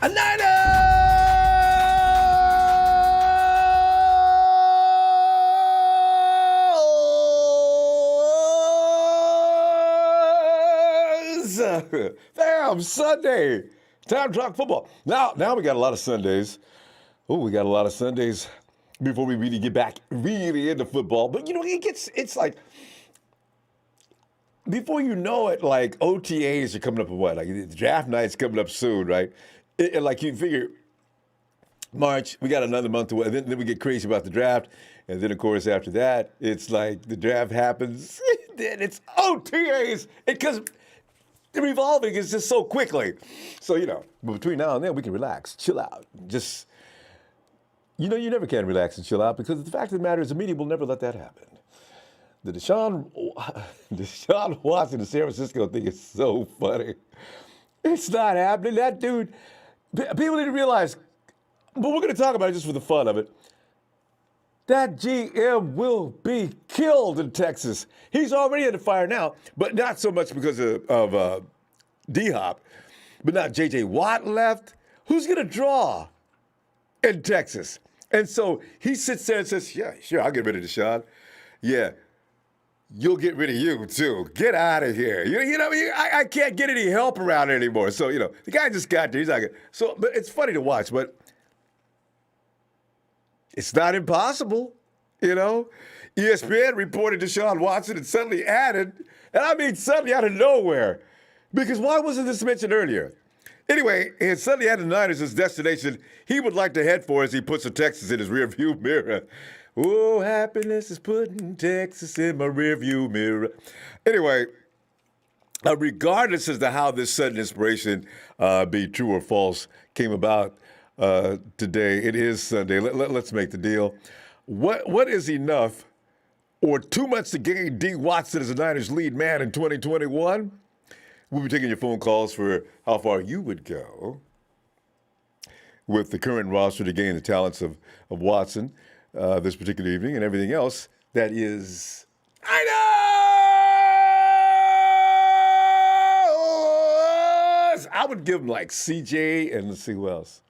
A Niners! Damn, Sunday. Time to talk football. Now we got a lot of Sundays. Oh, we got a lot of Sundays before we really get back really into football. But, it's like, before you know it, like OTAs are coming up with what? Like the draft night's coming up soon, right? And like you figure March, we got another month away. Then we get crazy about the draft. And then, of course, after that, it's like the draft happens. Then it's OTAs. Because the revolving is just so quickly. So, but between now and then, we can relax, chill out. Just, you never can relax and chill out because the fact of the matter is the media will never let that happen. The Deshaun Watson, the San Francisco thing is so funny. It's not happening. That dude, people need to realize, but we're going to talk about it just for the fun of it. That GM will be killed in Texas. He's already in the fire now, but not so much because of D-Hop. But now J.J. Watt left. Who's going to draw in Texas? And so he sits there and says, yeah, sure, I'll get rid of Deshaun. Yeah. You'll get rid of you, too. Get out of here. I can't get any help around anymore. So, the guy just got there. He's like, but it's funny to watch, but it's not impossible, ESPN reported Deshaun Watson and suddenly added, and I mean suddenly out of nowhere, because why wasn't this mentioned earlier? Anyway, he had suddenly added the Niners as destination he would like to head for as he puts the Texas in his rearview mirror. Oh, happiness is putting Texas in my rearview mirror. Anyway, regardless as to how this sudden inspiration, be true or false, came about today, it is Sunday. Let's make the deal. What is enough or too much to gain D. Watson as the Niners' lead man in 2021? We'll be taking your phone calls for how far you would go with the current roster to gain the talents of Watson. This particular evening and everything else that is I would give him like CJ and let's see who else.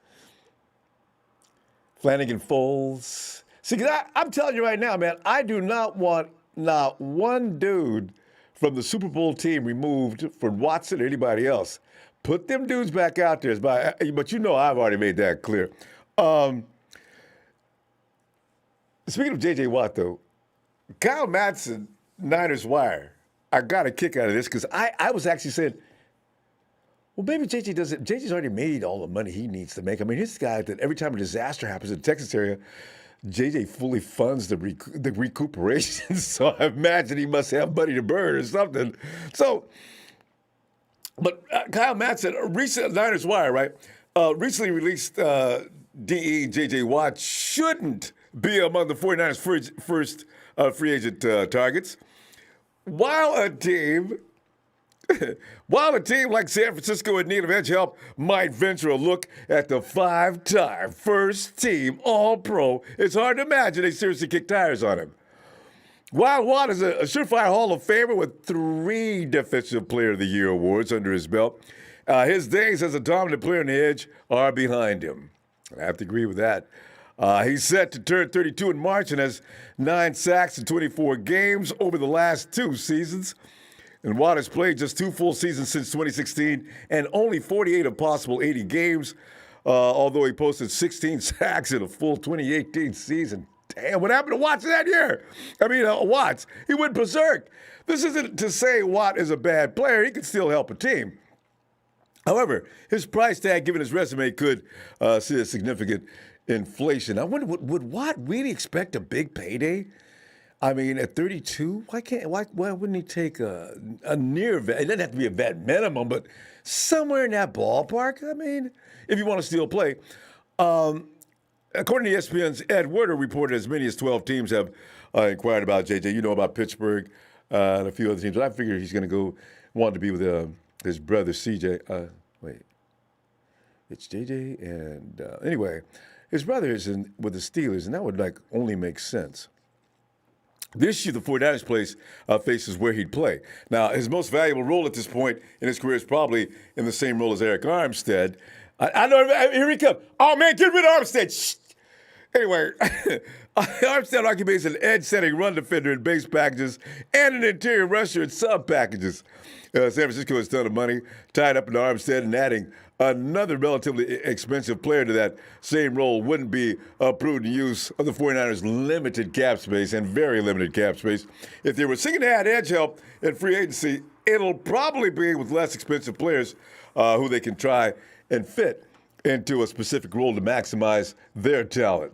Flanagan Foles. See, because I'm telling you right now, man, I do not want not one dude from the Super Bowl team removed from Watson or anybody else. Put them dudes back out there. But I've already made that clear. Speaking of J.J. Watt, though, Kyle Madsen, Niners Wire, I got a kick out of this because I was actually saying, well, maybe J.J. doesn't. J.J.'s already made all the money he needs to make. I mean, he's the guy that every time a disaster happens in the Texas area, J.J. fully funds the recuperation. So I imagine he must have money to burn or something. So, but Kyle Madsen, recent Niners Wire, right, recently released DE J.J. Watt shouldn't be among the 49ers' first free agent targets, while a team like San Francisco in need of edge help might venture a look at the five-time first-team All-Pro. It's hard to imagine they seriously kick tires on him. While Watt is a surefire Hall of Famer with 3 Defensive Player of the Year awards under his belt, his days as a dominant player on the edge are behind him. I have to agree with that. He's set to turn 32 in March and has 9 sacks in 24 games over the last 2 seasons. And Watt has played just 2 full seasons since 2016 and only 48 of possible 80 games, although he posted 16 sacks in a full 2018 season. Damn, what happened to Watson that year? Watts, he went berserk. This isn't to say Watt is a bad player. He can still help a team. However, his price tag, given his resume, could see a significant inflation. I wonder, would Watt really expect a big payday? I mean, at 32, why wouldn't he take a near vet? It doesn't have to be a vet minimum, but somewhere in that ballpark. I mean, if you want to still play. According to ESPN's Ed Werder reported as many as 12 teams have inquired about JJ. You know about Pittsburgh and a few other teams. But I figure he's going to want to be with his brother CJ. It's JJ and anyway. His brother is with the Steelers, and that would only make sense. This year, the 49ers faces where he'd play. Now, his most valuable role at this point in his career is probably in the same role as Eric Armstead, I know. Here he comes. Oh, man, get rid of Armstead. Shh. Anyway, Armstead occupies an edge-setting run defender in base packages and an interior rusher in sub-packages. San Francisco has a ton of money tied up in Armstead, and adding another relatively expensive player to that same role wouldn't be a prudent use of the 49ers' limited cap space and very limited cap space. If they were seeking to add edge help in free agency, it'll probably be with less expensive players who they can try and fit into a specific role to maximize their talent.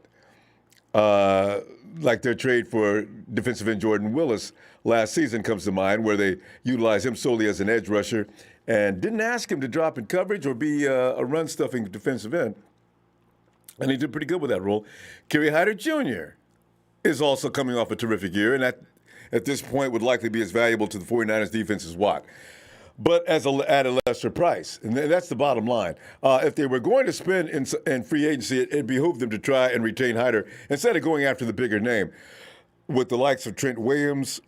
Like their trade for defensive end Jordan Willis last season comes to mind, where they utilized him solely as an edge rusher and didn't ask him to drop in coverage or be a run-stuffing defensive end. And he did pretty good with that role. Kerry Hyder Jr. is also coming off a terrific year, and at this point would likely be as valuable to the 49ers defense as Watt, but at a lesser price. And that's the bottom line. If they were going to spend in free agency, it behooved them to try and retain Hyder instead of going after the bigger name, with the likes of Trent Williams,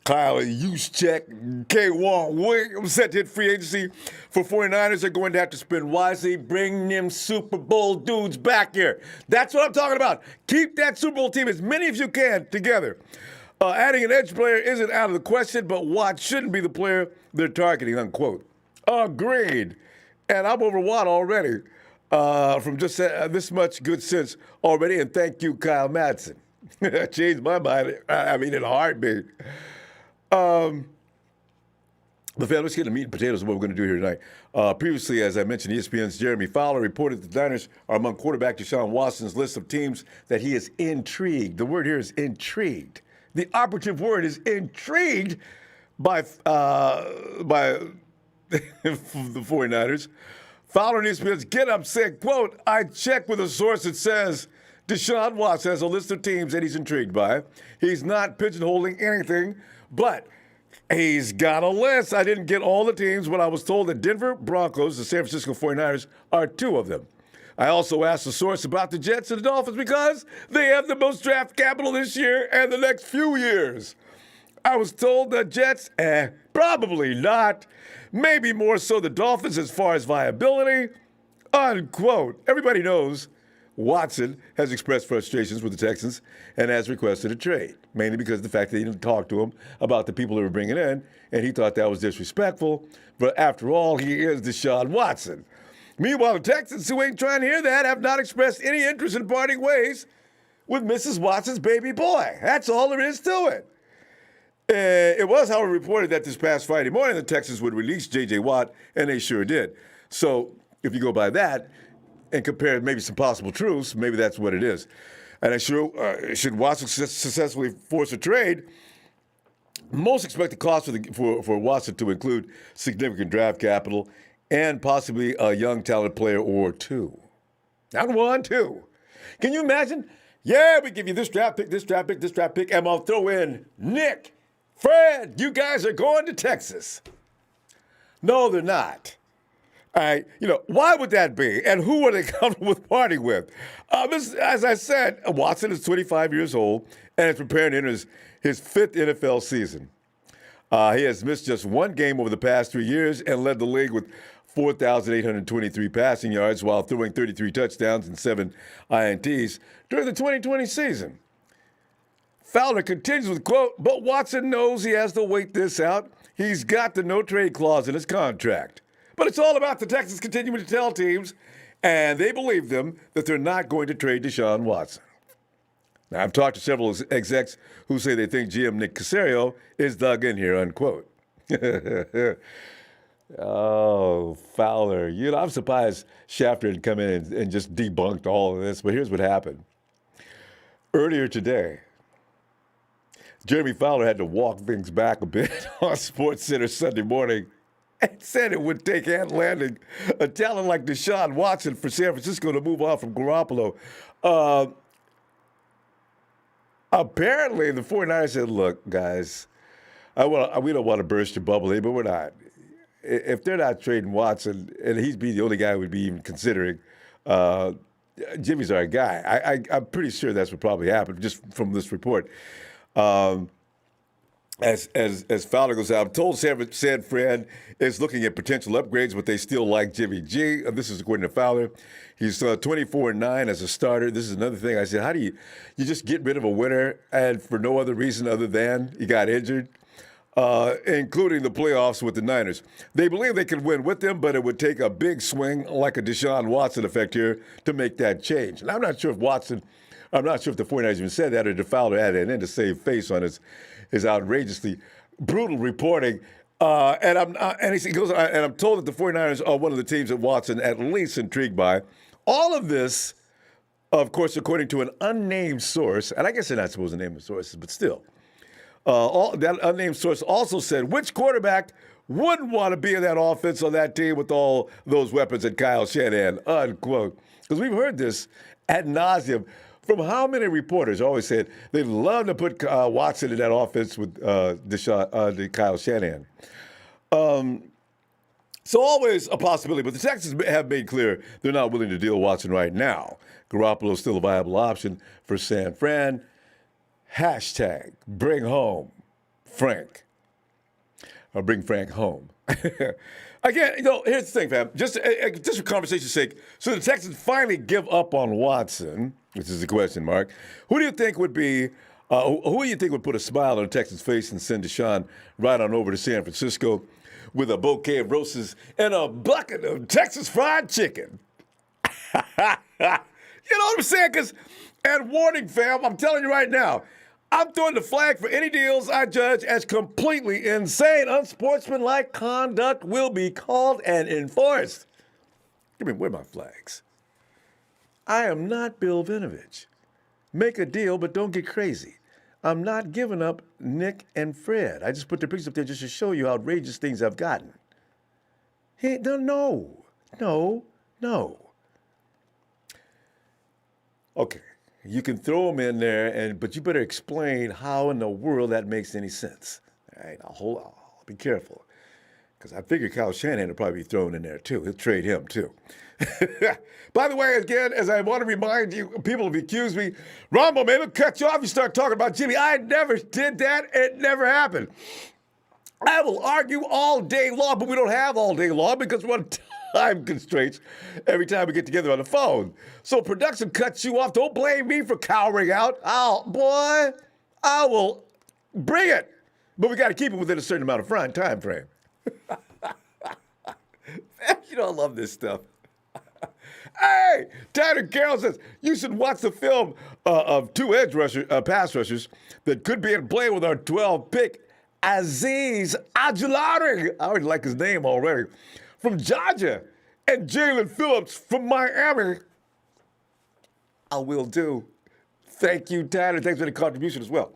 Kyle Juszczyk, K'Wan Williams set to hit free agency. For 49ers, they're going to have to spend wisely, bring them Super Bowl dudes back here. That's what I'm talking about. Keep that Super Bowl team, as many as you can, together. Adding an edge player isn't out of the question, but Watt shouldn't be the player they're targeting, unquote. Agreed. And I'm over Watt already from just this much good sense already, and thank you, Kyle Madsen. That changed my mind, in a heartbeat. But fam, let's get to meat and potatoes of what we're going to do here tonight. Previously, as I mentioned, ESPN's Jeremy Fowler reported that the Niners are among quarterback Deshaun Watson's list of teams that he is intrigued. The word here is intrigued. The operative word is intrigued by the 49ers. Fowler and ESPN's Get Up said, quote, I checked with a source that says Deshaun Watson has a list of teams that he's intrigued by. He's not pigeonholing anything, but he's got a list. I didn't get all the teams, but I was told that Denver Broncos, the San Francisco 49ers, are two of them. I also asked the source about the Jets and the Dolphins because they have the most draft capital this year and the next few years. I was told the Jets, probably not. Maybe more so the Dolphins as far as viability, unquote. Everybody knows Watson has expressed frustrations with the Texans and has requested a trade, mainly because of the fact that he didn't talk to him about the people they were bringing in, and he thought that was disrespectful. But after all, he is Deshaun Watson. Meanwhile, the Texans, who ain't trying to hear that, have not expressed any interest in parting ways with Mrs. Watson's baby boy. That's all there is to it. It was, however, reported that this past Friday morning the Texans would release J.J. Watt, and they sure did. So if you go by that and compare maybe some possible truths, maybe that's what it is. And should Watson successfully force a trade, most expected costs for Watson to include significant draft capital and possibly a young talented player or two. Not one, two. Can you imagine? Yeah, we give you this draft pick, this draft pick, this draft pick, and I'll throw in Nick, Fred, you guys are going to Texas. No, they're not. All right, why would that be? And who are they comfortable with parting with? As I said, Watson is 25 years old and is preparing to enter his fifth NFL season. He has missed just one game over the past 3 years and led the league with 4,823 passing yards while throwing 33 touchdowns and 7 INTs during the 2020 season. Fowler continues with, quote, but Watson knows he has to wait this out. He's got the no-trade clause in his contract. But it's all about the Texans continuing to tell teams, and they believe them, that they're not going to trade Deshaun Watson. Now, I've talked to several execs who say they think GM Nick Caserio is dug in here, unquote. Oh, Fowler. I'm surprised Schefter didn't come in and just debunked all of this, but here's what happened. Earlier today, Jeremy Fowler had to walk things back a bit on SportsCenter Sunday morning and said it would take hand landing a talent like Deshaun Watson for San Francisco to move on from Garoppolo. Apparently, the 49ers said, look, guys, we don't want to burst your bubble here, but we're not. If they're not trading Watson, and he'd be the only guy we'd be even considering, Jimmy's our guy. I'm pretty sure that's what probably happened, just from this report. as Fowler goes out, I'm told San Fran is looking at potential upgrades, but they still like Jimmy G. This is according to Fowler. He's 24-9 as a starter. This is another thing. I said, how do you just get rid of a winner and for no other reason other than he got injured, including the playoffs with the Niners. They believe they can win with them, but it would take a big swing like a Deshaun Watson effect here to make that change. And I'm not sure if the 49ers even said that or the Fowler added in to save face on his outrageously brutal reporting. And he goes, and I'm told that the 49ers are one of the teams that Watson at least intrigued by. All of this, of course, according to an unnamed source, and I guess they're not supposed to name the sources, but still, that unnamed source also said which quarterback wouldn't want to be in that offense on that team with all those weapons at Kyle Shanahan, unquote. Because we've heard this ad nauseum from how many reporters always said they'd love to put Watson in that offense with Kyle Shanahan. So always a possibility, but the Texans have made clear they're not willing to deal Watson right now. Garoppolo's still a viable option for San Fran. Hashtag bring home Frank. Or bring Frank home. Again, here's the thing, fam. Just for conversation's sake, so the Texans finally give up on Watson, which is the question mark. Who do you think would be, who do you think would put a smile on the Texans' face and send Deshaun right on over to San Francisco with a bouquet of roses and a bucket of Texas fried chicken? You know what I'm saying? And warning, fam, I'm telling you right now, I'm throwing the flag for any deals I judge as completely insane. Unsportsmanlike conduct will be called and enforced. Where are my flags? I am not Bill Vinovich. Make a deal, but don't get crazy. I'm not giving up Nick and Fred. I just put the pictures up there just to show you how outrageous things I've gotten. Hey, no. Okay. You can throw them in there, but you better explain how in the world that makes any sense. All right, I'll be careful. Because I figure Kyle Shanahan will probably be thrown in there, too. He'll trade him, too. By the way, again, as I want to remind you, people have accused me, Ronbo, man, it'll cut you off. You start talking about Jimmy. I never did that. It never happened. I will argue all day long, but we don't have all day long because we're on time constraints every time we get together on the phone. So production cuts you off. Don't blame me for cowering out. I will bring it. But we got to keep it within a certain amount of time frame. I love this stuff. Hey, Tanner Carroll says, you should watch the film of two pass rushers that could be in play with our 12th pick, Azeez Ojulari. I already like his name already. From Georgia, and Jalen Phillips from Miami. I will do. Thank you, Tanner. Thanks for the contribution as well.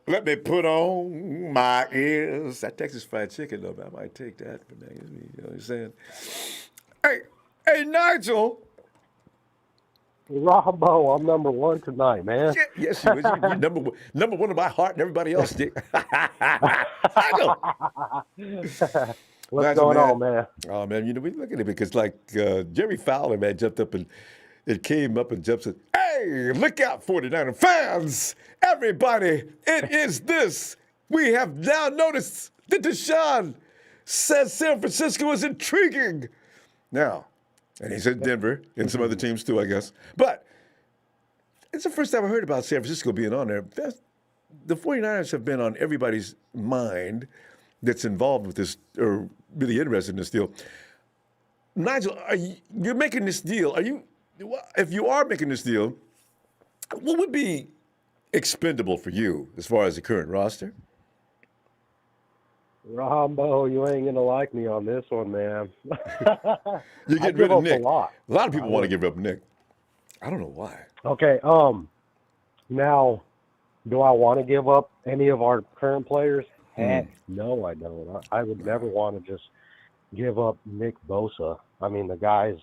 Let me put on my ears. That Texas fried chicken, though, I might take that. You know what I'm saying? Hey, Nigel. Ronbo, I'm number one tonight, man. Yes, you is. You're number one in my heart and everybody else, Dick. Nigel. What's going on, man? Oh, man, we look at it because, Jerry Fowler, man, jumped up and it came up and jumps in. Hey, look out, 49er fans. Everybody, it is this. We have now noticed that Deshaun says San Francisco is intriguing. Now, and he said Denver and some other teams too, I guess. But it's the first time I heard about San Francisco being on there. The 49ers have been on everybody's mind that's involved with this or really interested in this deal. Nigel, you're making this deal. If you are making this deal, what would be expendable for you as far as the current roster? Ronbo, you ain't gonna like me on this one, man. You're getting rid of Nick. A lot of people want to give up Nick. I don't know why. Okay. Now, do I want to give up any of our current players? No, I don't. I would never want to just give up Nick Bosa. I mean, the guy's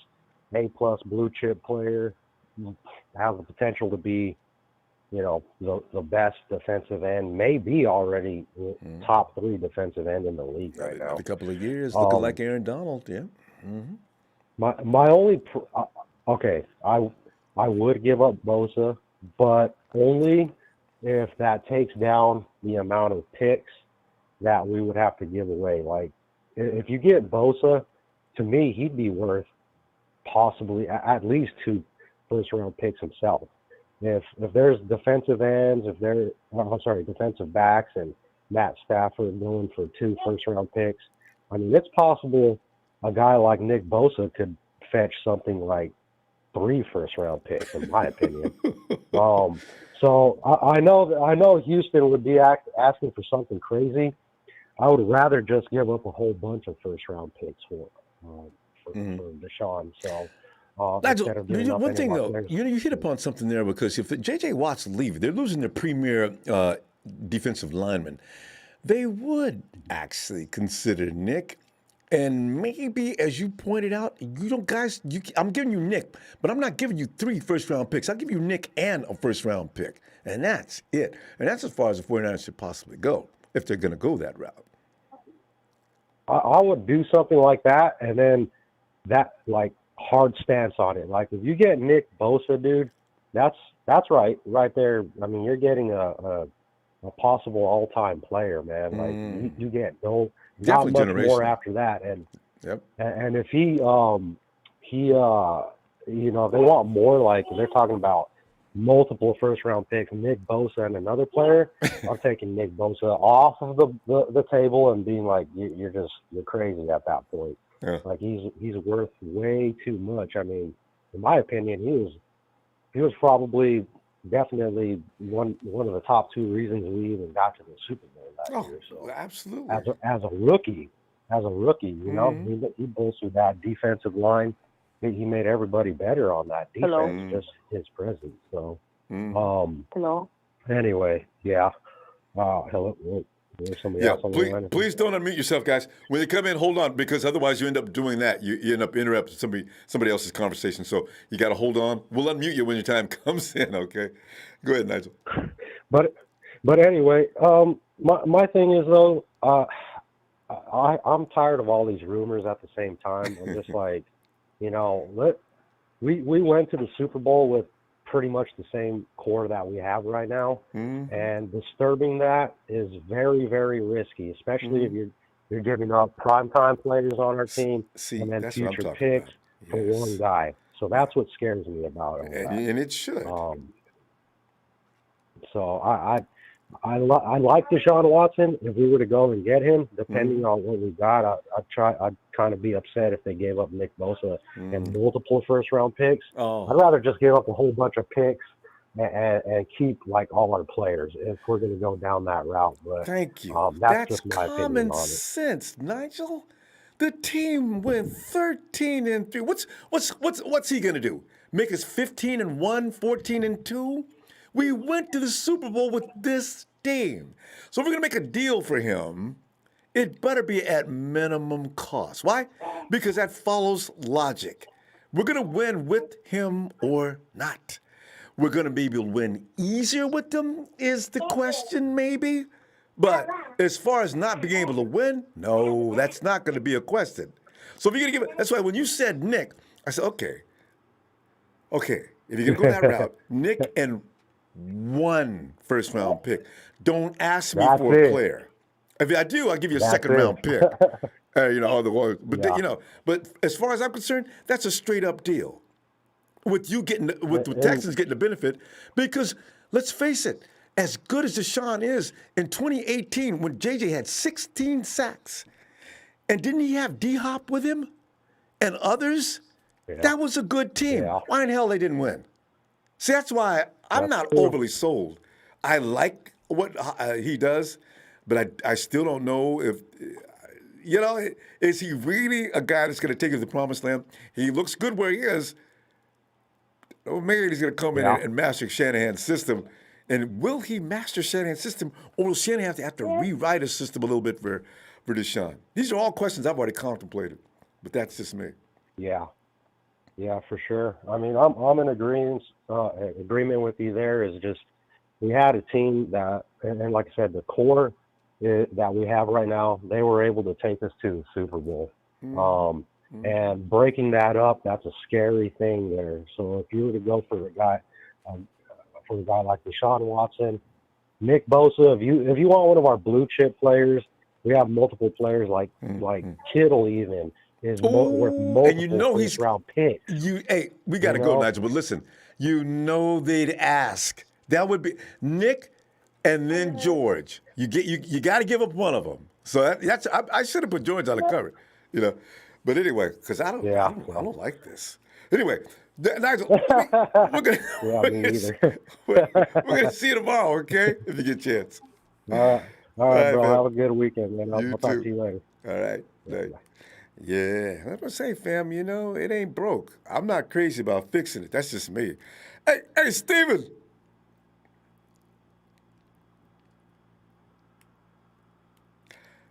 A+ blue chip player, has the potential to be, the best defensive end, maybe already top 3 defensive end in the league right now. A couple of years, looking like Aaron Donald, yeah. Mm-hmm. My only, I would give up Bosa, but only if that takes down the amount of picks that we would have to give away. Like, if you get Bosa, to me, he'd be worth possibly at least 2 first-round picks himself. If there's defensive ends, defensive backs, and Matt Stafford going for 2 first-round picks, I mean, it's possible a guy like Nick Bosa could fetch something like 3 first-round picks, in my opinion. So I know Houston would be asking for something crazy. I would rather just give up a whole bunch of first-round picks for Deshaun. So instead of giving up one thing though, players. you hit upon something there, because if J.J. Watt's leaving, they're losing their premier defensive lineman. They would actually consider Nick. And maybe, as you pointed out, I'm giving you Nick, but I'm not giving you 3 first-round picks. I'll give you Nick and a first-round pick, and that's it. And that's as far as the 49ers should possibly go, if they're going to go that route. I would do something like that, and then that, like, hard stance on it. Like, if you get Nick Bosa, dude, that's right there. I mean, you're getting a possible all-time player, man. Like, you get not much more after that. And and if he they want more, like they are talking about multiple first-round picks, Nick Bosa and another player, I'm taking Nick Bosa off of the table and being like, you're crazy at that point. Yeah. Like, he's worth way too much. I mean, in my opinion, he was probably definitely one of the top 2 reasons we even got to the Super Bowl that year. So absolutely, as a rookie, you know, he bolstered that defensive line. He made everybody better on that defense, just his presence. So, hello. Anyway, yeah. Hello. There's somebody else on the line. Please don't unmute yourself, guys. When you come in, hold on, because otherwise you end up doing that. You end up interrupting somebody else's conversation. So you got to hold on. We'll unmute you when your time comes in. Okay, go ahead, Nigel. But anyway, my thing is though, I'm tired of all these rumors at the same time. I'm just like, you know, we went to the Super Bowl with pretty much the same core that we have right now, and disturbing that is very, very risky, especially if you're giving up primetime players on our team and then future picks for one guy. So that's what scares me about it. And it should. So I like Deshaun Watson. If we were to go and get him, depending on what we got, I'd kind of be upset if they gave up Nick Bosa and multiple first-round picks. I'd rather just give up a whole bunch of picks and keep, like, all our players if we're going to go down that route. But thank you. That's just my opinion on it. Common sense, Nigel. The team went 13-3. What's he going to do? Make us 15-1, 14-2? We went to the Super Bowl with this team. So if we're going to make a deal for him, it better be at minimum cost. Why? Because that follows logic. We're going to win with him or not. We're going to be able to win easier with them is the question, maybe. But as far as not being able to win, no, that's not going to be a question. So if you're going to give it, that's why when you said Nick, I said, okay, if you're going to go that route, Nick and 1 first-round pick. Don't ask me for a player. If I do, I'll give you a second-round pick. But as far as I'm concerned, that's a straight-up deal. With you getting, with the Texans getting the benefit, because let's face it, as good as Deshaun is, in 2018, when JJ had 16 sacks, and didn't he have D-Hop with him and others? Yeah. That was a good team. Yeah. Why in hell they didn't win? See, that's why I'm not overly sold. I like what he does, but I still don't know if, is he really a guy that's going to take us to the promised land? He looks good where he is. Oh, maybe he's going to come in and master Shanahan's system. And will he master Shanahan's system, or will Shanahan have to rewrite his system a little bit for Deshaun? These are all questions I've already contemplated, but that's just me. Yeah, for sure. I mean, I'm in agreement with you there. Is just we had a team that, and like I said, the core that we have right now, they were able to take us to the Super Bowl. And breaking that up, that's a scary thing there. So if you were to go for a guy like Deshaun Watson, Nick Bosa. If you want one of our blue chip players, we have multiple players like Kittle even is worth And you multiple know first round picks. hey, we got You to go, know, Nigel. But listen, you know they'd ask. That would be Nick, and then George. You got to give up one of them. So that's I should have put George on the cover, you know. But anyway, because I yeah. don't like this. Anyway, Nigel, we're gonna Yeah, we're me gonna, neither. we're gonna see you tomorrow, okay? If you get a chance. All All right, right, bro. fam. Have a good weekend, man. You I'll talk to too. you later. All right. Yeah, bye. Yeah, I'm gonna say, fam, you know, it ain't broke. I'm not crazy about fixing it. That's just me. Hey, Steven.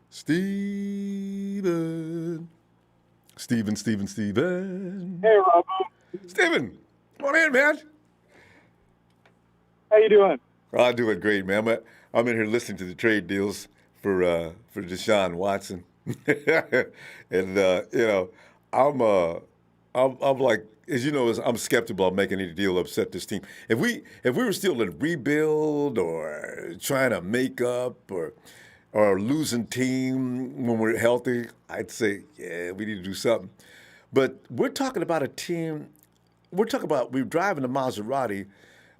Steven. Steven. Hey, Ronbo. Steven, come on in, man. How you doing? Oh, I'm doing great, man. I'm in here listening to the trade deals for Deshaun Watson, and you know, I'm like, as you know, I'm skeptical of making any deal upset this team. If we were still in rebuild or trying to make up or losing team when we're healthy, I'd say, yeah, we need to do something. But we're talking about a team. We're driving a Maserati,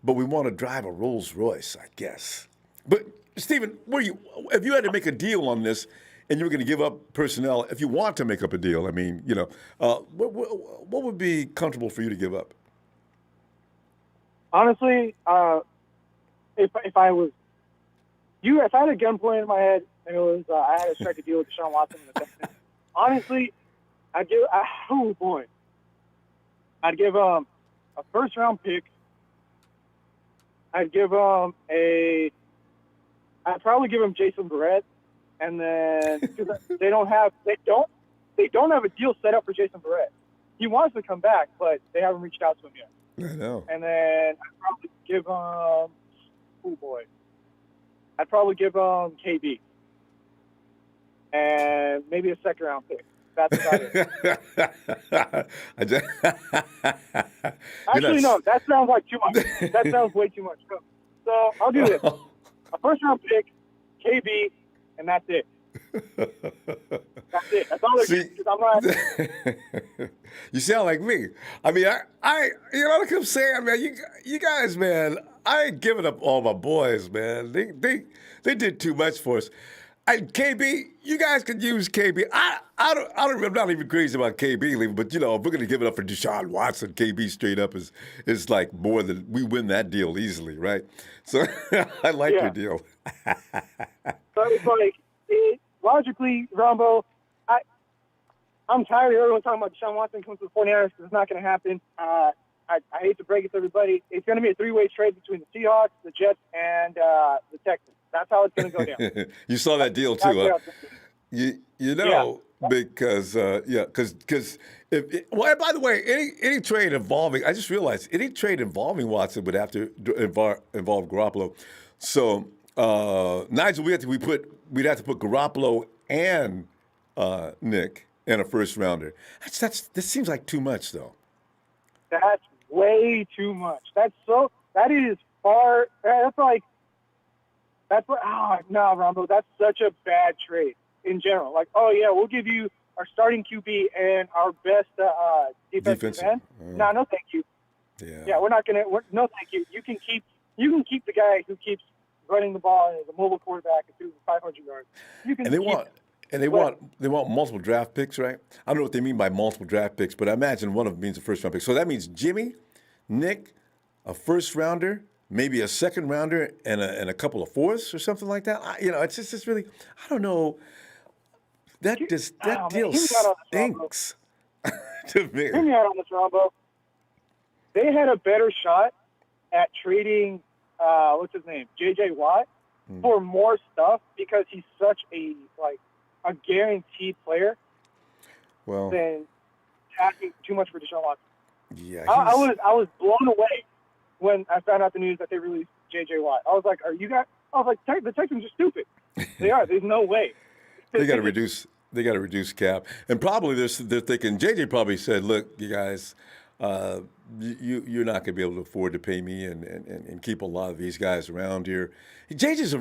but we want to drive a Rolls Royce, I guess. But Stephen, if you had to make a deal on this, and you were going to give up personnel, if you want to make up a deal, I mean, you know, what would be comfortable for you to give up? Honestly, if I was you, if I had a gun pointed in my head and it was I had to strike a deal with Deshaun Watson in the Texans, honestly, I'd give him a first round pick. I'd probably give him Jason Barrett, and then because they don't have a deal set up for Jason Barrett. He wants to come back, but they haven't reached out to him yet. I know. And then I'd probably give him KB and maybe a second round pick. That's about it. Actually, no, that sounds like too much. That sounds way too much. So I'll do this: a first round pick, KB, and that's it. That's it. That's all. I'm not. You sound like me. I mean, I you know what I'm saying, man. You guys, man. I ain't giving up all my boys, man. They did too much for us. KB, you guys could use KB. I'm not even crazy about KB leaving, but you know, if we're gonna give it up for Deshaun Watson, KB straight up is like more than we win that deal easily, right? So I like your deal. So it's like logically, Ronbo, I'm tired of everyone talking about Deshaun Watson coming to the 49ers because it's not going to happen. I hate to break it to everybody. It's going to be a three-way trade between the Seahawks, the Jets, and the Texans. That's how it's going to go down. You saw that deal too, huh? You know, because well, by the way, any trade involving, I just realized any trade involving Watson would have to involve Garoppolo. So Nigel, we'd have to put Garoppolo and Nick in a first rounder. This seems like too much, though. That's way too much. That's no, Ronbo, that's such a bad trade in general. Like, oh yeah, we'll give you our starting QB and our best defensive end. No, thank you. Yeah, we're not gonna. No, thank you. You can keep the guy who keeps running the ball and is a mobile quarterback and through 500 yards. They want multiple draft picks, right? I don't know what they mean by multiple draft picks, but I imagine one of them means a first round pick. So that means Jimmy, Nick, a first rounder, maybe a second rounder, and a couple of fourths or something like that. It's just really, I don't know. That deal stinks to me. Hear me out on this, Ronbo. They had a better shot at trading, what's his name, J.J. Watt, for more stuff because he's such a guaranteed player. Well, than asking too much for Deshaun Watson. Yeah, I was blown away when I found out the news that they released J.J. Watt. I was like, the Texans are stupid. They are. There's no way. They got to reduce cap, and probably they're thinking. JJ probably said, "Look, you guys, you're not going to be able to afford to pay me and keep a lot of these guys around here. JJ's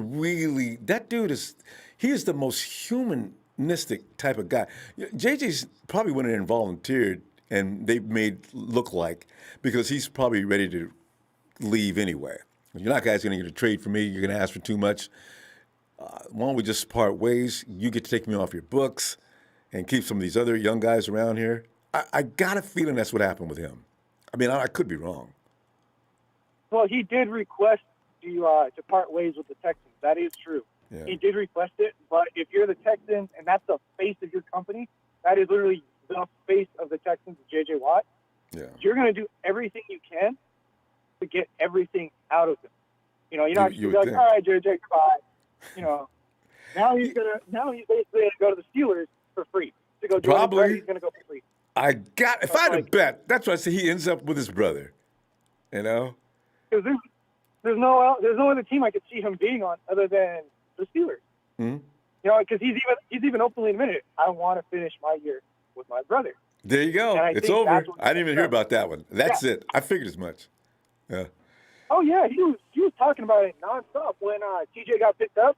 that dude he is the most humanistic type of guy. JJ's probably went in and volunteered, and they made look like, because he's probably ready to leave anyway. You're not guys going to get a trade for me. You're going to ask for too much. Why don't we just part ways? You get to take me off your books and keep some of these other young guys around here. I got a feeling that's what happened with him. I mean, I could be wrong. Well, he did request to part ways with the Texans. That is true. Yeah. He did request it, but if you're the Texans and that's the face of your company, that is literally the face of the Texans, J.J. Watt. Yeah. You're going to do everything you can to get everything out of him. You know, you're not just like, all right, J.J., goodbye. Now he's basically going to go to the Steelers for free. To go join Probably. He's going to go for free. If I had to bet, that's why I say he ends up with his brother. You know? Because there's no other team I could see him being on other than the Steelers. Mm-hmm. You know, because he's even openly admitted it. I want to finish my year with my brother. There you go. It's over. I didn't even hear about that one. That's it. I figured as much. Yeah. Oh yeah, he was talking about it nonstop when TJ got picked up.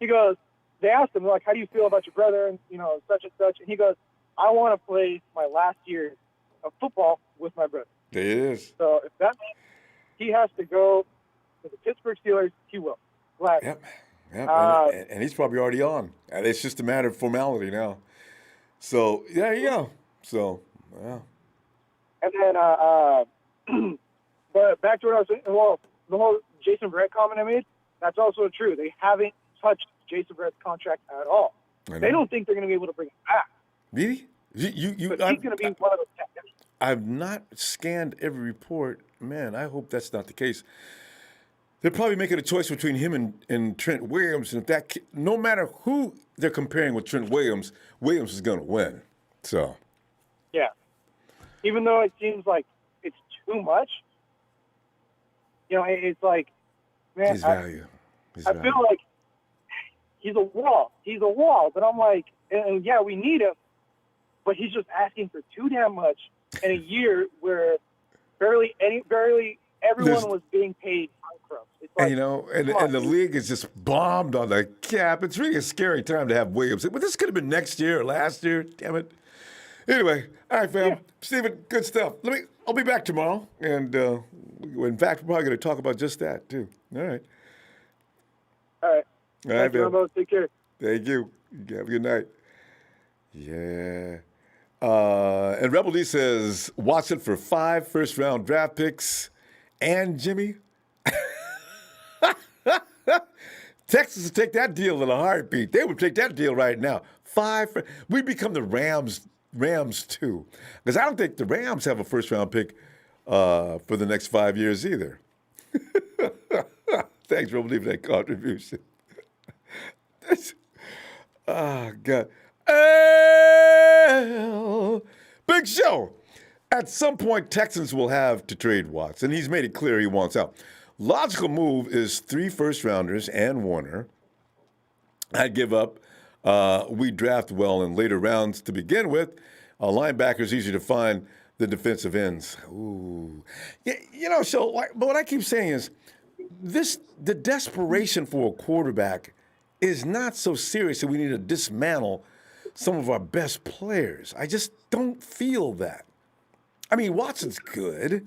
He goes, they asked him like, how do you feel about your brother and such and such, and he goes, I want to play my last year of football with my brother. There it is. So if that means he has to go to the Pittsburgh Steelers, he will. Glad. Yep. And he's probably already on. And it's just a matter of formality now. So there you go. So yeah. And then, but back to what I was saying. Well, the whole Jason Verrett comment I made, that's also true. They haven't touched Jason Verrett's contract at all. They don't think they're going to be able to bring him back. Really? But he's going to be one of those guys. I've not scanned every report. Man, I hope that's not the case. They're probably making a choice between him and Trent Williams, and no matter who they're comparing with Trent Williams, Williams is going to win. So. Yeah. Even though it seems like it's too much, it's like, man, his value. I feel like he's a wall. He's a wall, but I'm like, and yeah, we need him, but he's just asking for too damn much in a year where barely everyone was being paid crumbs. It's like, and the league is just bombed on the cap. It's really a scary time to have Williams. But this could have been next year or last year. Damn it. Anyway, all right, fam. Yeah. Steven, good stuff. I'll be back tomorrow, and in fact, we're probably going to talk about just that too. All right. All right. All right, fam. Ronbo. Take care. Thank you. Have a good night. Yeah. And Rebel D says, Watson for 5 first-round draft picks and Jimmy. Texas would take that deal in a heartbeat. They would take that deal right now. 5. We become the Rams too, because I don't think the Rams have a first-round pick for the next 5 years either. Thanks, Rebel D, for that contribution. Oh, God. Big show. At some point, Texans will have to trade Watts, and he's made it clear he wants out. Logical move is 3 first-rounders and Warner. I'd give up. We draft well in later rounds to begin with. Linebackers easier to find than defensive ends. Ooh. Yeah, but what I keep saying is the desperation for a quarterback is not so serious that we need to dismantle some of our best players. I just don't feel that. I mean, Watson's good,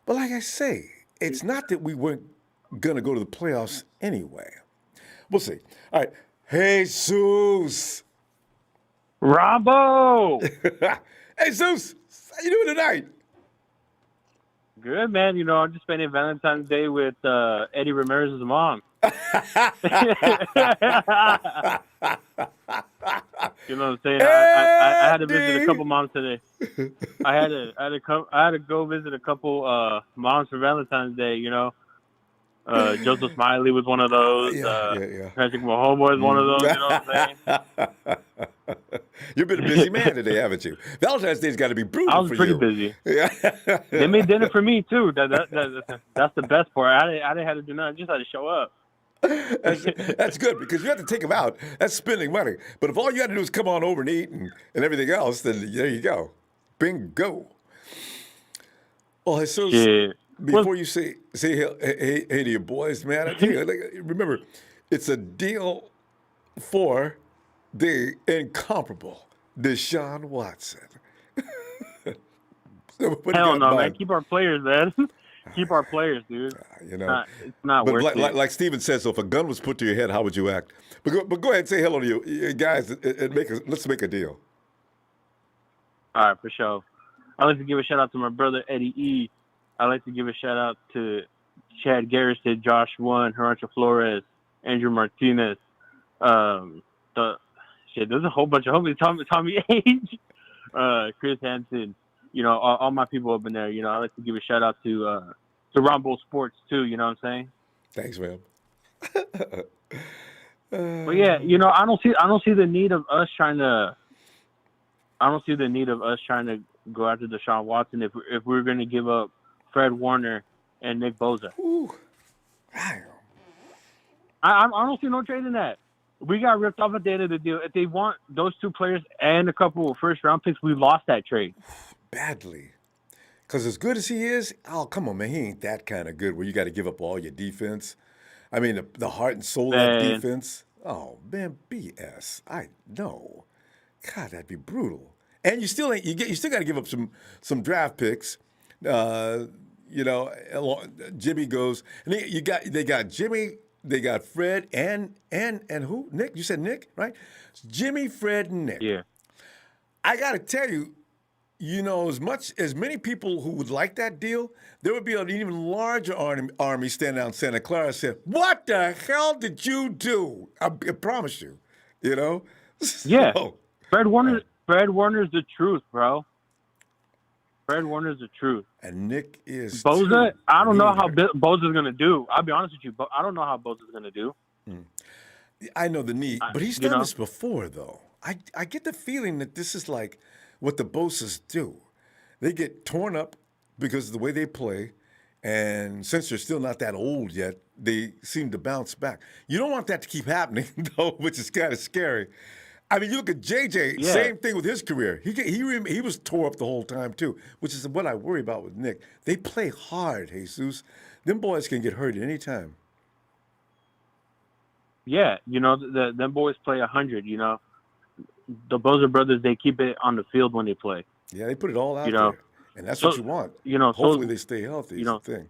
but like I say, it's not that we weren't going to go to the playoffs anyway. We'll see. All right. Jesus. Ronbo. Hey, Zeus. How you doing tonight? Good, man. I'm just spending Valentine's Day with Eddie Ramirez's mom. You know what I'm saying? I had to visit a couple moms today. I had to go visit a couple moms for Valentine's Day. Joseph Smiley was one of those. Patrick Mahomes was one of those. You know what I'm saying? You've been a busy man today, haven't you? Valentine's Day's got to be brutal. I was pretty busy. They made dinner for me too. That's the best part. I didn't have to do nothing. I just had to show up. That's good, because you have to take them out. That's spending money. But if all you had to do is come on over and eat and everything else, then there you go. Bingo. Oh, so Shit. before you say hey to your boys, man, I tell you, like, remember, it's a deal for the incomparable Deshaun Watson. So what do you Hell got in no, man. mind? Keep our players, man. Keep our players, dude. You know, It's not but worth it. like Steven said, so if a gun was put to your head, how would you act? But go ahead and say hello to you guys and let's make a deal. All right, for sure. I'd like to give a shout out to my brother Eddie E. I'd like to give a shout out to Chad Garrison, Josh One, Horancho Flores, Andrew Martinez. There's a whole bunch of homies. Tommy Age, Chris Hansen. You know, all my people up in there. You know, I'd like to give a shout out to Ronbo Sports too. You know what I'm saying? Thanks, man. But yeah, you know, I don't see the need of us trying to. I don't see the need of us trying to go after Deshaun Watson if we're going to give up Fred Warner and Nick Bosa. Ooh. Damn. I don't see no trade in that. We got ripped off at the end of the deal. If they want those two players and a couple of first-round picks, we lost that trade. Badly. Because as good as he is, oh, come on, man. He ain't that kind of good where you got to give up all your defense. I mean, the heart and soul of that defense. Oh, man, BS. I know. God, that'd be brutal. And you still ain't. You still got to give up some draft picks. You know, Jimmy goes, and they got Jimmy, they got Fred, and who? Nick. You said Nick, right? Jimmy, Fred, and Nick. Yeah. I got to tell you, you know, as many people who would like that deal, there would be an even larger army standing out in Santa Clara saying, "What the hell did you do?" I promise you. You know. Yeah. So, Fred Warner's the truth, bro. Fred Warner's the truth. And Nick is Bosa. I don't know how Bosa's gonna do. I'll be honest with you, I don't know how Bosa's gonna do. I know the need, but he's done this before, though. I get the feeling that this is like what the Bosas do. They get torn up because of the way they play, and since they're still not that old yet, they seem to bounce back. You don't want that to keep happening, though, which is kind of scary. I mean, you look at JJ, same thing with his career. He was tore up the whole time, too, which is what I worry about with Nick. They play hard, Jesus. Them boys can get hurt at any time. Yeah, you know, them boys play 100, you know. The Bosa brothers, they keep it on the field when they play. Yeah, they put it all out there. And that's what you want. You know, hopefully they stay healthy is the thing.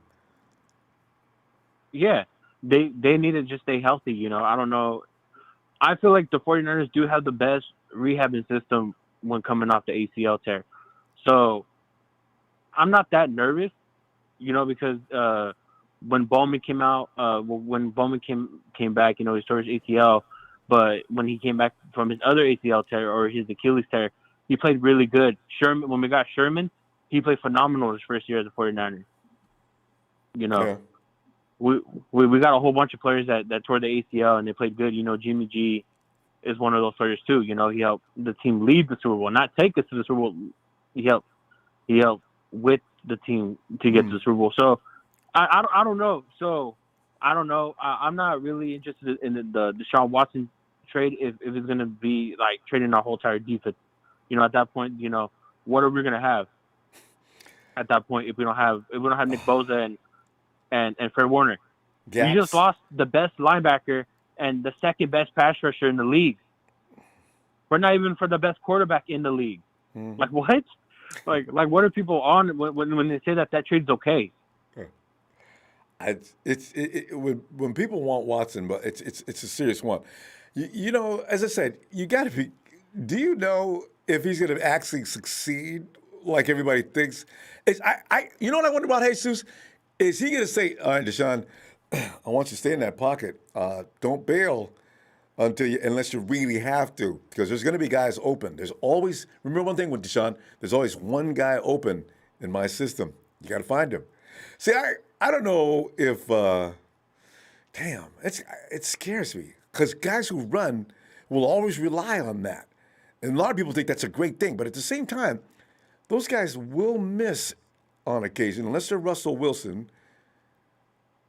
Yeah, they need to just stay healthy, you know. I don't know. I feel like the 49ers do have the best rehabbing system when coming off the ACL tear. So I'm not that nervous, you know, because when Bowman came out, when Bowman came back, you know, he tore his ACL, but when he came back from his other ACL tear or his Achilles tear, he played really good. Sherman, when we got Sherman, he played phenomenal his first year as a 49er. You know. Yeah. We got a whole bunch of players that tore the ACL and they played good. You know, Jimmy G is one of those players too. You know, he helped the team lead the Super Bowl, not take us to the Super Bowl. He helped with the team to get to the Super Bowl. So I don't know. So I don't know. I'm not really interested in the Deshaun Watson trade if it's gonna be like trading our whole entire defense. You know, at that point, you know, what are we gonna have? At that point, if we don't have Nick Bosa and Fred Warner. Gaps. You just lost the best linebacker and the second best pass rusher in the league. We're not even for the best quarterback in the league. Mm-hmm. Like what? Like what are people on when they say that trade's okay? When people want Watson, but it's a serious one. You know, as I said, you got to be. Do you know if he's going to actually succeed like everybody thinks? You know what I wonder about Jesus? Is he going to say, all right, Deshaun, I want you to stay in that pocket. Don't bail unless you really have to, because there's going to be guys open. There's always, remember one thing with Deshaun, there's always one guy open in my system. You got to find him. See, I don't know if, it scares me, because guys who run will always rely on that. And a lot of people think that's a great thing, but at the same time, those guys will miss on occasion, unless they're Russell Wilson.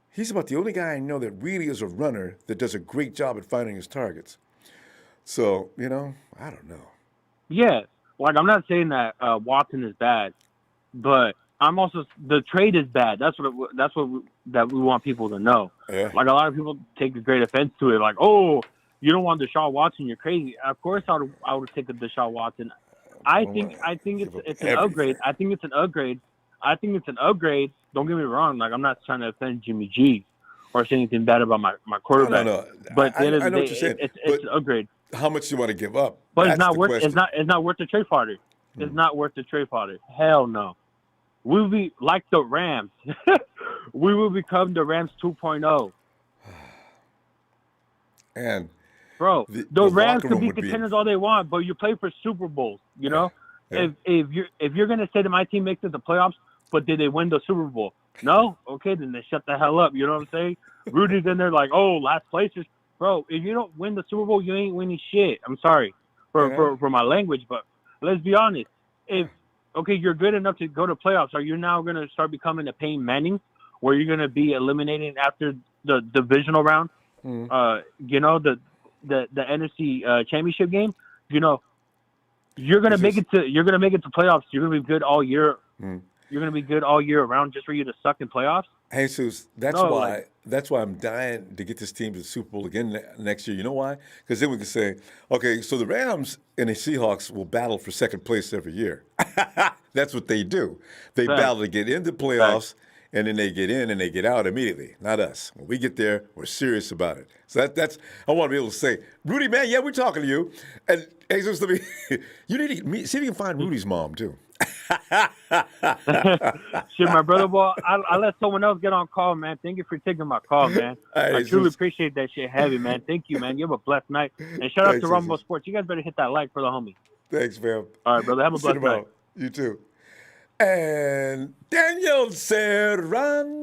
He's about the only guy I know that really is a runner that does a great job at finding his targets. So, you know, I don't know. Yeah, like I'm not saying that Watson is bad, but the trade is bad. That's what we want people to know. Yeah. Like a lot of people take a great offense to it. Like, oh, you don't want Deshaun Watson, you're crazy. Of course, I would take a Deshaun Watson. I think it's an upgrade. I think it's an upgrade. Don't get me wrong. Like, I'm not trying to offend Jimmy G or say anything bad about my quarterback. No. But at the end of the know day, what you're saying. it's an upgrade. How much do you want to give up? But That's it's not the worth. question. It's not worth the trade fodder. It's not worth the trade fodder. Hell no. We will be like the Rams. We will become the Rams 2.0. And bro, the Rams can be would contenders all they want, but you play for Super Bowls. You know, if you're gonna say that my team makes it to the playoffs, but did they win the Super Bowl? No, okay, then they shut the hell up. You know what I'm saying? Rudy's in there like, oh, last placers, bro. If you don't win the Super Bowl, you ain't winning shit. I'm sorry for my language, but let's be honest. If you're good enough to go to playoffs, are you now gonna start becoming a Peyton Manning, where you're gonna be eliminated after the divisional round? You know, the NFC championship game. You know, you're gonna make it to playoffs. You're gonna be good all year. You're gonna be good all year around just for you to suck in playoffs. Jesus, that's why I'm dying to get this team to the Super Bowl again next year. You know why? Because then we can say, okay, so the Rams and the Seahawks will battle for second place every year. That's what they do. They battle to get into playoffs, and then they get in and they get out immediately. Not us. When we get there, we're serious about it. So that's I want to be able to say, Rudy, man, yeah, we're talking to you. And Jesus, you need to see if you can find Rudy's mom too. Shit, my brother, boy, I let someone else get on call, man. Thank you for taking my call, man. I truly appreciate that shit heavy, man. Thank you, man. You have a blessed night. And shout out to Ronbo Sports. You guys better hit that like for the homie. Thanks, fam. All right, brother. Have a blessed night. You too. And Daniel Serrano,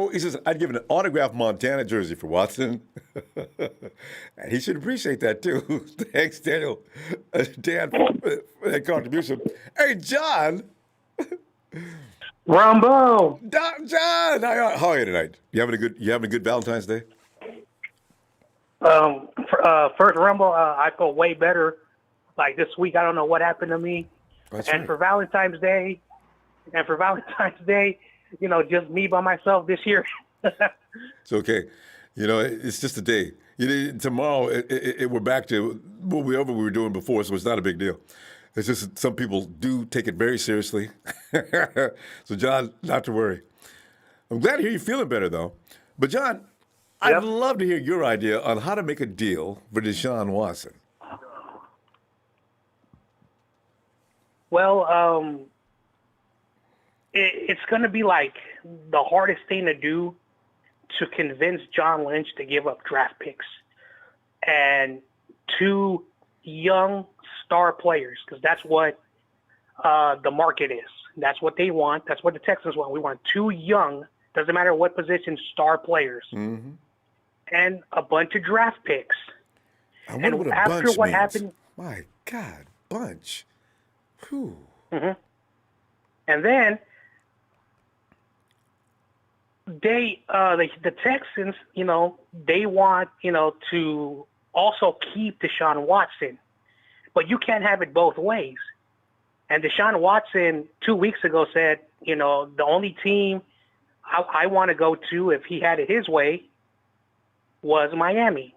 he says, I'd give an autographed Montana jersey for Watson. And he should appreciate that, too. Thanks, Daniel. Dan, for that contribution. Hey, John. Ronbo. John, how are you tonight? You having a good Valentine's Day? First, Ronbo, I feel way better. Like this week, I don't know what happened to me. That's and right. for Valentine's Day, you know, just me by myself this year. It's okay. You know, it's just a day. Tomorrow, we're back to whatever we were doing before, so it's not a big deal. It's just some people do take it very seriously. So, John, not to worry. I'm glad to hear you feeling better, though. But, John, I'd love to hear your idea on how to make a deal for Deshaun Watson. Well, it's going to be like the hardest thing to do to convince John Lynch to give up draft picks and 2 young star players, because that's what the market is. That's what they want. That's what the Texans want. We want 2 young, doesn't matter what position, star players, and a bunch of draft picks. I wonder what a bunch means. Happened, my God, bunch. Whew. And then the Texans, you know, they want, you know, to also keep Deshaun Watson, but you can't have it both ways. And Deshaun Watson 2 weeks ago said, you know, the only team I want to go to if he had it his way was Miami.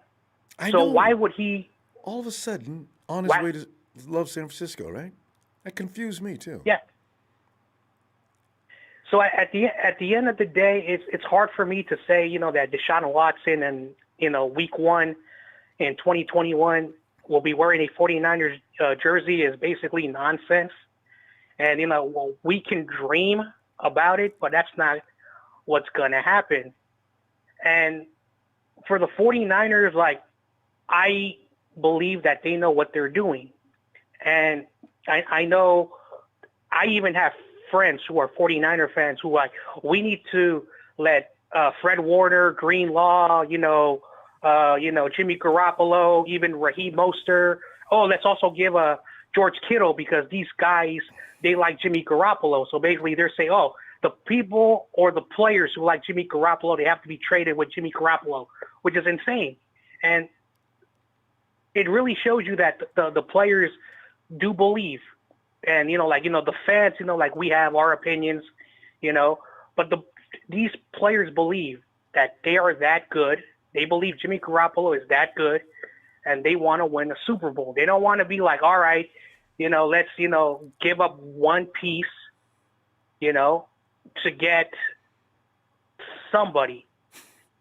So why would he all of a sudden on his way to love San Francisco, right? That confused me too. Yeah. So at the end of the day, it's hard for me to say, you know, that Deshaun Watson and, you know, week 1 in 2021 will be wearing a 49ers jersey is basically nonsense. And, you know, well, we can dream about it, but that's not what's going to happen. And for the 49ers, like, I believe that they know what they're doing. And I know I even have friends who are 49er fans who are like, we need to let Fred Warner, Greenlaw, Jimmy Garoppolo, even Raheem Mostert. Oh, let's also give George Kittle because these guys, they like Jimmy Garoppolo. So basically they're saying, oh, the people or the players who like Jimmy Garoppolo, they have to be traded with Jimmy Garoppolo, which is insane. And it really shows you that the players do believe. And, you know, like, you know, the fans, you know, like we have our opinions But these players believe that they are that good. They believe Jimmy Garoppolo is that good, and they want to win a Super Bowl. They don't want to be like, all right, let's, give up one piece, to get somebody,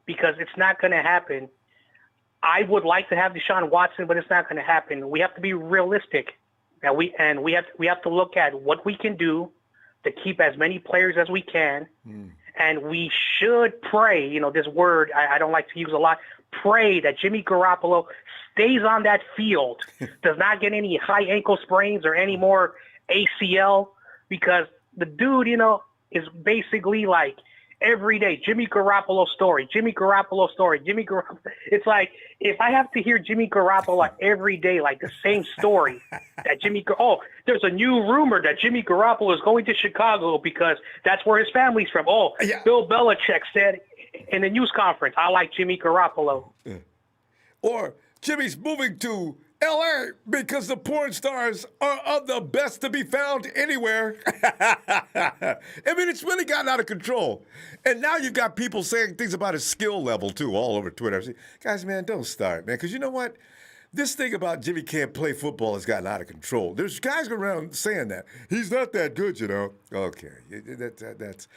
because it's not going to happen. I would like to have Deshaun Watson, but it's not going to happen. We have to be realistic, and we have to look at what we can do to keep as many players as we can. And we should pray, this word I don't like to use a lot, pray that Jimmy Garoppolo stays on that field, does not get any high ankle sprains or any more ACL, because the dude, is basically like every day, Jimmy Garoppolo story, Jimmy Garoppolo story, Jimmy Garoppolo. It's like, if I have to hear Jimmy Garoppolo every day, like the same story, that there's a new rumor that Jimmy Garoppolo is going to Chicago because that's where his family's from. Bill Belichick said in the news conference, I like Jimmy Garoppolo. Or Jimmy's moving to L.A. because the porn stars are of the best to be found anywhere. I mean, it's really gotten out of control. And now you've got people saying things about his skill level, too, all over Twitter. Guys, man, don't start, man, because you know what? This thing about Jimmy can't play football has gotten out of control. There's guys around saying that. He's not that good, Okay, that's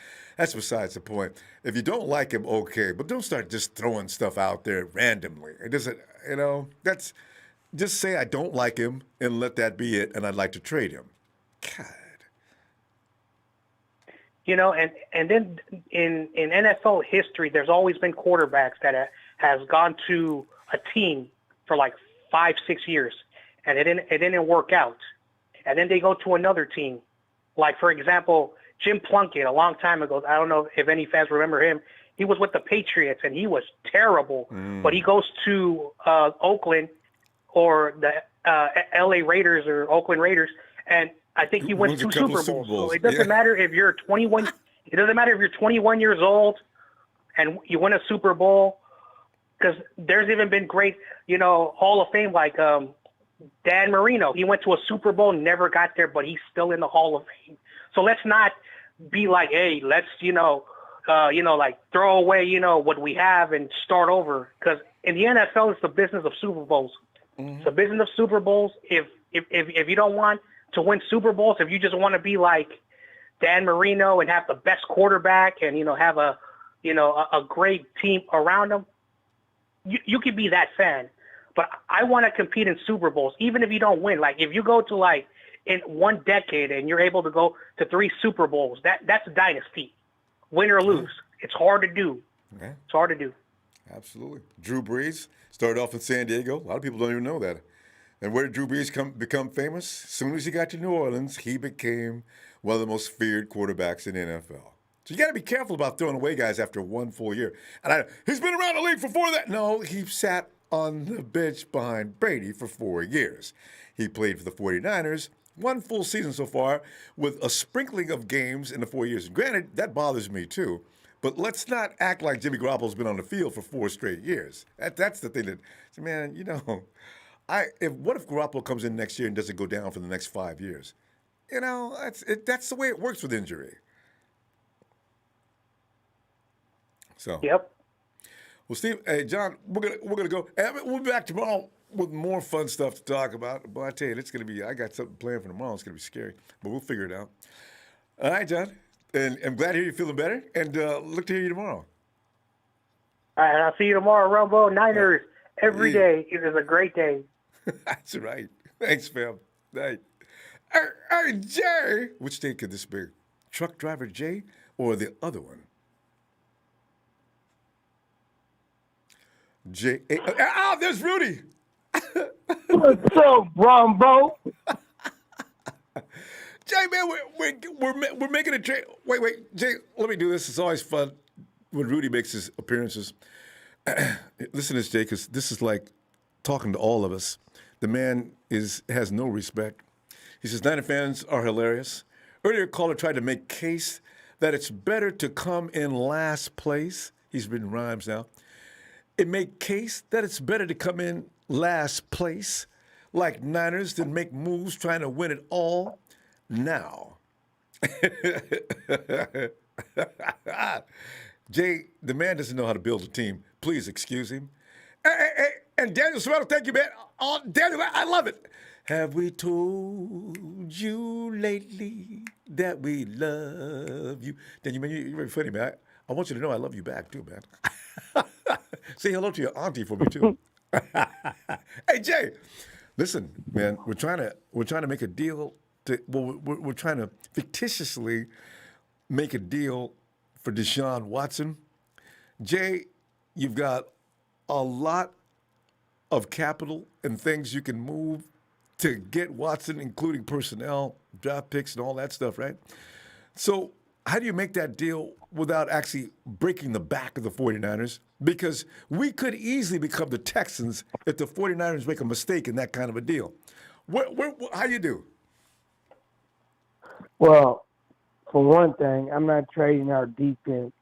besides the point. If you don't like him, okay, but don't start just throwing stuff out there randomly. It doesn't, that's... Just say I don't like him and let that be it, and I'd like to trade him. God. And then in NFL history, there's always been quarterbacks that has gone to a team for like 5-6 years, and it didn't work out. And then they go to another team. Like, for example, Jim Plunkett, a long time ago, I don't know if any fans remember him, he was with the Patriots, and he was terrible. But he goes to Oakland, or the L.A. Raiders or Oakland Raiders, and I think he wins 2 Super Bowls. So it doesn't matter if you're 21. It doesn't matter if you're 21 years old and you win a Super Bowl, because there's even been great, Hall of Fame like Dan Marino. He went to a Super Bowl, never got there, but he's still in the Hall of Fame. So let's not be like, hey, let's like throw away what we have and start over, because in the NFL it's the business of Super Bowls. It's the business of Super Bowls. If you don't want to win Super Bowls, if you just want to be like Dan Marino and have the best quarterback and have a great team around him, you could be that fan. But I want to compete in Super Bowls, even if you don't win. Like, if you go to like in one decade and you're able to go to 3 Super Bowls, that's a dynasty, win or lose. It's hard to do. Okay. It's hard to do. Absolutely. Drew Brees started off in San Diego. A lot of people don't even know that. And where did Drew Brees become famous? As soon as he got to New Orleans, he became one of the most feared quarterbacks in the NFL. So you got to be careful about throwing away guys after 1 full year. And he's been around the league for 4 of that. No, he sat on the bench behind Brady for 4 years. He played for the 49ers, 1 full season so far, with a sprinkling of games in the 4 years. And granted, that bothers me too. But let's not act like Jimmy Garoppolo's been on the field for 4 straight years. That's the thing man, what if Garoppolo comes in next year and doesn't go down for the next 5 years? That's the way it works with injury. So. Yep. Well, Steve, hey, John, we're gonna go. We'll be back tomorrow with more fun stuff to talk about. But I tell you, I got something planned for tomorrow. It's gonna be scary, but we'll figure it out. All right, John. And I'm glad to hear you're feeling better, and look to hear you tomorrow. All right, I'll see you tomorrow, Ronbo. Niners, every day is a great day. That's right. Thanks, fam. Night. Hey, Jay. Which day could this be? Truck driver Jay or the other one? Jay. There's Rudy. What's up, Ronbo? Jay, man, we're making a trade. Wait, Jay, let me do this. It's always fun when Rudy makes his appearances. Listen to this, Jay, because this is like talking to all of us. The man has no respect. He says, Niner fans are hilarious. Earlier, a caller tried to make case that it's better to come in last place. He's written rhymes now. It make case that it's better to come in last place, like Niners, than make moves trying to win it all now. Jay, the man doesn't know how to build a team. Please excuse him. And Daniel Sorrell, thank you, man. Oh, Daniel, I love it. Have we told you lately that we love you? Daniel, man, you're very funny, man. I want you to know I love you back, too, man. Say hello to your auntie for me, too. Hey, Jay, listen, man, we're trying to make a deal. We're trying to fictitiously make a deal for Deshaun Watson. Jay, you've got a lot of capital and things you can move to get Watson, including personnel, draft picks, and all that stuff, right? So how do you make that deal without actually breaking the back of the 49ers? Because we could easily become the Texans if the 49ers make a mistake in that kind of a deal. How you do? Well, for one thing, I'm not trading our defense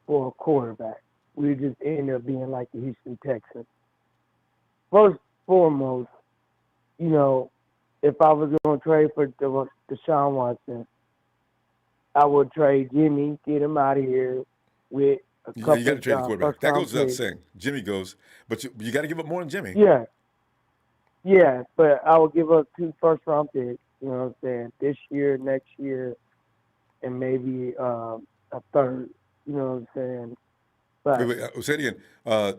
for a quarterback. We just end up being like the Houston Texans. First, foremost, you know, if I was going to trade for Deshaun Watson, I would trade Jimmy, get him out of here with a couple you got to trade the quarterback. That goes without picks. saying. Jimmy goes, but you got to give up more than Jimmy. Yeah, but I would give up 2 first-round picks, you know what I'm saying, this year, next year, and maybe a third, you know what I'm saying. But, wait, say it again. A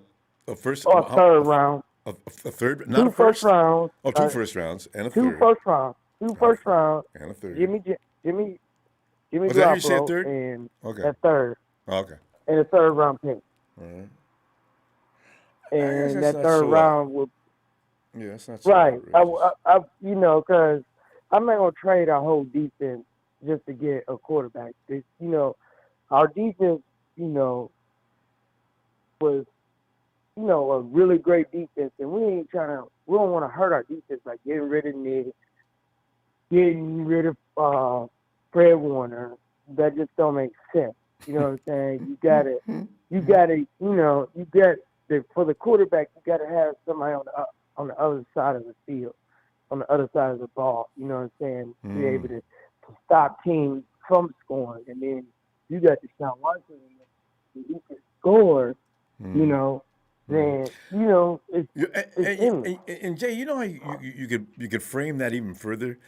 first or a third round. A third, not 2 a first? first rounds. Oh, 2 first rounds and a 2 third. first rounds. 2 first rounds. And a third. Jimmy Was that how you said Garoppolo third? and Okay. a third. Okay. And a third round pick. All right. And that third round would. Yeah, that's not so Right. outrageous. You know, because I'm not going to trade our whole defense just to get a quarterback. You know, our defense, you know, was, you know, a really great defense, and we don't want to hurt our defense by getting rid of Nick, getting rid of Fred Warner. That just don't make sense. You know what I'm saying? You gotta, for the quarterback, you gotta have somebody on the other side of the field, on the other side of the ball. You know what I'm saying? Be able to stop teams from scoring, and then you got Deshaun Watson, and he can score. You know. Then it's endless. And Jay, you know how you could frame that even further.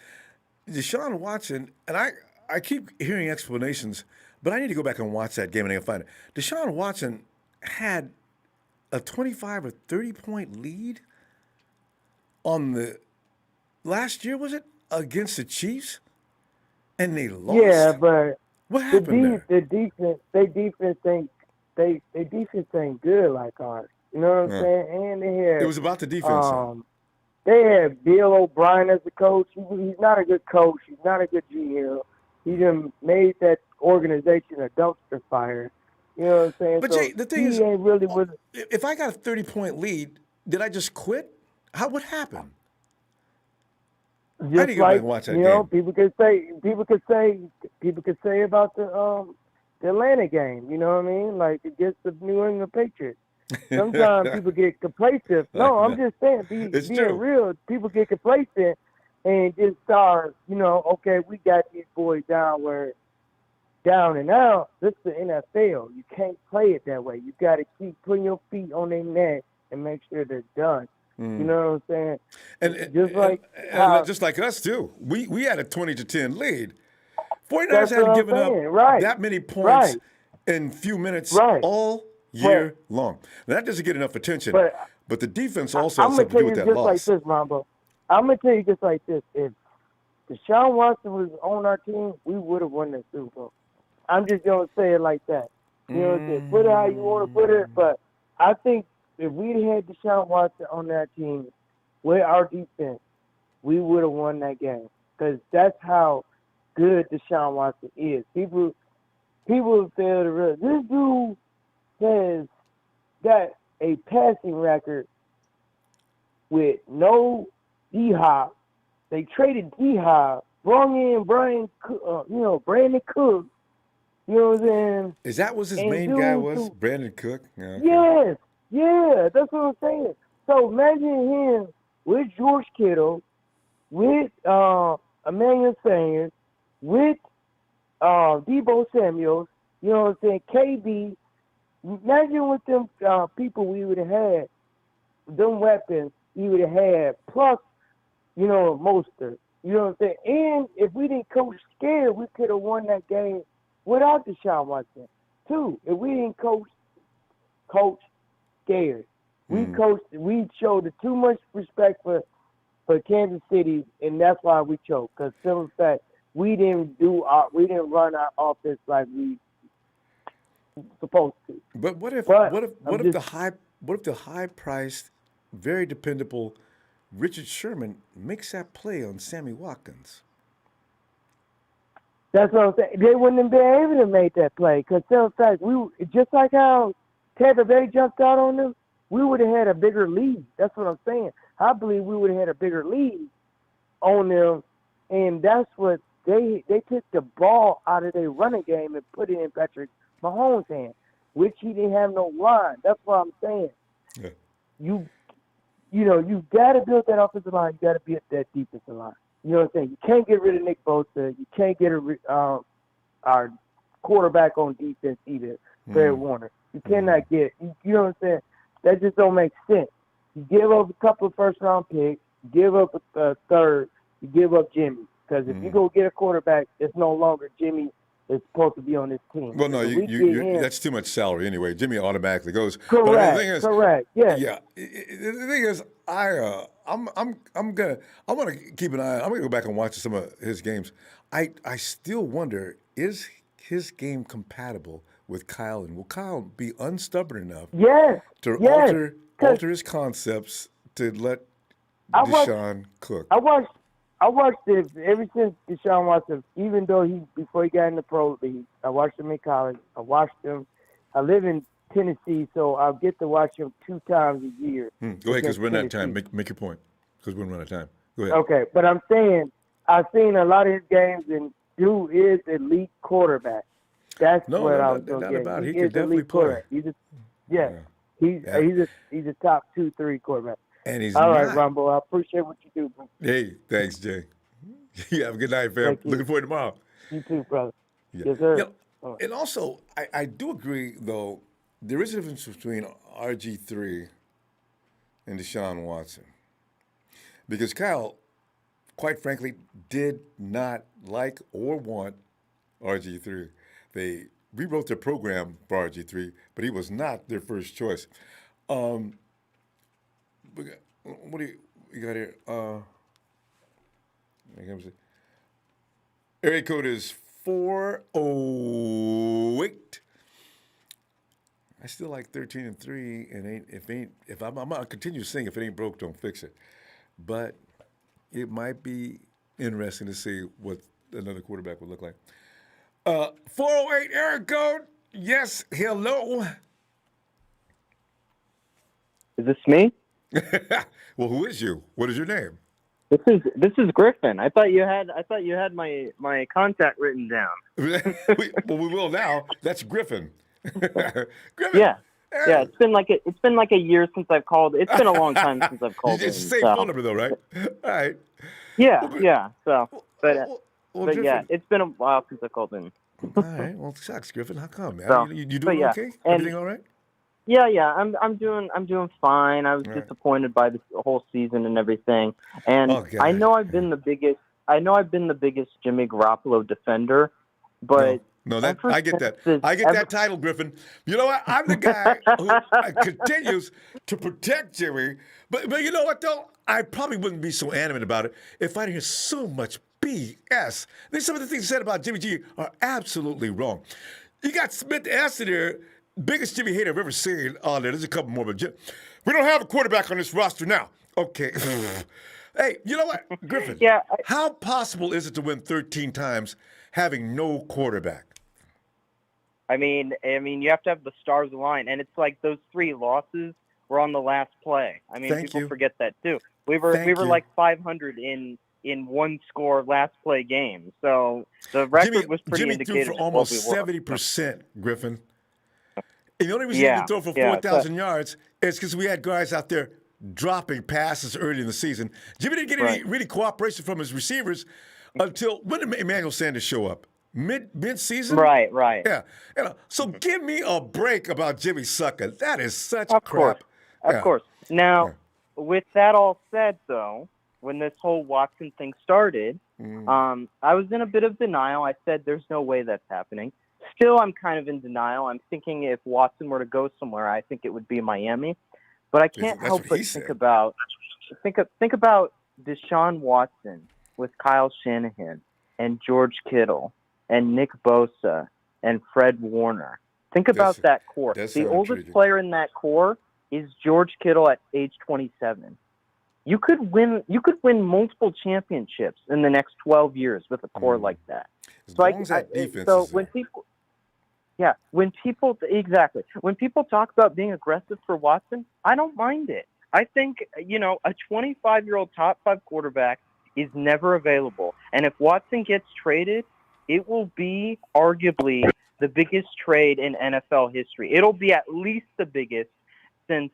Deshaun Watson, and I keep hearing explanations, but I need to go back and watch that game and I can find it. Deshaun Watson had a 25 or 30-point lead on the last year, was it, against the Chiefs, and they lost. Yeah, but what happened their defense ain't good like ours. You know what I'm saying? And they had, it was about the defense. They had Bill O'Brien as the coach. He's not a good coach. He's not a good GM. He just made that organization a dumpster fire. You know what I'm saying? But so Jay, the thing is, ain't really with. If I got a 30-point lead, did I just quit? What happened? Just I need to go back and watch that game. People could say about the Atlanta game. You know what I mean? Like against the New England Patriots. Sometimes people get complacent. No, I'm just saying, being real, people get complacent and just start, okay, we got these boys down and out. This is the NFL. You can't play it that way. You got to keep putting your feet on their neck and make sure they're done. You know what I'm saying? And just like us too, we had a 20-10 lead. 49ers hadn't given up that many points in few minutes all year long. Now, that doesn't get enough attention, but the defense also has something to do with that loss. I'm going to tell you just like this. If Deshaun Watson was on our team, we would have won that Super Bowl. I'm just going to say it like that. You know what I'm saying? Put it how you want to put it, but I think if we'd had Deshaun Watson on that team with our defense, we would have won that game because that's how good Deshaun Watson is. People fail to realize this dude has got a passing record with no D-Hop. They traded D-Hop, brought in Brandon Cook. You know what I'm saying? Is that what his main guy was? Brandon Cook? Yeah, okay. Yes. Yeah, that's what I'm saying. So imagine him with George Kittle, with Emmanuel Sanders, with Debo Samuels, You know what I'm saying? KB, imagine with them people we would have had, them weapons we would have had, plus, you know, Mostert. You know what I'm saying? And if we didn't coach scared, we could have won that game without Deshaun Watson, too. If we didn't coach scared. We showed too much respect for Kansas City, and that's why we choked. Because simple fact, we didn't run our offense like we supposed to. But what if the high-priced, very dependable Richard Sherman makes that play on Sammy Watkins? That's what I'm saying. They wouldn't have been able to make that play because simple fact, just like how Tampa Bay jumped out on them, we would have had a bigger lead. That's what I'm saying. I believe we would have had a bigger lead on them, and that's what they took the ball out of their running game and put it in Patrick Mahomes' hand, which he didn't have no line. That's what I'm saying. Yeah. You got to build that offensive line. You got to build that defensive line. You know what I'm saying? You can't get rid of Nick Bosa. You can't get our quarterback on defense either, Barry Warner. You cannot get. You know what I'm saying? That just don't make sense. You give up a couple of first-round picks, you give up a third, you give up Jimmy. Because if you go get a quarterback, it's no longer Jimmy is supposed to be on this team. Well, no, that's too much salary anyway. Jimmy automatically goes. Correct. But the thing is, correct. Yeah. Yeah. The thing is, I want to keep an eye. I'm gonna go back and watch some of his games. I still wonder, is his game compatible with Kyle, and will Kyle be unstubborn enough to alter his concepts to let Deshaun cook? I watched it ever since Deshaun Watson, even though before he got in the pro league. I watched him in college. I watched him. I live in Tennessee, so I'll get to watch him 2 times a year. Go ahead, because we're running out of time. Make your point, because we're running out of time. Go ahead. Okay, but I'm saying I've seen a lot of his games, and dude is elite quarterback. That's what I was going to get. He can definitely play. He's a top 2-3 quarterback. And he's all right, Ronbo. I appreciate what you do, bro. Hey, thanks, Jay. You have a good night, fam. Looking forward to tomorrow. You too, brother. Yeah. Yes, sir. And also, I do agree, though, there is a difference between RG3 and Deshaun Watson. Because Kyle, quite frankly, did not like or want RG3. They rewrote their program for RG3, but he was not their first choice. What do you got here? Area code is 408. I still like 13 and 3, and if I'm gonna continue to sing, if it ain't broke, don't fix it. But it might be interesting to see what another quarterback would look like. 408 area code. Yes, hello. Is this me? Well, who is you? What is your name? This is Griffin. I thought you had my contact written down. We will now. That's Griffin. Griffin. Yeah. Yeah, it's been like a year since I've called. It's been a long time since I've called. It's the same phone number though, right? All right. Yeah, yeah. So, but yeah, it's been a while since I called in. All right. Well, sucks, Griffin. How come, man? So, you doing okay? Everything all right? Yeah. I'm doing fine. I was disappointed by this whole season and everything. And I know I've been the biggest Jimmy Garoppolo defender, but no, I get that. I get that title, Griffin. You know what? I'm the guy who continues to protect Jimmy. But you know what, though? I probably wouldn't be so animate about it if I didn't hear so much BS. Some of the things said about Jimmy G are absolutely wrong. You got Smith Aston there, biggest Jimmy hater I've ever seen on there. There's a couple more, but we don't have a quarterback on this roster now. Okay. Hey, you know what, Griffin? Yeah. How possible is it to win 13 times having no quarterback? I mean, you have to have the stars align, and it's like those 3 losses were on the last play. I mean, people forget that too. We were like 500 in one score last play game. So the record was pretty indicative. Jimmy threw for almost 70%, Griffin. And the only reason he could throw for 4,000 yards is because we had guys out there dropping passes early in the season. Jimmy didn't get any really cooperation from his receivers until when did Emmanuel Sanders show up? mid-season? Right. Yeah. So give me a break about Jimmy sucking. That is such Of crap. course. Now, with that all said, though, when this whole Watson thing started, I was in a bit of denial. I said, there's no way that's happening. Still, I'm kind of in denial. I'm thinking if Watson were to go somewhere, I think it would be Miami. But I can't help but think about Deshaun Watson with Kyle Shanahan and George Kittle and Nick Bosa and Fred Warner. Think about that core. The oldest player in that core is George Kittle at age 27. You could win multiple championships in the next 12 years with a core like that. As long as that defense is when people talk about being aggressive for Watson, I don't mind it. I think, a 25-year-old top 5 quarterback is never available. And if Watson gets traded, it will be arguably the biggest trade in NFL history. It'll be at least the biggest since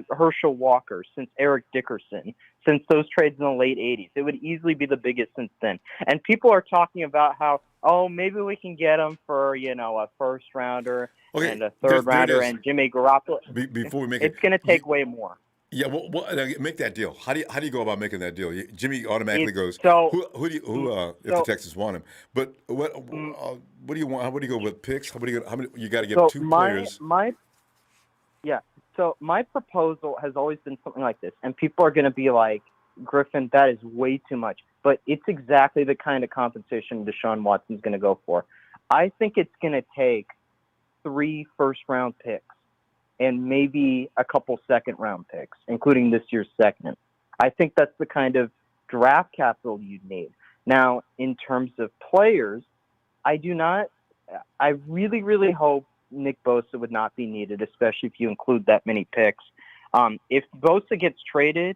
Herschel Walker, since Eric Dickerson, since those trades in the late 80s. It would easily be the biggest since then. And people are talking about how, maybe we can get him for, a first rounder and a third rounder and Jimmy Garoppolo. Before we make it's going to take way more. Yeah, well, make that deal. How do you go about making that deal? Jimmy automatically goes. If the Texans want him? But what do you want? How do you go with picks? How many you got to get 2 players? So my proposal has always been something like this, and people are going to be like, Griffin, that is way too much. But it's exactly the kind of compensation Deshaun Watson's going to go for. I think it's going to take 3 first-round picks and maybe a couple second-round picks, including this year's second. I think that's the kind of draft capital you'd need. Now, in terms of players, I really, really hope Nick Bosa would not be needed, especially if you include that many picks. If Bosa gets traded,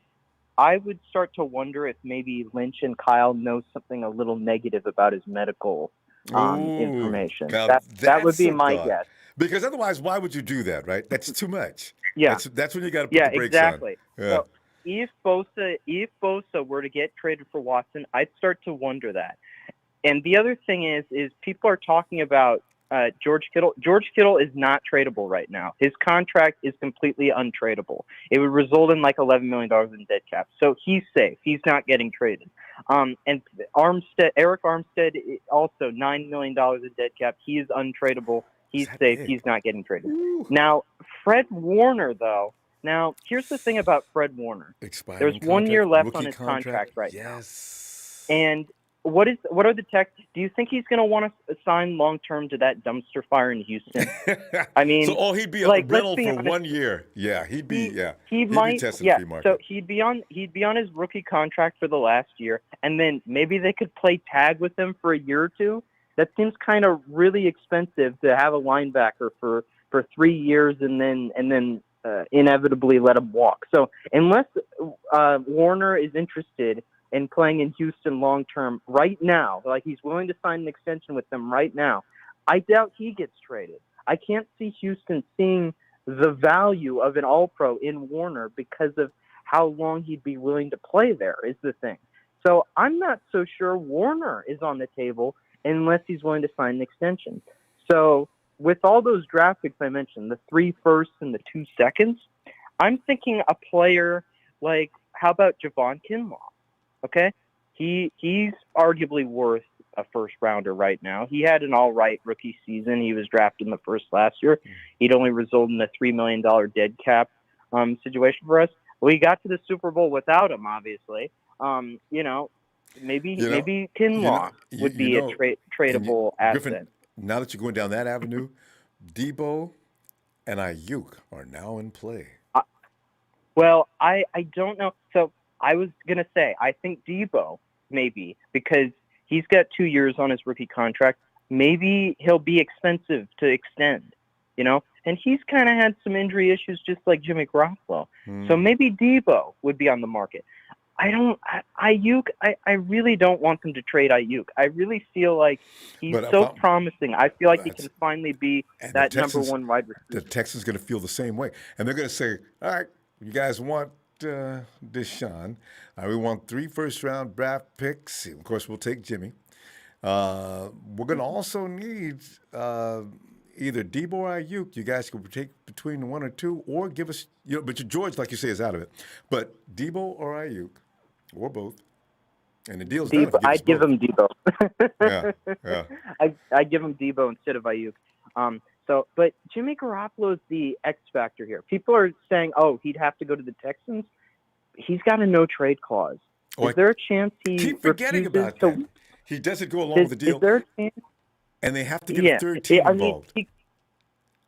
I would start to wonder if maybe Lynch and Kyle know something a little negative about his medical information. That would be my guess. Because otherwise, why would you do that, right? That's too much. Yeah. That's when you got to put the brakes exactly. on. Yeah. So if Bosa were to get traded for Watson, I'd start to wonder that. And the other thing is people are talking about George Kittle. George Kittle is not tradable right now. His contract is completely untradeable. It would result in like $11 million in dead cap. So he's safe. He's not getting traded. And Eric Armstead, also $9 million in dead cap. He is untradeable. He's safe. He's not getting traded. Ooh. Now, Fred Warner, though. Now, here's the thing about Fred Warner. There's 1 year left on his contract right now. And what are the do you think he's going to want to sign long term to that dumpster fire in Houston? I mean, so he'd be a rental for 1 year. Yeah, he'd be testing free market. So he'd be on his rookie contract for the last year, and then maybe they could play tag with him for a year or two. That seems kind of really expensive to have a linebacker for 3 years and then inevitably let him walk. So unless Warner is interested in playing in Houston long term right now, like he's willing to sign an extension with them right now, I doubt he gets traded. I can't see Houston seeing the value of an All-Pro in Warner because of how long he'd be willing to play there is the thing. So I'm not so sure Warner is on the table unless he's willing to sign an extension. So with all those draft picks I mentioned, the 3 firsts and the 2 seconds, I'm thinking a player like, how about Javon Kinlaw? Okay? He's arguably worth a first rounder right now. He had an all right rookie season. He was drafted in the first last year. He'd only resulted in a $3 million dead cap situation for us. We got to the Super Bowl without him, obviously. Maybe Kinlaw would be a tradable asset. Griffin, now that you're going down that avenue, Debo and Ayuk are now in play. Well, I don't know. So I was going to say, I think Debo maybe, because he's got 2 years on his rookie contract. Maybe he'll be expensive to extend, and he's kind of had some injury issues just like Jimmy Garoppolo. So maybe Debo would be on the market. Ayuk, I really don't want them to trade Ayuk. I really feel like he's promising. I feel like he can finally be that number 1 wide receiver. The Texans going to feel the same way. And they're going to say, all right, you guys want Deshaun. We want 3 first-round draft picks. Of course, we'll take Jimmy. We're going to also need either Debo or Ayuk. You guys can take between one or two, or give us, but George, like you say, is out of it. But Debo or Ayuk, or both. And the deal's done. I'd give him Debo. Yeah. I'd give him Debo instead of Ayuk. But Jimmy Garoppolo is the X factor here. People are saying, "Oh, he'd have to go to the Texans." He's got a no trade clause. Is there a chance he keep forgetting about that? He doesn't go along with the deal. Is there a chance? And they have to get a third team involved.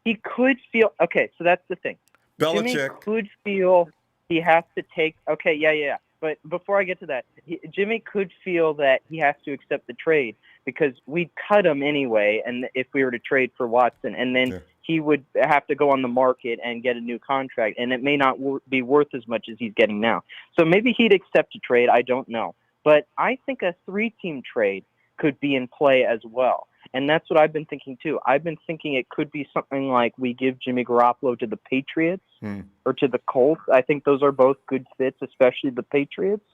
He could feel okay. So that's the thing. Belichick Jimmy could feel he has to take. Okay, yeah. But before I get to that, Jimmy could feel that he has to accept the trade because we'd cut him anyway, and if we were to trade for Watson, and then he would have to go on the market and get a new contract, and it may not be worth as much as he's getting now. So maybe he'd accept a trade. I don't know. But I think a 3-team trade could be in play as well. And that's what I've been thinking, too. I've been thinking it could be something like we give Jimmy Garoppolo to the Patriots or to the Colts. I think those are both good fits, especially the Patriots.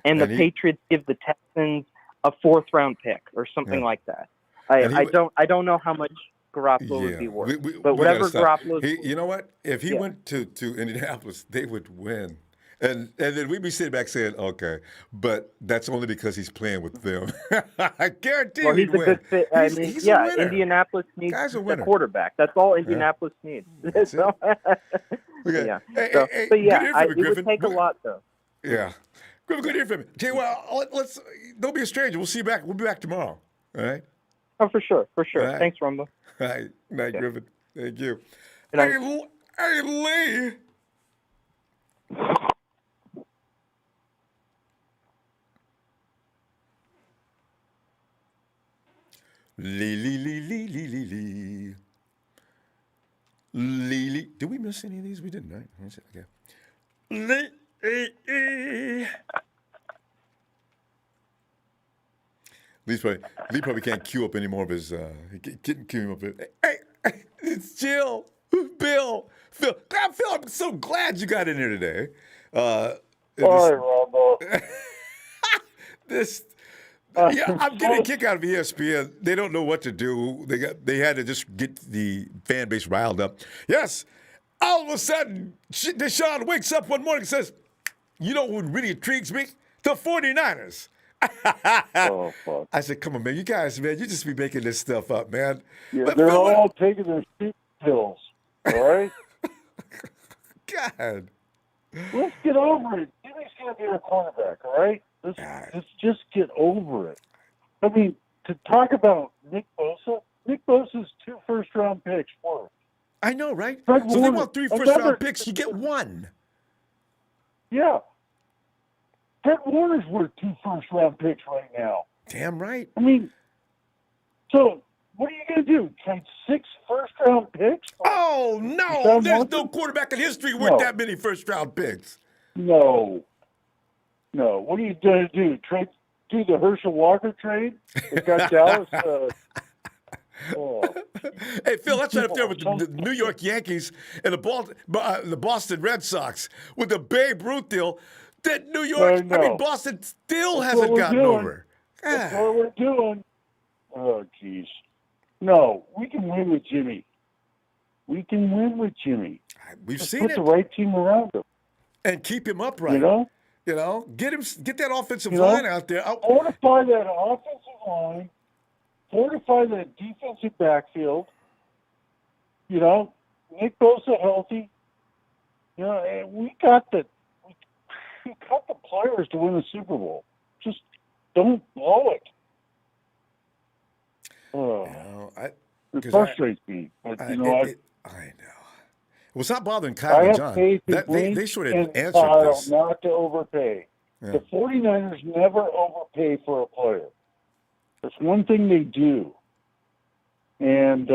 And the Patriots give the Texans a 4th-round pick or something like that. I don't know how much Garoppolo would be worth. But whatever Garoppolo... You know what? If he went to Indianapolis, they would win. And then we'd be sitting back saying, okay, but that's only because he's playing with them. I guarantee you he'd he's a win. good fit. He's a winner. Indianapolis needs a quarterback. That's all Indianapolis needs. So, okay. It would take a lot, though. Yeah. Griffin, good to hear from you. Tell you what, let's don't be a stranger. We'll see you back. We'll be back tomorrow. All right? Oh, for sure. Right. Thanks, Ronbo. All right. Night, Griffin. Thank you. Hey, Lee. Lee. Did we miss any of these? We didn't, right? Okay. Lee. Lee probably can't queue up any more of his. He can't queue him up. Hey, it's Jill, Bill, Phil. Phil, I'm so glad you got in here today. Sorry, Ronbo. I'm getting a kick out of ESPN. They don't know what to do. They had to just get the fan base riled up. Yes, all of a sudden, Deshaun wakes up one morning and says, "You know what really intrigues me? The 49ers." Oh, fuck. I said, "Come on, man, you guys, man, you just be making this stuff up, man." Yeah, they're all taking their sleep pills. All right. God. Let's get over it. Jimmy's going to be our quarterback, all right? Let's just get over it. I mean, to talk about Nick Bosa's 2 first-round picks for us. I know, right? So if they want 3 first-round picks, you get 1. Yeah. Fred Warner's worth 2 first-round picks right now. Damn right. I mean, so what are you going to do? Trade 6 first-round picks? Oh, no. There's no quarterback in history worth that many first-round picks. No. What are you going to do? Do the Herschel Walker trade? It got Dallas. Hey, Phil, that's right up there with the New York Yankees and the Boston Red Sox with the Babe Ruth deal that Boston still hasn't gotten over. That's what we're doing. Oh, jeez. No, we can win with Jimmy. We've seen it. Put the right team around him. And keep him upright. You know? Get that offensive line out there. Fortify that offensive line. Fortify that defensive backfield. Nick Bosa healthy. And we got the players to win the Super Bowl. Just don't blow it. It frustrates me. But, I know. Well, it's not bothering Kyle and John. They sort of answered this. Not to overpay. Yeah. The 49ers never overpay for a player. That's one thing they do. And,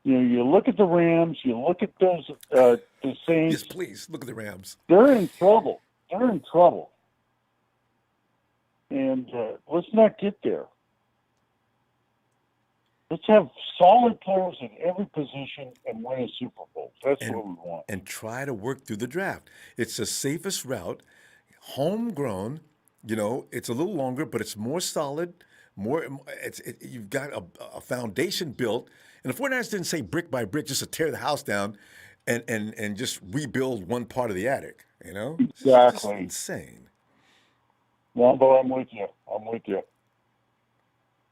you look at the Rams, you look at those the Saints. Yes, please, look at the Rams. They're in trouble. And let's not get there. Let's have solid players in every position and win a Super Bowl. That's what we want. And try to work through the draft. It's the safest route. Homegrown, it's a little longer, but it's more solid. You've got a foundation built, and the 49ers didn't say brick by brick just to tear the house down and just rebuild one part of the attic. You know, exactly. It's just insane. Ronbo, I'm with you.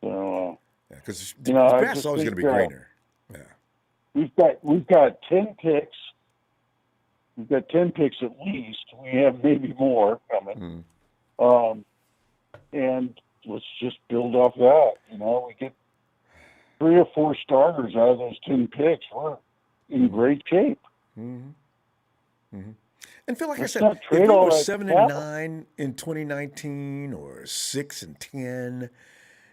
So, because the grass is always going to be greener. Yeah, we've got 10 picks. We've got 10 picks at least. We have maybe more coming. And let's just build off that. You know, we get 3 or 4 starters out of those 10 picks. We're in great shape. And feel like I said, if we were 7-9 in 2019 or 6-10,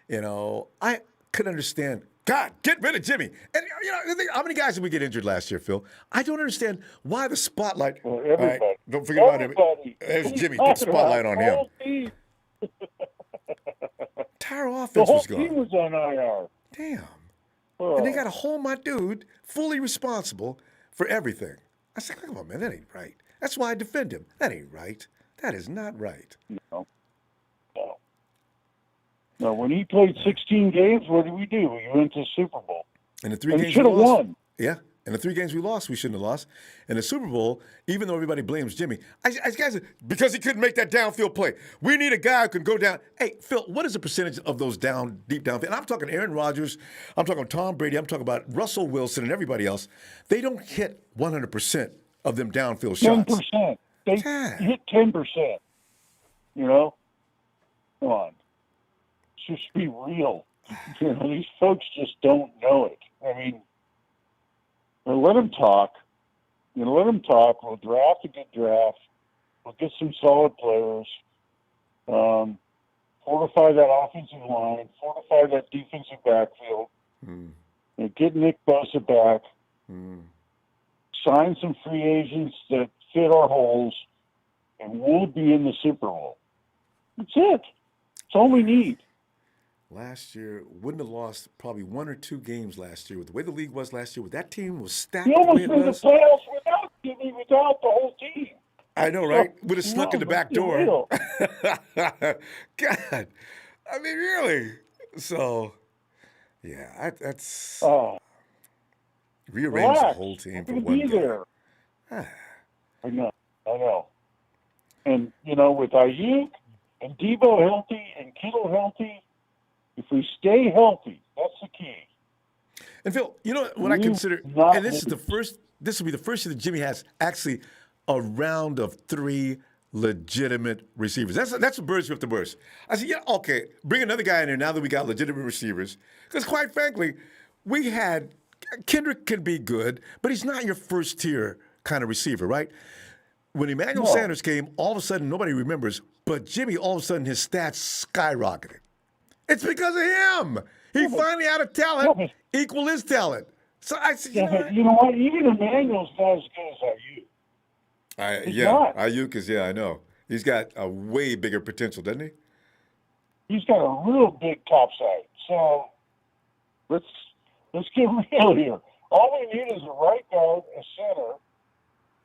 you know, I could understand. God, get rid of Jimmy. And you know, how many guys did we get injured last year, Phil? I don't understand why the spotlight. Well, everybody. Right, don't forget about him. There's Jimmy. Put the spotlight on him. Entire offense was gone. The whole team was on IR. Damn. And they got to hold my dude fully responsible for everything. I said, come on, man, that ain't right. That's why I defend him. That ain't right. That is not right. No, when he played 16 games, what did we do? We went to the Super Bowl. And the 3 games should have won. Yeah. And the 3 games we lost, we shouldn't have lost. And the Super Bowl, even though everybody blames Jimmy, guys, because he couldn't make that downfield play. We need a guy who can go down. Hey, Phil, what is the percentage of those deep downfield? And I'm talking Aaron Rodgers, I'm talking Tom Brady, I'm talking about Russell Wilson and everybody else. They don't hit 100% of them downfield shots. 10%. They hit 10%. You know? Come on. Just be real. You know, these folks just don't know it. I mean, let them talk. You know, let them talk. We'll draft a good draft. We'll get some solid players. Fortify that offensive line. Fortify that defensive backfield. And get Nick Bosa back. Sign some free agents that fit our holes, and we'll be in the Super Bowl. That's it. That's all we need. Last year, wouldn't have lost probably 1 or 2 games last year with the way the league was last year. With that team was stacked. We almost made the playoffs without Jimmy, without the whole team. I know, right? Would have snuck in the back door. God, I mean, really. So, yeah, that's rearrange the whole team for one game. I know. And you know, with Ayuk and Debo healthy and Kittle healthy. If we stay healthy, that's the key. And Phil, you know what I consider, and this will be the first year that Jimmy has actually a round of 3 legitimate receivers. That's what birds with the worst. I said, yeah, okay, bring another guy in there now that we got legitimate receivers. Because quite frankly, Kendrick can be good, but he's not your first tier kind of receiver, right? When Emmanuel Sanders came, all of a sudden nobody remembers, but Jimmy, all of a sudden his stats skyrocketed. It's because of him. He finally had a talent equal his talent. So I said, you know what? Even Emmanuel's not as good as Ayuk. Ayuk is, I know. He's got a way bigger potential, doesn't he? He's got a real big topside. So let's get real here. All we need is a right guard, a center,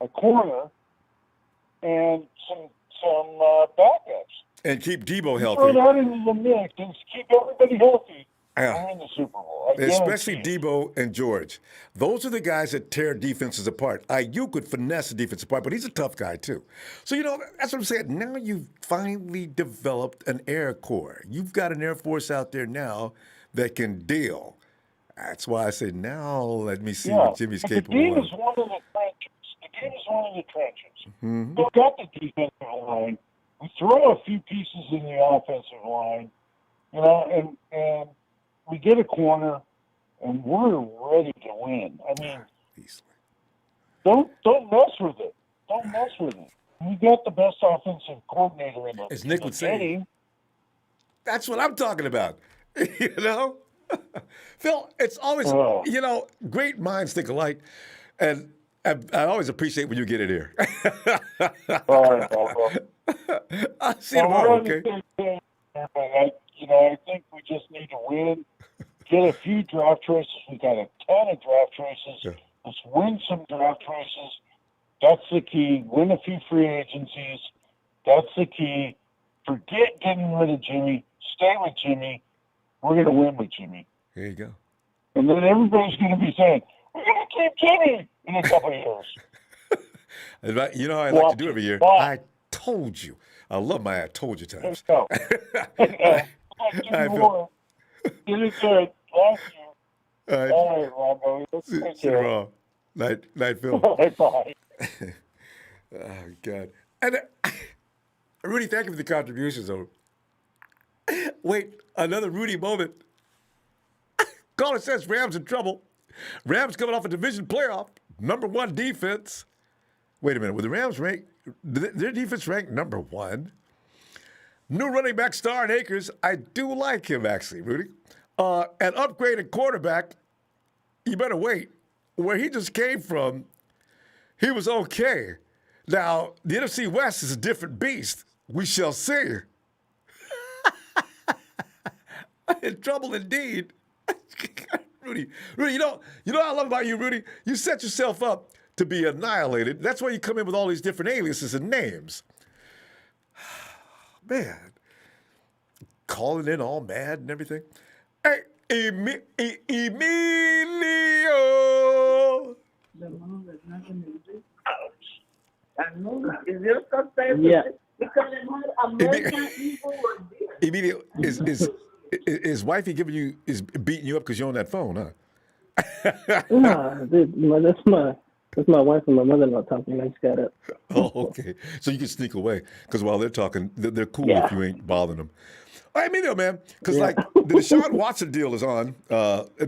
a corner, and some backups. And keep Debo healthy. Throw that into the mix and keep everybody healthy. We're in the Super Bowl. Especially Debo and George. Those are the guys that tear defenses apart. Ayuk could finesse the defense apart, but he's a tough guy too. So, you know, that's what I'm saying. Now you've finally developed an Air Corps. You've got an Air Force out there now that can deal. That's why I say now let me see what Jimmy's capable of. The game is one of the trenches. We've got the defensive line. We throw a few pieces in the offensive line, you know, and we get a corner, and we're ready to win. I mean, don't mess with it. Don't mess with it. We got the best offensive coordinator in the as Nick would say. That's what I'm talking about. You know, Phil, it's always you know, great minds think alike, and I always appreciate when you get it here. All right, I'll see you tomorrow, okay? I think we just need to win, get a few draft choices. We got a ton of draft choices. Yeah. Let's win some draft choices. That's the key. Win a few free agencies. That's the key. Forget getting rid of Jimmy. Stay with Jimmy. we're going to win with Jimmy. There you go. And then everybody's going to be saying, we're going to keep Jimmy in a couple of years. You know how I like to do every year? I told you. I love my I told you times. Let's go. Get it good. Thank you. All right, Ronbo. See you tomorrow. Night, Phil. Bye. Oh, God. And Rudy, thank you for the contributions, though. Wait, another Rudy moment. Caller says Rams in trouble. Rams coming off a division playoff. Number 1 defense. Wait a minute. Were the Rams ranked? Their defense ranked number 1. New running back star in Akers. I do like him, actually, Rudy. An upgraded quarterback. You better wait. Where he just came from, he was okay. Now, the NFC West is a different beast. We shall see. In trouble indeed. Rudy, you know what I love about you, Rudy? You set yourself up to be annihilated. That's why you come in with all these different aliases and names. Man. Calling in all mad and everything. Hey, Emilio. Yeah. Emilio, is wifey beating you up because you're on that phone, huh? No, that's my wife and my mother-in-law talking. I just got up. Oh, okay. So you can sneak away because while they're talking, they're cool if you ain't bothering them. All right, Emilio, man, because like the Deshaun Watson deal is on.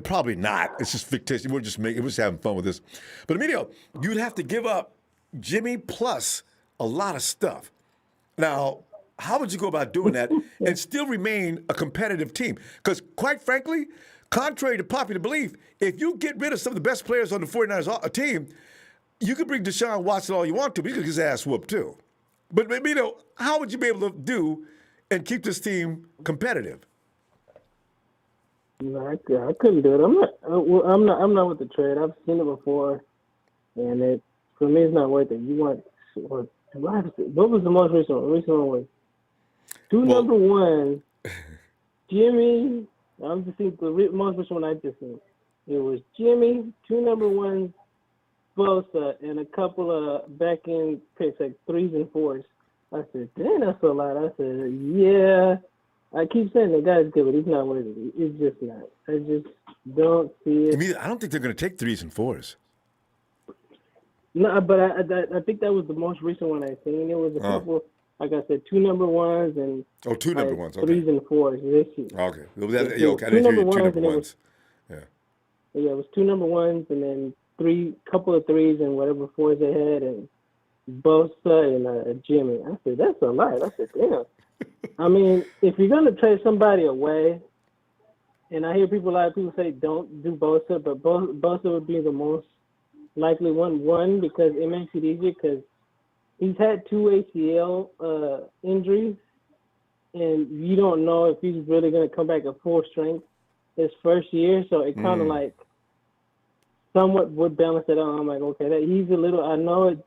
Probably not. It's just fictitious. We're just having fun with this. But Emilio, you'd have to give up Jimmy plus a lot of stuff. Now, how would you go about doing that and still remain a competitive team? Because quite frankly, contrary to popular belief, if you get rid of some of the best players on the 49ers team, you could bring Deshaun Watson all you want to, but you could get his ass whooped too. But Emilio, how would you be able to do and keep this team competitive? No, I couldn't do it. I'm not with the trade. I've seen it before, and for me, it's not worth it. You want what was the most recent one? The recent one was number 1, Jimmy. I'm just seeing the most recent one I just seen. It was Jimmy, 2 number 1s, Bosa, and a couple of back end picks, like 3s and 4s. I said, damn, that's a lot. I said, yeah. I keep saying the guy's good, but he's not worth it. It's just not. I just don't see it. I don't think they're going to take 3s and 4s. No, but I think that was the most recent one I seen. It was a couple, like I said, 2 number 1s and 2 number 1s. Okay. 3s and 4s this year. Okay. I didn't hear you 2 number 1s. Yeah, it was 2 number 1s and then couple of 3s and whatever 4s they had, and Bosa and Jimmy. I said, that's a lot. I said, damn. I mean, if you're going to trade somebody away, and I hear a lot of people say don't do Bosa, but Bosa would be the most likely one, because it makes it easier because he's had 2 ACL injuries, and you don't know if he's really going to come back at full strength his first year, so it kind of like somewhat would balance it out. I'm like, okay, he's a little, I know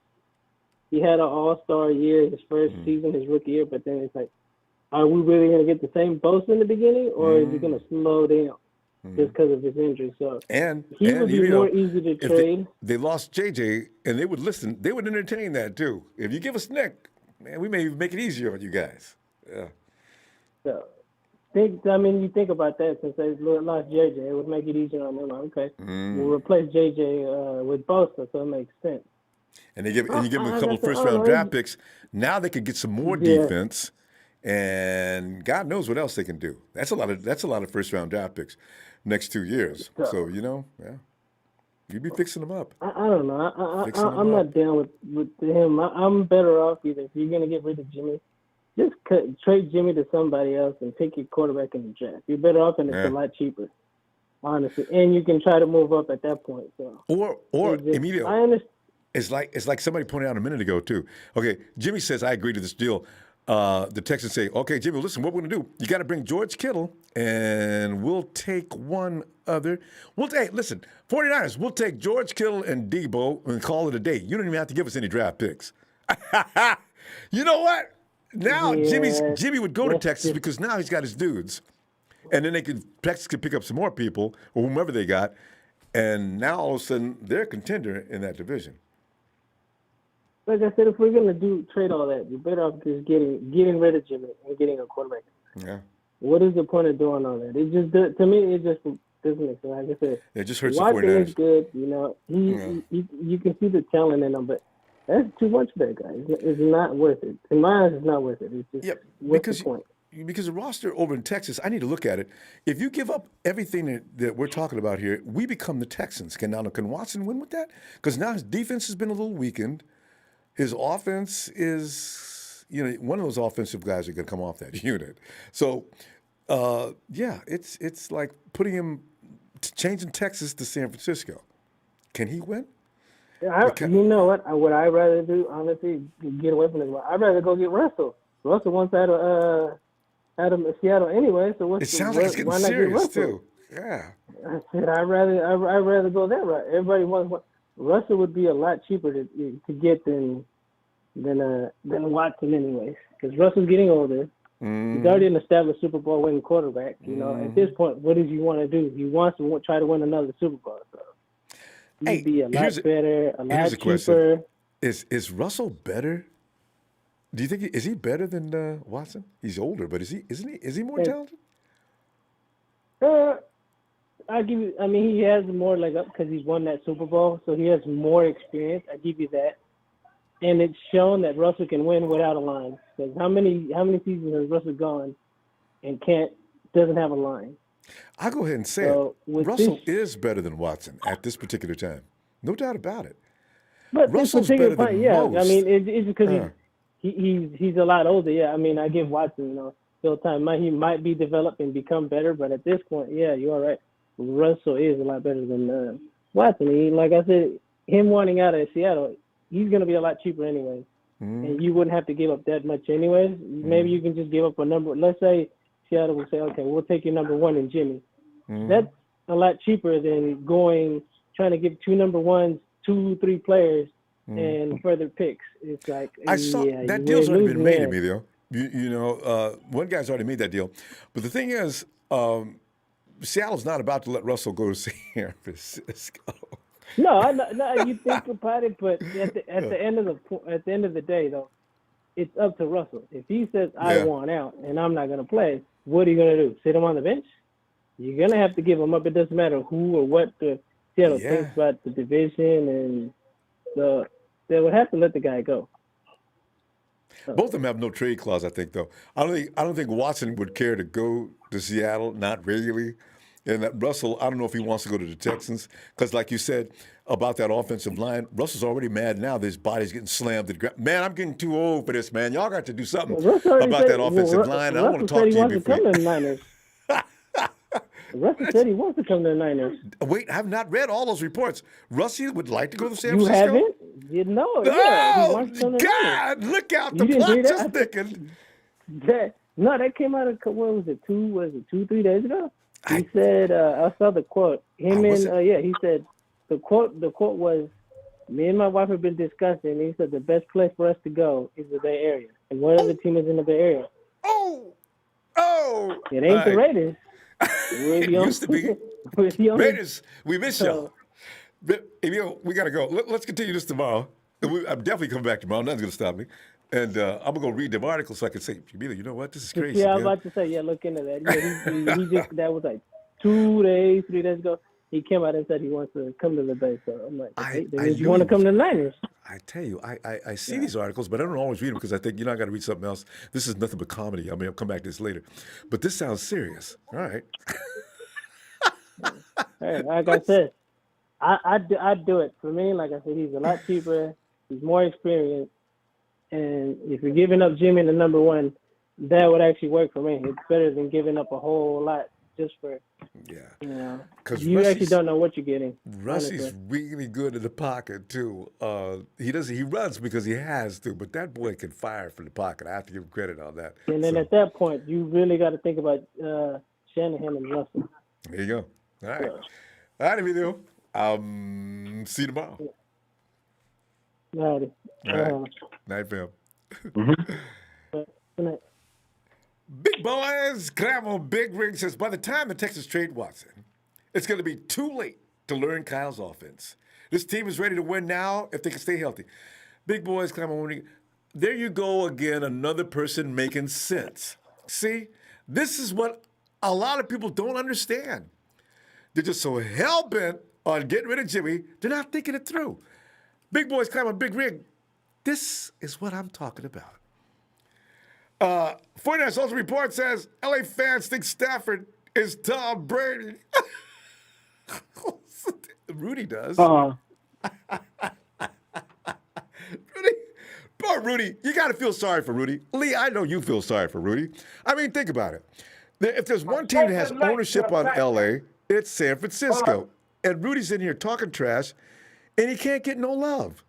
he had an all-star year his first season, his rookie year, but then it's like, are we really going to get the same Bosa in the beginning, or is he going to slow down just because of his injury? So he would be more easy to trade. They lost JJ, and they would listen. They would entertain that too. If you give us Nick, man, we may make it easier on you guys. Yeah. So you think about that, since they lost JJ, it would make it easier on them. Okay, we'll replace JJ with Bosa, so it makes sense. And you give them a couple of first-round draft picks. Now they could get some more defense, and God knows what else they can do. That's a lot of first-round draft picks next 2 years. So you'd be fixing them up. I don't know. I'm not down with him. I'm better off either. If you're gonna get rid of Jimmy, just trade Jimmy to somebody else and pick your quarterback in the draft. You're better off, and it's a lot cheaper, honestly. And you can try to move up at that point. So or Emilio, I understand. It's like somebody pointed out a minute ago too. Okay, Jimmy says I agree to this deal. The Texans say, okay, Jimmy, listen, what we're gonna do? You got to bring George Kittle, and we'll take one other. Listen, 49ers, we'll take George Kittle and Debo and call it a day. You don't even have to give us any draft picks. You know what? Now Jimmy would go to Texas because now he's got his dudes, And then Texas could pick up some more people or whomever they got, and now all of a sudden they're a contender in that division. Like I said, if we're gonna trade all that, you're better off just getting rid of Jimmy and getting a quarterback. Yeah. What is the point of doing all that? It just to me, it just doesn't make sense. Like I said, it just hurts Watson the 49ers. is good, you know. You can see the talent in him, but that's too much for that guy. It's not worth it. In my eyes, it's not worth it. It's just what's the point? Because the roster over in Texas, I need to look at it. If you give up everything that we're talking about here, we become the Texans. Can Watson win with that? Because now his defense has been a little weakened. His offense is, one of those offensive guys are going to come off that unit. So, it's like changing Texas to San Francisco. Can he win? You know what? What I'd rather do, honestly, get away from this. I'd rather go get Russell. Russell wants out of Seattle anyway. So it sounds like it's getting serious too. Yeah. I said I'd rather go that route. Everybody wants Russell would be a lot cheaper to get than Watson anyways, because Russell's getting older. He's already an established Super Bowl winning quarterback. At this point, what does he want to do? He wants to try to win another Super Bowl. So he'd be a lot better, a lot cheaper. Question. Is Russell better? Do you think is he better than Watson? He's older, but is he more talented? I give you. I mean, he has more leg up because he's won that Super Bowl, so he has more experience. I give you that, and it's shown that Russell can win without a line. Because how many seasons has Russell gone and doesn't have a line? I'll go ahead and say it. Russell is better than Watson at this particular time, no doubt about it. But Russell's better than most. I mean, it's because he's a lot older. Yeah, I mean, I give Watson still time. He might be developed and become better, but at this point, yeah, you're right. Russell is a lot better than Watson. Like I said, him wanting out of Seattle, he's going to be a lot cheaper anyway. And you wouldn't have to give up that much anyways. Maybe you can just give up a number. Let's say Seattle will say, okay, we'll take your number one and Jimmy. That's a lot cheaper than trying to give 2 number ones, 3 players, and further picks. It's like I saw that deal's already been made, Emilio. One guy's already made that deal. But the thing is, Seattle's not about to let Russell go to San Francisco. No, you think about it, but at the end of the day, though, it's up to Russell. If he says I want out and I'm not going to play, what are you going to do? Sit him on the bench? You're going to have to give him up. It doesn't matter who or what the Seattle thinks about the division, and they would have to let the guy go. Both of them have no trade clause, I think, though. I don't think Watson would care to go to Seattle, not really. And that Russell, I don't know if he wants to go to the Texans because, like you said about that offensive line, Russell's already mad now that his body's getting slammed to the ground. Man, I'm getting too old for this, man. Y'all got to do something about that offensive line. I want to talk to you before. Russell said he wants to come to the Niners. Wait, I have not read all those reports. Russell would like to go to San Francisco? You haven't? You know. Oh, God, look out. The plot just thickened. No, that came out of, what was it, 2-3 days ago? He said, I saw the quote. He said, the quote was, me and my wife have been discussing, and he said the best place for us to go is the Bay Area. And what other team is in the Bay Area? It ain't the Raiders. It used to be. Raiders, we miss y'all. We got to go. Let's continue this tomorrow. I'm definitely coming back tomorrow. Nothing's going to stop me. And I'm going to go read them articles so I can say, Jamila, you know what? This is crazy. Yeah, I was about to say, look into that. Yeah, he just, that was like 3 days ago. He came out and said he wants to come to the Bay. So I'm like, you want to come to the Niners? I tell you, I see these articles, but I don't always read them because I think, I got to read something else. This is nothing but comedy. I mean, I'll come back to this later. But this sounds serious. All right. Hey, like I said, I'd do it. For me, like I said, he's a lot cheaper. He's more experienced. And if you're giving up Jimmy the number one, that would actually work for me. It's better than giving up a whole lot just for, because you actually don't know what you're getting. Rusty's really good in the pocket too. He runs because he has to, but that boy can fire from the pocket. I have to give him credit on that. And then at that point, you really got to think about Shanahan and Russell. There you go. All right. All right, Emilio. See you tomorrow. All right. Night, fam. Good night. Big boys, climb on Big Ring says by the time the Texans trade Watson, it's going to be too late to learn Kyle's offense. This team is ready to win now if they can stay healthy. Big boys, climb on Ring. There you go again, another person making sense. See, this is what a lot of people don't understand. They're just so hell-bent on getting rid of Jimmy, they're not thinking it through. Big boys climb on Big Rig. This is what I'm talking about. 49ers Ultimate Report says LA fans think Stafford is Tom Brady. Rudy does. Rudy, you got to feel sorry for Rudy. Lee, I know you feel sorry for Rudy. I mean, think about it. If there's one team that has ownership on LA, it's San Francisco. And Rudy's in here talking trash, and he can't get no love.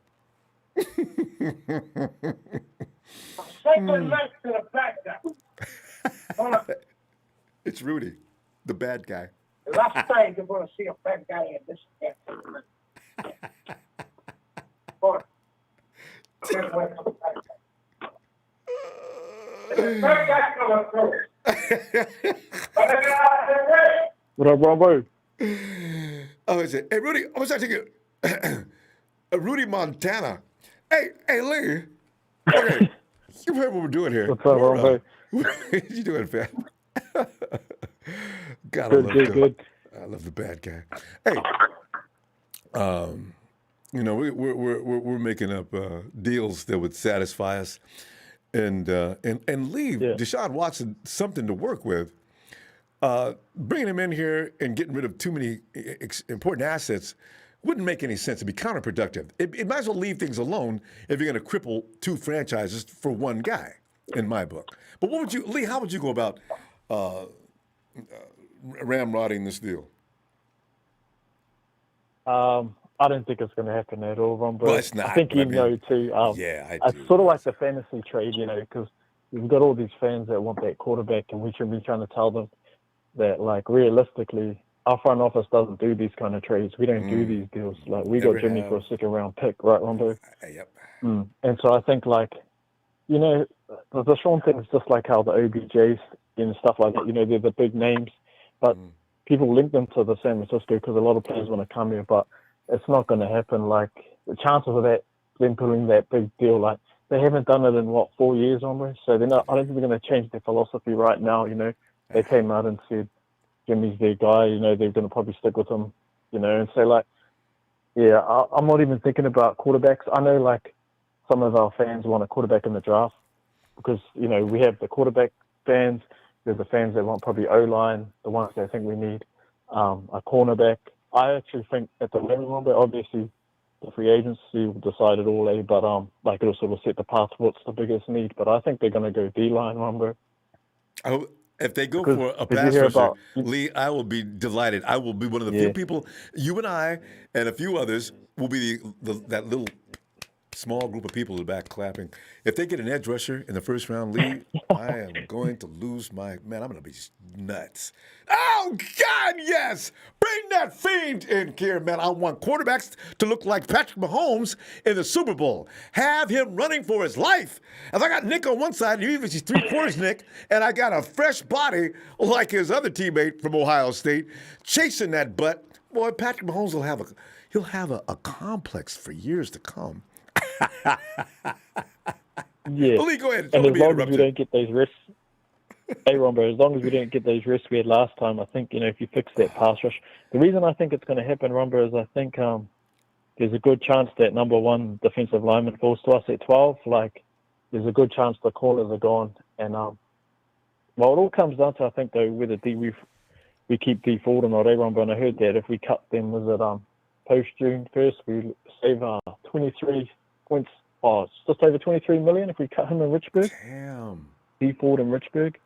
It's Rudy, the bad guy. Last time you're going to see a bad guy in this. What up, Ronbo? Oh, is it? Hey, Rudy, I was thinking, Rudy Montana. Hey, Lee. Okay, you heard what we're doing here. What's up, Ronbo? You doing, fam? God, good. I love the bad guy. Hey, we're making up deals that would satisfy us, and leave Deshaun Watson something to work with. Bringing him in here and getting rid of too many important assets wouldn't make any sense. It'd be counterproductive. It might as well leave things alone if you're going to cripple two franchises for one guy, in my book. But what would you, Lee? How would you go about ramrodding this deal? I don't think it's going to happen at all, Ron. But well, it's not, I think know too. Yeah, I do. It's sort of like the fantasy trade, because we've got all these fans that want that quarterback, and we should be trying to tell them that, like, realistically, our front office doesn't do these kind of trades. We don't do these deals. Like, we got Jimmy for a second-round pick, right, Ronbo? Yep. And so I think, like, the Deshaun thing is just like how the OBJs and stuff like that, they're the big names, but people link them to the San Francisco because a lot of players want to come here, but it's not going to happen. Like, the chances of that, them pulling that big deal, like, they haven't done it in, 4 years almost, so they're not, I don't think they're going to change their philosophy right now, They came out and said, Jimmy's their guy, they're going to probably stick with him, and say, like, I'm not even thinking about quarterbacks. I know, like, some of our fans want a quarterback in the draft because, we have the quarterback fans, there's the fans that want probably O-line, the ones that think we need a cornerback. I actually think at the level, but obviously the free agency will decide it all, but it'll sort of set the path what's the biggest need. But I think they're going to go D-line, Ronbo. If they go for a pass rusher, Lee, I will be delighted. I will be one of the few people, you and I and a few others will be that little small group of people in the back clapping. If they get an edge rusher in the first round, Lee, I am going to lose my man. I'm going to be nuts. Oh God, yes! Bring that fiend in here, man. I want quarterbacks to look like Patrick Mahomes in the Super Bowl. Have him running for his life. If I got Nick on one side, even if he's 3/4 Nick, and I got a fresh body like his other teammate from Ohio State chasing that butt, boy, Patrick Mahomes will have a complex for years to come. Yeah. Lee, go ahead. And as long as we don't get those risks, hey, Ronbo, as long as we don't get those risks we had last time, I think, if you fix that pass rush. The reason I think it's going to happen, Ronbo, is I think there's a good chance that number one defensive lineman falls to us at 12. Like, there's a good chance the corners are gone. And, it all comes down to, I think, though, whether we keep D Ford or not, Ronbo, and I heard that if we cut them, was it post-June 1st, we save 23 points. Oh, it's just over 23 million if we cut him in Richburg. Damn. D Ford in Richburg.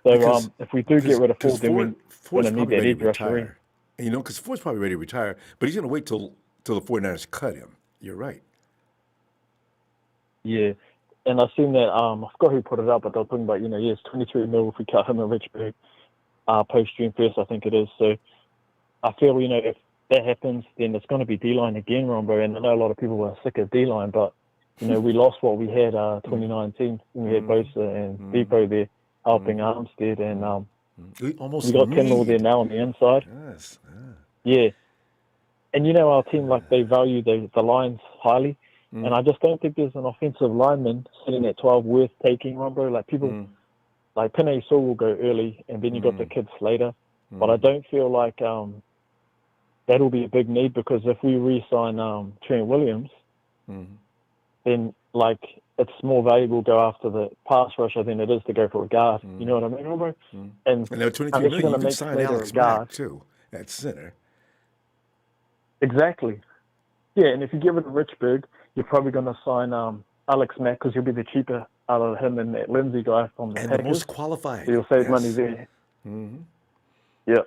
So if we do get rid of Ford, then we're going to need that edge rusher. Because Ford's probably ready to retire, but he's going to wait till the 49ers cut him. You're right. Yeah. And I've seen that, I forgot who put it up, but they're talking about, it's 23 mil if we cut him in Richburg post-June 1st, I think it is. So I feel, if that happens, then it's going to be D-line again, Ronbo. And I know a lot of people were sick of D-line, but, we lost what we had 2019 when we had Bosa and Depot there. helping Armstead, and we got Kinlaw there now on the inside. Yes. Yeah. And our team, like, they value the lines highly. And I just don't think there's an offensive lineman sitting at 12 worth taking, Ronbo. Like, people, like Penei Sewell will go early, and then you got the kids later. But I don't feel like that'll be a big need, because if we re-sign Trent Williams, then, like, it's more valuable to go after the pass rusher than it is to go for a guard. You know what I mean, Ronbo? And they're 23 million. You can sign Alex Mack, too, at center. Exactly. Yeah, and if you give it to Richburg, you're probably going to sign Alex Mack, because he'll be the cheaper out of him and that Lindsay guy from the and Packers. The most qualified. So you'll save money there. Yeah.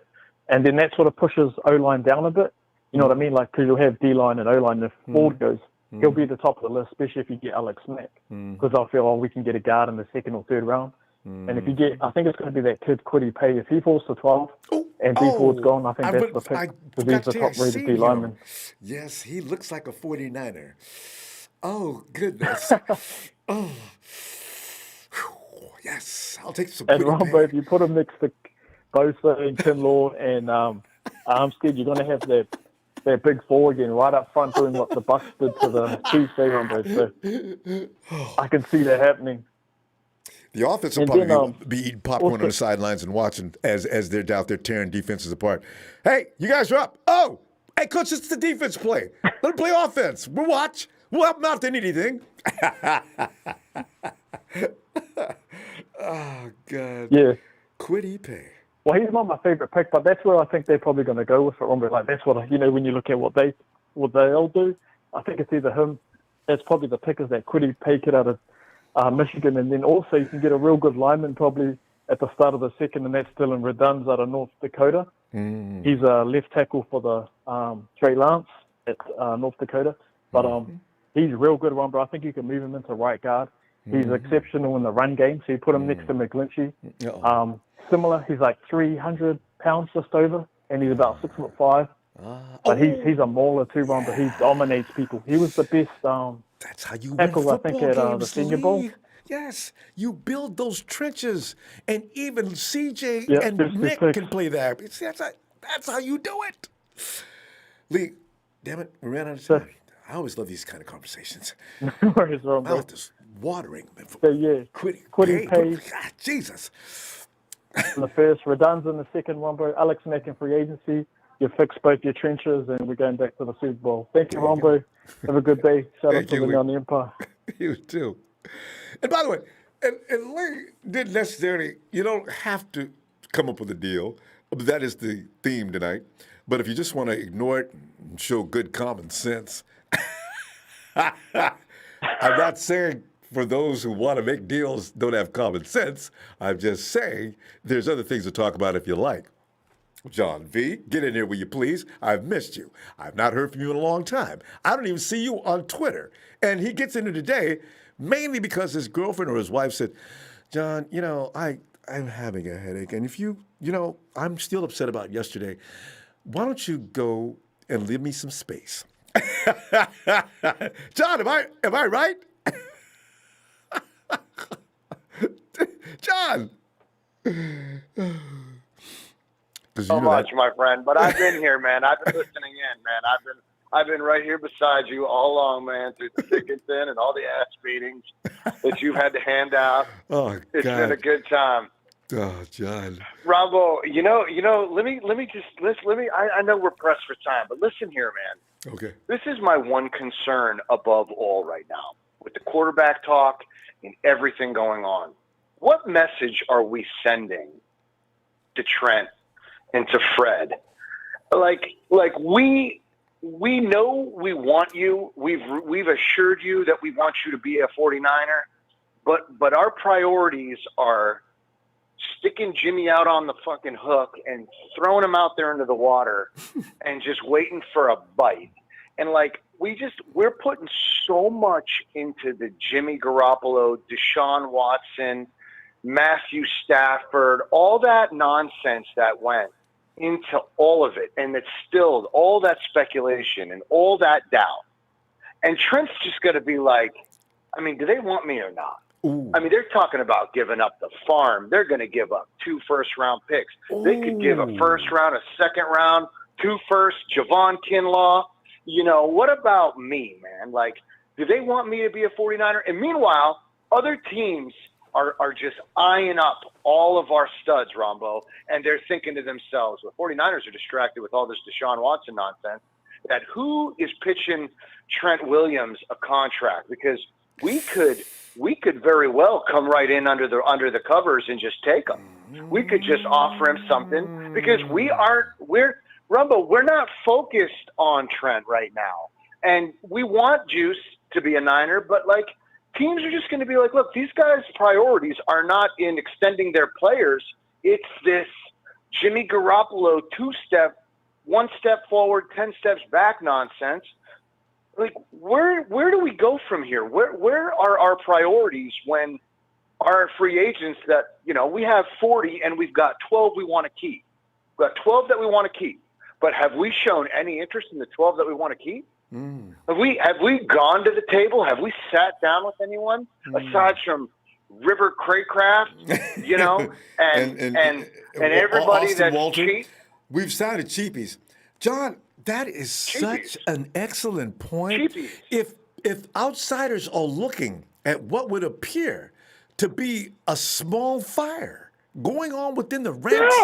And then that sort of pushes O-line down a bit. You know what I mean? Like, because you'll have D-line and O-line. If Ford goes, he'll be at the top of the list, especially if you get Alex Mack. Because I feel, we can get a guard in the second or third round. And if you get, I think it's going to be that kid Quiddy Pay. If he falls to 12 and D Ford's gone, I think that's the pick. Because he's the top-rated D-lineman. Yes, he looks like a 49er. Oh, goodness. Yes, I'll take some. And Ronbo, if you put him next to Bosa and Kinlaw and Armstead, you're going to have that big four again right up front doing what the Bucs did to the Chiefs, Ronbo. So I can see that happening. The offense will probably be eating popcorn on the sidelines and watching as they're out there tearing defenses apart. Hey, you guys are up. Oh, hey, coach, it's the defense play. Let them play offense. We'll watch. We'll help them out if they need anything. Oh, God. Yeah. Quiddy Pay. Well, he's not my favorite pick, but that's where I think they're probably going to go with it. Ronbo. Like, that's what, when you look at what they'll do, I think it's either him. That's probably the pick, is that Quiddy Pay kid out of Michigan, and then also you can get a real good lineman probably at the start of the second, and that's Dylan Reduns out of North Dakota. He's a left tackle for the Trey Lance at North Dakota, but he's real good, Ronbo. I think you can move him into right guard. He's exceptional in the run game, so you put him next to McGlinchey. Similar, he's like 300 pounds just over, and he's about 6'5". But he's a mauler too, Ronbo. He dominates people. He was the best. That's how you tackle, win I think, at the Senior Bowl. Yes, you build those trenches, and even CJ and Nick can play that. That's how you do it. Lee, damn it, we ran out of time. I always love these kind of conversations. No worries, Ronbo. My mouth is watering. So yeah, Quiddy Pay. God, Jesus. In the first, Reduns in the second, Ronbo. Alex Mack in free agency. You fix both your trenches, and we're going back to the Super Bowl. Thank you, Ronbo. Have a good day. Shout out to the on the Empire. You too. And by the way, and Lee didn't necessarily, you don't have to come up with a deal. That is the theme tonight. But if you just want to ignore it and show good common sense, I'm not saying for those who want to make deals don't have common sense. I'm just saying there's other things to talk about if you like. John V., get in here, will you please? I've missed you. I've not heard from you in a long time. I don't even see you on Twitter. And he gets in here today mainly because his girlfriend or his wife said, John, I'm having a headache. And if I'm still upset about yesterday. Why don't you go and leave me some space? John, am I right? John. So much, my friend. But I've been here, man. I've been listening in, man. I've been right here beside you all along, man, through the thick and thin and all the ass beatings that you've had to hand out. Oh, it's God. been a good time. Oh, John. Ronbo, let me. I know we're pressed for time, but listen here, man. Okay. This is my one concern above all right now with the quarterback talk and everything going on. What message are we sending to Trent and to Fred? Like we know we want you. We've assured you that we want you to be a 49er, but our priorities are sticking Jimmy out on the fucking hook and throwing him out there into the water and just waiting for a bite. And we're putting so much into the Jimmy Garoppolo, Deshaun Watson, Matthew Stafford, all that nonsense that went into all of it. And it's still all that speculation and all that doubt. And Trent's just going to be like, I mean, do they want me or not? Ooh. I mean, they're talking about giving up the farm. They're going to give up 2 first-round picks. Ooh. They could give a first round, a second round, 2 firsts, Javon Kinlaw. You know, what about me, man? Like, do they want me to be a 49er? And meanwhile, other teams are just eyeing up all of our studs, Ronbo, and they're thinking to themselves, the 49ers are distracted with all this Deshaun Watson nonsense, that who is pitching Trent Williams a contract? Because we could very well come right in under the covers and just take him. We could just offer him something because we're not focused on Trent right now. And we want Juice to be a Niner, but like teams are just going to be like, look, these guys' priorities are not in extending their players. It's this Jimmy Garoppolo 2-step, 1 step forward, 10 steps back nonsense. Like, where do we go from here? Where are our priorities when our free agents that, you know, we have 40 and we've got 12 we want to keep. We've got 12 that we want to keep. But have we shown any interest in the 12 that we want to keep? Have we gone to the table? Have we sat down with anyone aside from River Craycraft, you know, and everybody that's cheap? We've sounded cheapies. John, that is such an excellent point. Cheapies. If outsiders are looking at what would appear to be a small fire going on within the ranks,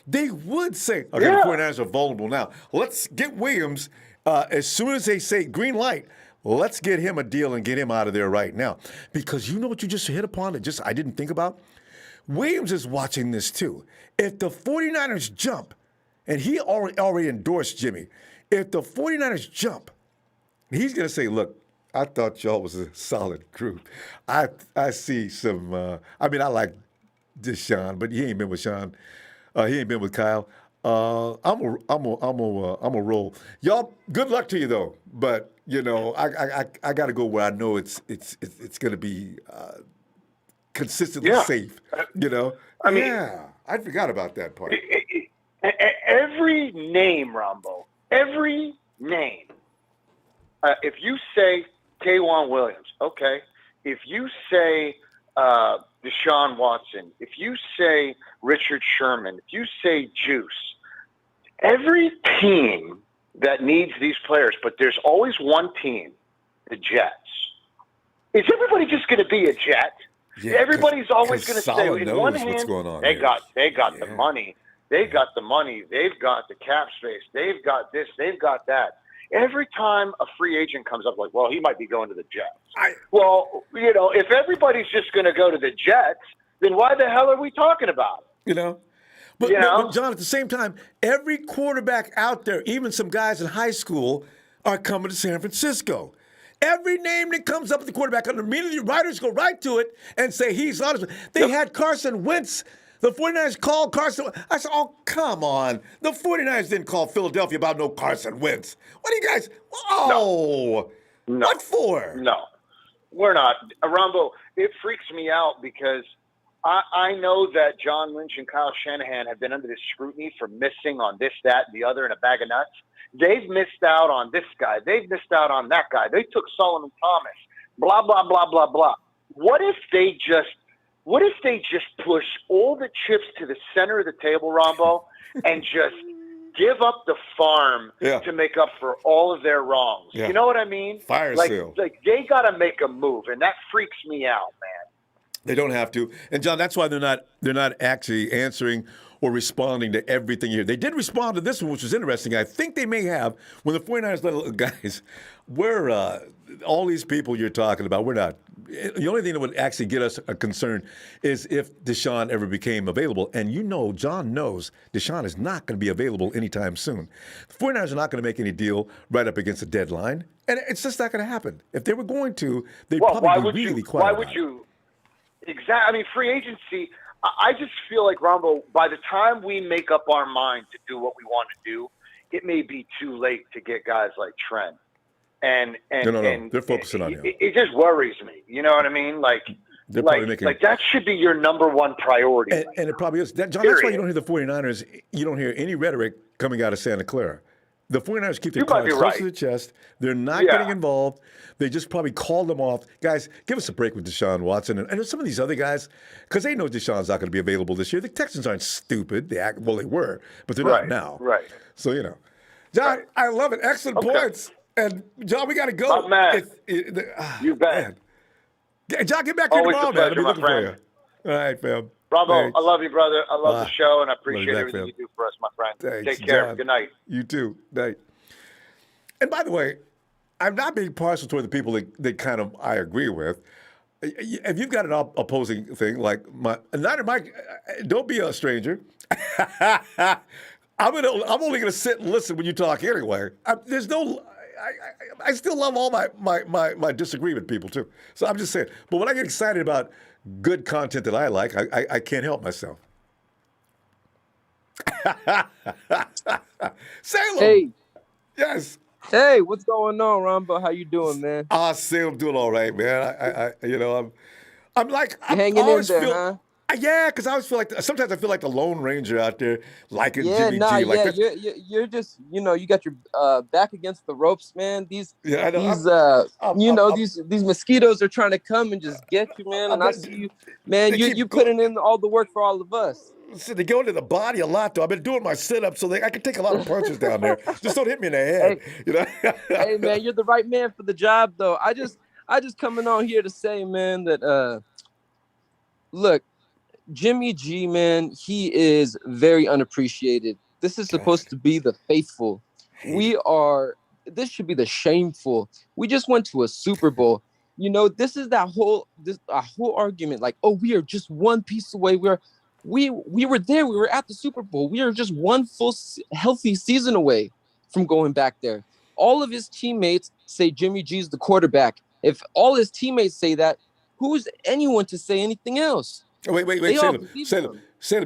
they would say, okay, the 49ers are vulnerable now. Let's get Williams. As soon as they say green light, let's get him a deal and get him out of there right now. Because you know what you just hit upon that I didn't think about? Williams is watching this too. If the 49ers jump, and he already endorsed Jimmy, if the 49ers jump, he's going to say, look, I thought y'all was a solid group. I see some, I like Deshaun, but he ain't been with Sean. He ain't been with Kyle. I'm a roll. Y'all, good luck to you though. But you know, I got to go where I know it's going to be consistently safe. You know, I forgot about that part. Every name, Ronbo, every name. If you say K'Wan Williams, okay. If you say Deshaun Watson, if you say Richard Sherman, if you say Juice, every team that needs these players, but there's always one team, the Jets. Is everybody just going to be a Jet? Yeah, everybody's always going to say, in one hand, they got the money. They got the money. They've got the cap space. They've got this. They've got that. Every time a free agent comes up, like, well, he might be going to the Jets. Well, you know, if everybody's just going to go to the Jets, then why the hell are we talking about it? You know? But John, at the same time, every quarterback out there, even some guys in high school, are coming to San Francisco. Every name that comes up with the quarterback, immediately writers go right to it and say he's honest. They had Carson Wentz. The 49ers called Carson. I said, oh, come on. The 49ers didn't call Philadelphia about no Carson Wentz. What are you guys? Oh. No. What for? No. We're not. Ronbo, it freaks me out because I know that John Lynch and Kyle Shanahan have been under this scrutiny for missing on this, that, and the other in a bag of nuts. They've missed out on this guy. They've missed out on that guy. They took Solomon Thomas. Blah, blah, blah, blah, blah. What if they just push all the chips to the center of the table, Ronbo, and just give up the farm to make up for all of their wrongs? Yeah. You know what I mean? Fire sale. Like they got to make a move, and that freaks me out, man. They don't have to. And, John, that's why they're not actually answering or responding to everything you hear. They did respond to this one, which was interesting. I think they may have when the 49ers let guys, we're all these people you're talking about, we're not. The only thing that would actually get us a concern is if Deshaun ever became available. And you know, John knows Deshaun is not going to be available anytime soon. The 49ers are not going to make any deal right up against the deadline. And it's just not going to happen. If they were going to, they'd probably be really quiet. Why would you? Exactly. I mean, free agency, I just feel like, Ronbo, by the time we make up our mind to do what we want to do, it may be too late to get guys like Trent. And they're focusing on him. It just worries me. You know what I mean? Like that should be your number one priority. And it probably is. John, that's why you don't hear the 49ers, you don't hear any rhetoric coming out of Santa Clara. The 49ers keep their You might be cards close right. to the chest. They're not getting involved. They just probably called them off. Guys, give us a break with Deshaun Watson and some of these other guys, because they know Deshaun's not going to be available this year. The Texans aren't stupid. They were, but they're not now. Right. So, John, I love it. Excellent points. And, John, we got to go. Oh, man. You bet. Man. John, get back here Always tomorrow, a pleasure, man. I'll be my looking friend. for you. All right, fam. Ronbo, Thanks. I love you, brother. I love the show, and I appreciate back, everything fam. you do for us, my friend. Thanks, Take care. John. Good night. You too. Night. And by the way, I'm not being partial toward the people that kind of I agree with. If you've got an opposing thing like don't be a stranger. I'm only gonna sit and listen when you talk anyway. I still love all my disagreement people too. So I'm just saying. But when I get excited about good content that I like, I can't help myself. Salem. Hey. Yes. Hey, what's going on, Ronbo? How you doing, man? Salem, doing all right, man. I'm hanging in there, huh? Yeah, because I always feel sometimes I feel like the Lone Ranger out there, liking Jimmy G. You're just, you got your back against the ropes, man. These mosquitoes are trying to come and just get you, man. And I see you, man. You putting in all the work for all of us. So they go into the body a lot, though. I've been doing my sit-ups so I can take a lot of punches down there. Just don't hit me in the head, Hey, man, you're the right man for the job, though. I just coming on here to say, man, that look. Jimmy G, man, he is very unappreciated. This is supposed to be the faithful. This should be the shameful. We just went to a Super Bowl. This is a whole argument. Like, oh, we are just one piece away. We were there. We were at the Super Bowl. We are just one full healthy season away from going back there. All of his teammates say Jimmy G's the quarterback. If all his teammates say that, who's anyone to say anything else? Wait, Salem.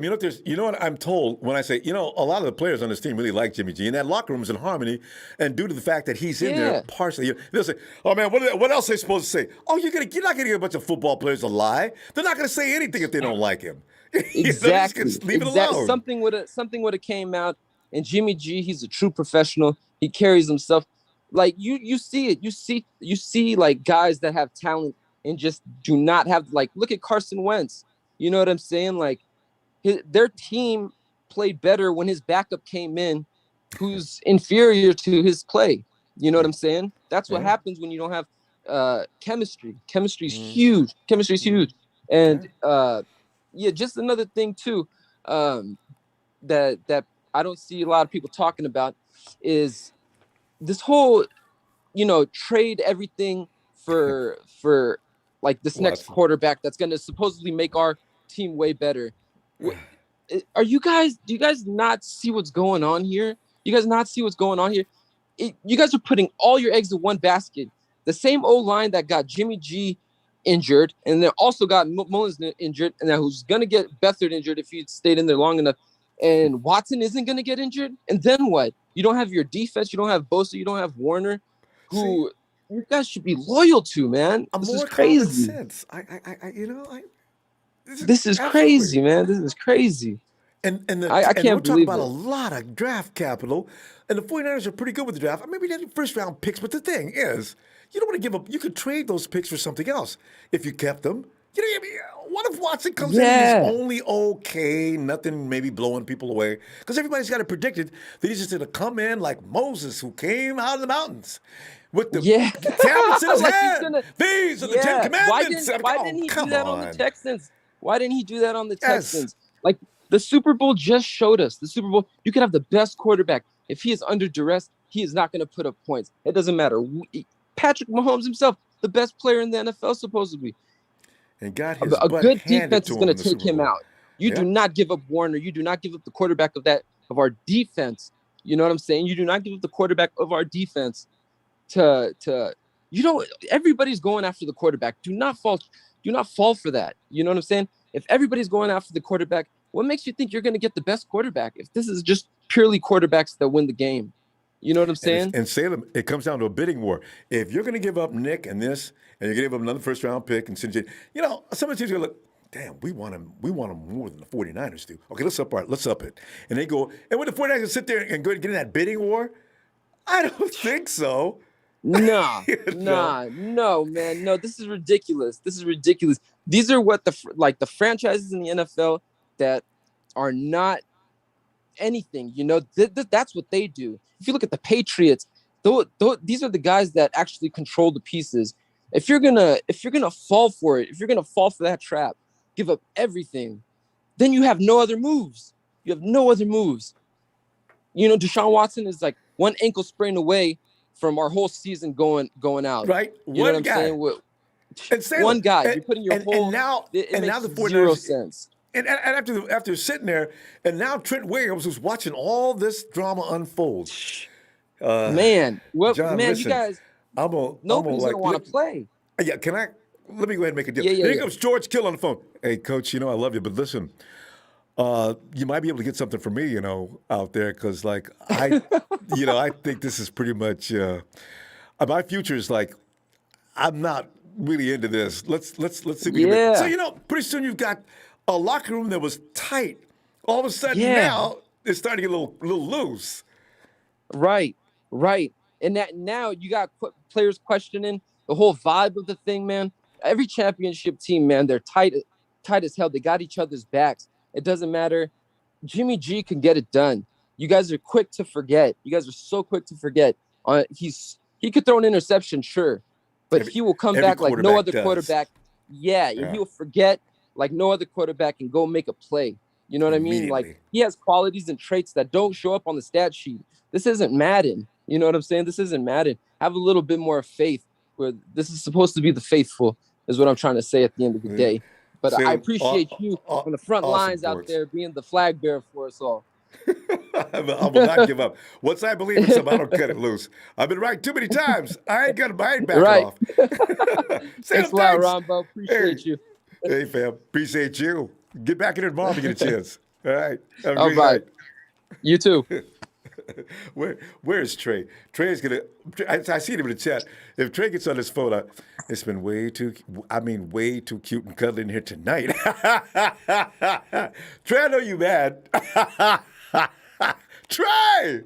You know what I'm told when I say, a lot of the players on this team really like Jimmy G, and that locker room is in harmony, and due to the fact that he's in there partially, they'll say, oh man, what else are they supposed to say? Oh, you're not going to get a bunch of football players to lie. They're not going to say anything if they don't like him. Exactly. Leave it alone. Something would have came out, and Jimmy G, he's a true professional. He carries himself like you see it. You see like guys that have talent and just do not have, like, look at Carson Wentz. You know what I'm saying? Like, their team played better when his backup came in, who's inferior to his play. You know what I'm saying? That's what happens when you don't have chemistry. Chemistry's huge. Chemistry's huge. And just another thing too, that I don't see a lot of people talking about is this whole, trade everything for like this next quarterback that's going to supposedly make our team way better. Do you guys not see what's going on here? You guys not see what's going on here? You guys are putting all your eggs in one basket. The same O-line that got Jimmy G injured, and then also got Mullins injured, and who's going to get Beathard injured if he stayed in there long enough, and Watson isn't going to get injured, and then what? You don't have your defense. You don't have Bosa. You don't have Warner, who you guys should be loyal to, man. This is crazy. This is crazy, man. This is crazy. And I can't believe we're talking about it. a lot of draft capital, and the 49ers are pretty good with the draft. Maybe they didn't first round picks, but the thing is, you don't want to give up. You could trade those picks for something else if you kept them. What if Watson comes in and he's only okay, nothing maybe blowing people away? Because everybody's got it predicted that he's just going to come in like Moses who came out of the mountains with the tablets in his hand. These are the Ten Commandments. Why didn't he do that on the Texans? Why didn't he do that on the Texans? Like, the Super Bowl just showed us. The Super Bowl, you can have the best quarterback. If he is under duress, he is not going to put up points. It doesn't matter. Patrick Mahomes himself, the best player in the NFL, supposedly. And got his a good defense is going to take him out. You do not give up Warner. You do not give up the quarterback of our defense. You know what I'm saying? You do not give up the quarterback of our defense everybody's going after the quarterback. Do not fall for that. You know what I'm saying? If everybody's going after the quarterback, what makes you think you're going to get the best quarterback if this is just purely quarterbacks that win the game? You know what I'm saying? And Salem, it comes down to a bidding war. If you're going to give up Nick and this, and you're going to give up another first-round pick, and some of the teams are going to look, damn, we want him more than the 49ers do. Okay, let's up it. And they go, and when the 49ers sit there and go get in that bidding war, I don't think so. No, man. No, this is ridiculous. These are what the franchises in the NFL that are not anything, that's what they do. If you look at the Patriots, these are the guys that actually control the pieces. If you're gonna fall for it, if you're gonna fall for that trap, give up everything, then you have no other moves. Deshaun Watson is like one ankle sprain away from our whole season going out. Right, you know what I'm saying? One guy, you're putting your whole. It makes the 49ers, zero sense. And after sitting there, and now Trent Williams was watching all this drama unfold. Man, John, man, listen, you guys, nobody's gonna want to play. Yeah, let me go ahead and make a deal. Yeah, Here comes George Kill on the phone. Hey, Coach, I love you, but listen, you might be able to get something from me, out there, because I think this is pretty much my future is I'm not really into this. Let's see if we can make it. So pretty soon you've got a locker room that was tight. All of a sudden now it's starting to get a little loose. Right. And that now you got players questioning the whole vibe of the thing, man. Every championship team, man, they're tight as hell. They got each other's backs. It doesn't matter. Jimmy G can get it done. You guys are quick to forget. You guys are so quick to forget. He could throw an interception, sure, but he will come back like no other quarterback. Yeah, and he'll forget like no other quarterback and go make a play. You know what I mean? Like, he has qualities and traits that don't show up on the stat sheet. This isn't Madden. You know what I'm saying? This isn't Madden. Have a little bit more faith, where this is supposed to be the faithful, is what I'm trying to say at the end of the day. But I appreciate you on the front lines out there being the flag bearer for us all. I will not give up. Once I believe in something, I don't cut it loose. I've been right too many times. I ain't backing off. Thanks a lot, Ronbo. Appreciate you. Hey, fam. Appreciate you. Get back in there tomorrow to get a chance. All right. Have a all great right. night. You too. Where is Trey? Trey's gonna. I see him in the chat. If Trey gets on his phone, it's been way too cute and cuddly in here tonight. Trey, I know you mad. Trey.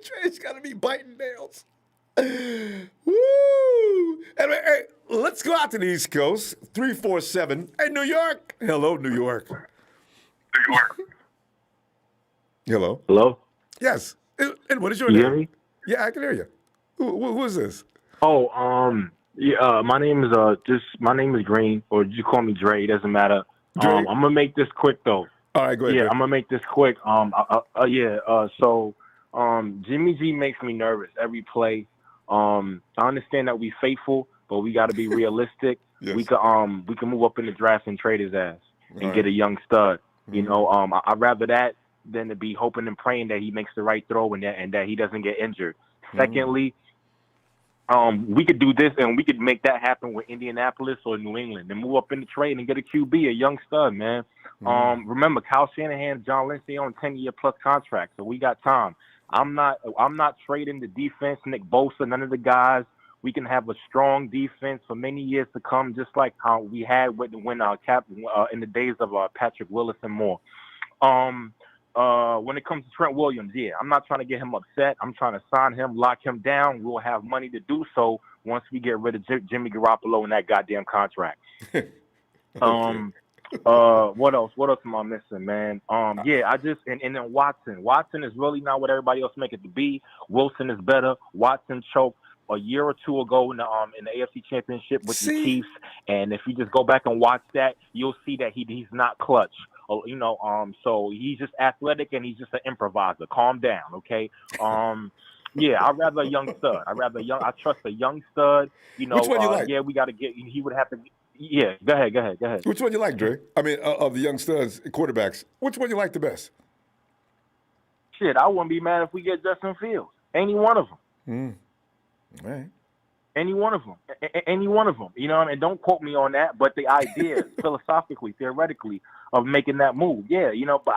Trey's gotta be biting nails. Woo! Anyway, hey, let's go out to the East Coast. 347. Hey, New York. Hello, New York. Hello. Hello. Yes. And what is your name? You hear me? Yeah, I can hear you. Who is this? Oh, my name is Green, or you call me Dre. It doesn't matter. I'm gonna make this quick though. All right, go ahead. Yeah, Dre. I'm gonna make this quick. So Jimmy G makes me nervous every play. I understand that we faithful, but we got to be realistic. Yes. We can move up in the draft and trade his ass and get a young stud. Mm-hmm. I'd rather that than to be hoping and praying that he makes the right throw and that he doesn't get injured. Mm-hmm. Secondly, we could do this and we could make that happen with Indianapolis or New England and move up in the trade and get a QB, a young stud, man. Mm-hmm. Remember, Kyle Shanahan, John Lynch, they on 10-year plus contracts, so we got time. I'm not trading the defense, Nick Bosa, none of the guys. We can have a strong defense for many years to come, just like how we had when in the days of Patrick Willis and more. When it comes to Trent Williams, I'm not trying to get him upset. I'm trying to sign him, lock him down. We'll have money to do so once we get rid of Jimmy Garoppolo and that goddamn contract. What else am I missing, man? And then Watson. Watson is really not what everybody else make it to be. Wilson is better. Watson choked a year or two ago in the AFC Championship with the Chiefs, and if you just go back and watch that, you'll see that he's not clutch. So he's just athletic and he's just an improviser. Calm down, okay? I'd rather a young stud. I trust a young stud. Which one you like? Yeah, we got to get. He would have to. Yeah, go ahead. Which one you like, Dre? I mean, of the young studs, quarterbacks, which one you like the best? Shit, I wouldn't be mad if we get Justin Fields. Any one of them. All right. Any one of them. You know what I mean? Don't quote me on that, but the idea, philosophically, theoretically, of making that move. Yeah, but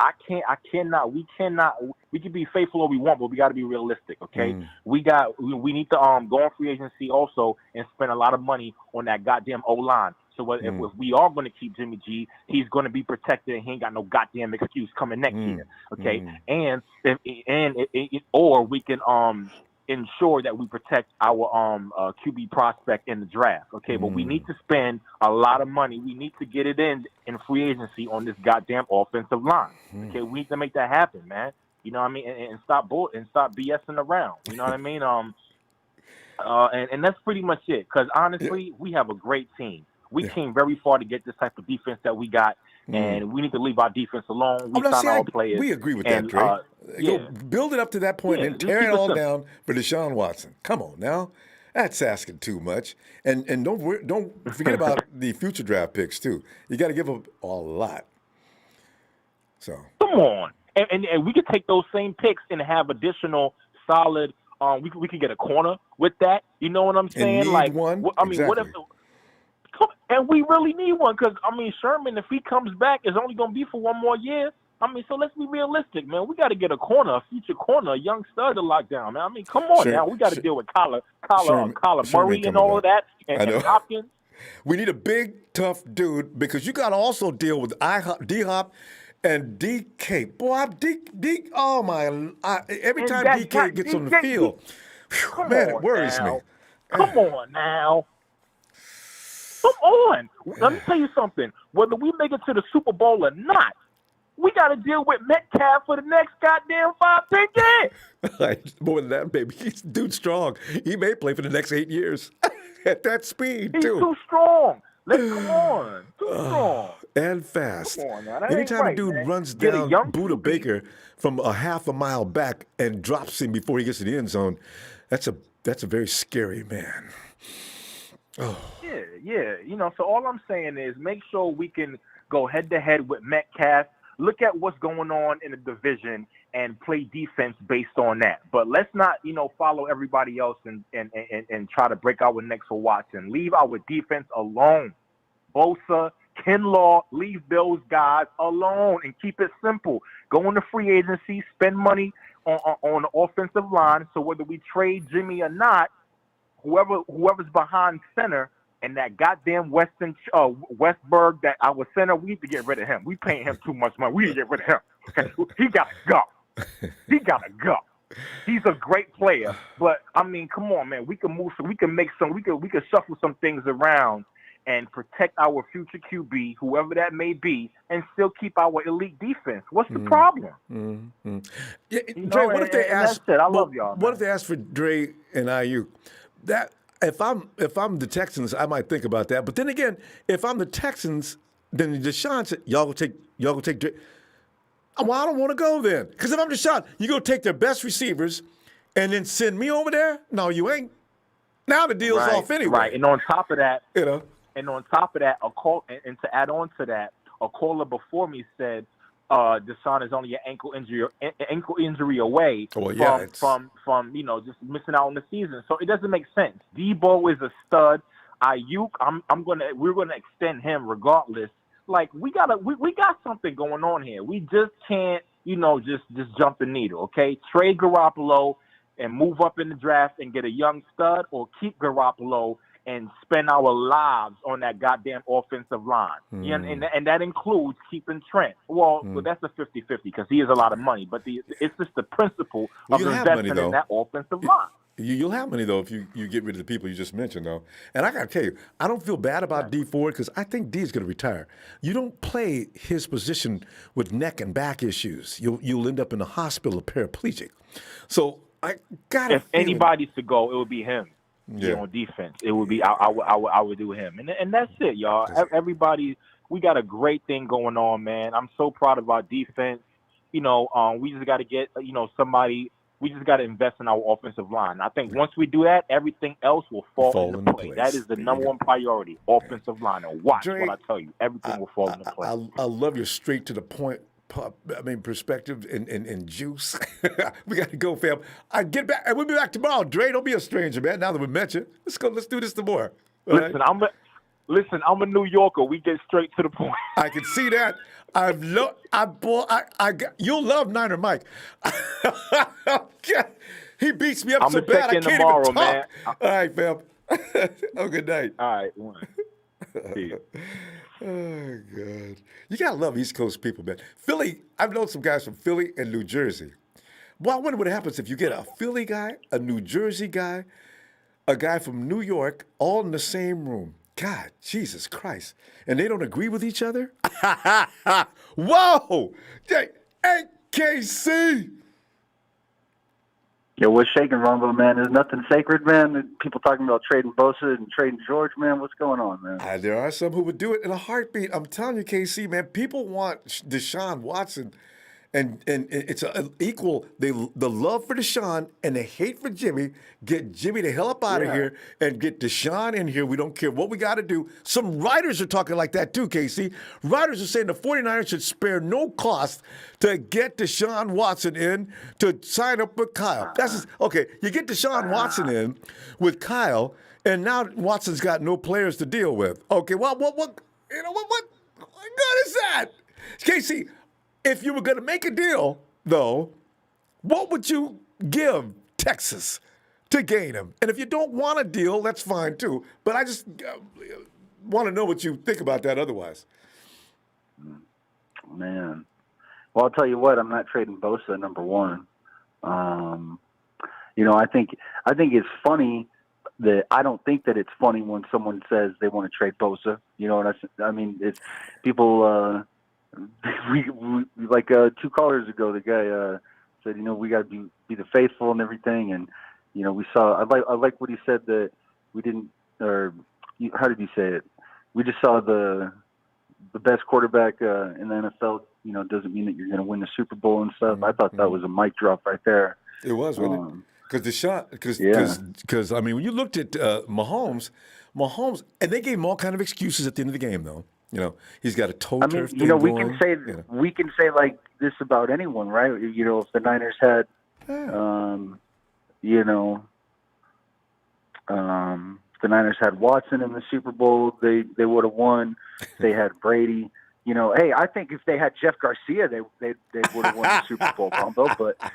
we can be faithful all we want, but we got to be realistic, okay? We need to go on free agency also and spend a lot of money on that goddamn O-line. So if we are going to keep Jimmy G, he's going to be protected, and he ain't got no goddamn excuse coming next year. Okay, or we can ensure that we protect our QB prospect in the draft. Okay, but we need to spend a lot of money. We need to get it in free agency on this goddamn offensive line. Okay, we need to make that happen, man. You know what I mean? And stop BSing around. You know what I mean? And that's pretty much it. Because honestly, we have a great team. We came very far to get this type of defense that we got, and we need to leave our defense alone. We sign our players. We agree with that, Dre. Build it up to that point and tear it all down for Deshaun Watson. Come on now. That's asking too much. And don't forget about the future draft picks, too. You got to give up a lot. So come on. And we could take those same picks and have additional solid. We could get a corner with that. You know what I'm saying? And need one. I mean, what if? And we really need one because I mean, Sherman, if he comes back, is only going to be for one more year. I mean, so let's be realistic, man. We got to get a corner, a future corner, a young stud to lock down, man. I mean, come on now. We got to deal with Kyler Murray and all of that, and Hopkins. We need a big, tough dude because you got to also deal with D-Hop and DK. Boy, D. Oh my! Every time DK gets on the field, man, it worries me. Come on now. Come on. Let me tell you something. Whether we make it to the Super Bowl or not, we got to deal with Metcalf for the next goddamn 5-10 years. More than that, baby. He's dude strong. He may play for the next 8 years at that speed, He's too strong. Come on. Too strong. And fast. Come on, now. Anytime a dude runs down Buda Baker from a half a mile back and drops him before he gets to the end zone, that's a very scary man. Oh. Yeah. You know, so all I'm saying is make sure we can go head-to-head with Metcalf, look at what's going on in the division, and play defense based on that. But let's not, follow everybody else and try to break our necks for Watson. Leave our defense alone. Bosa, Kinlaw, leave those guys alone and keep it simple. Go into free agency, spend money on the offensive line, so whether we trade Jimmy or not, whoever's behind center and that goddamn Westberg, that our center, we need to get rid of him. We paying him too much money. We need to get rid of him. Okay? He got to go. He got to go. He's a great player, but I mean, come on, man. We can move, so we can shuffle some things around and protect our future QB, whoever that may be, and still keep our elite defense. What's the problem? Yeah, Dre, what if they ask? I love y'all. What if they ask for Dre and IU? That if I'm the Texans, I might think about that. But then again, if I'm the Texans, then Deshaun said, y'all go take Dre. Well, I don't want to go then. Because if I'm Deshaun, you go take their best receivers and then send me over there? No, you ain't. Now the deal's off anyway. Right. And on top of that, and to add on to that, a caller before me said Deshaun is only an ankle injury away from just missing out on the season. So it doesn't make sense. Debo is a stud. Ayuk, we're gonna extend him regardless. Like we got something going on here. We just can't just jump the needle. Okay, trade Garoppolo and move up in the draft and get a young stud, or keep Garoppolo and spend our lives on that goddamn offensive line. And that includes keeping Trent. Well, that's a 50-50 because he has a lot of money. But it's just the principle of investing in that offensive line. You'll have money, though, if you get rid of the people you just mentioned, though. And I got to tell you, I don't feel bad about D Ford because I think D is going to retire. You don't play his position with neck and back issues. You'll end up in the hospital, a paraplegic. So I got to. If anybody's to go, it would be him. On defense, it would be I would do him, and that's it, y'all. Everybody, we got a great thing going on, man. I'm so proud of our defense. We just got to get somebody. We just got to invest in our offensive line. I think once we do that, everything else will fall into place. That is the number one priority: offensive line. And watch what I tell you, everything will fall into place. I love your straight to the point. Perspective and juice. We got to go, fam. I get back, and we'll be back tomorrow. Dre, don't be a stranger, man. Now that we met you, let's go. Let's do this some more. Listen, I'm a New Yorker. We get straight to the point. I can see that. You'll love Niner Mike. He beats me up so bad I can't even talk. Man. All right, fam. Oh, good night. All right. Peace. Oh, God. You got to love East Coast people, man. Philly, I've known some guys from Philly and New Jersey. Well, I wonder what happens if you get a Philly guy, a New Jersey guy, a guy from New York, all in the same room. God, Jesus Christ. And they don't agree with each other? Whoa! Hey, KC! Yo, what's shaking, Ronbo, man? There's nothing sacred, man. People talking about trading Bosa and trading George, man. What's going on, man? There are some who would do it in a heartbeat. I'm telling you, KC, man, people want Deshaun Watson. And it's equal, the love for Deshaun and the hate for Jimmy. Get Jimmy the hell up out of here and get Deshaun in here. We don't care what we got to do. Some writers are talking like that too, Casey. Writers are saying the 49ers should spare no cost to get Deshaun Watson in to sign up with Kyle. That's just, okay, you get Deshaun Watson in with Kyle, and now Watson's got no players to deal with. Okay, well, what good is that? Casey, if you were going to make a deal, though, what would you give Texas to gain him? And if you don't want a deal, that's fine, too. But I just want to know what you think about that otherwise. Man. Well, I'll tell you what, I'm not trading Bosa, number one. I think it's funny that I don't think that it's funny when someone says they want to trade Bosa. You know what I mean? It's people... We like 2 callers ago, the guy said, we got to be the faithful and everything, and we saw. I like what he said, that we didn't, or how did he say it? We just saw the best quarterback in the NFL. Doesn't mean that you're going to win the Super Bowl and stuff. I thought that was a mic drop right there. It was, wasn't it? Because Deshaun, because I mean, when you looked at Mahomes, and they gave him all kind of excuses at the end of the game, though. He's got a toe turf thing we going. We can say like this about anyone, right? If the Niners had, the Niners had Watson in the Super Bowl, they would have won. They had Brady. Hey, I think if they had Jeff Garcia, they would have won the Super Bowl, Ronbo. But I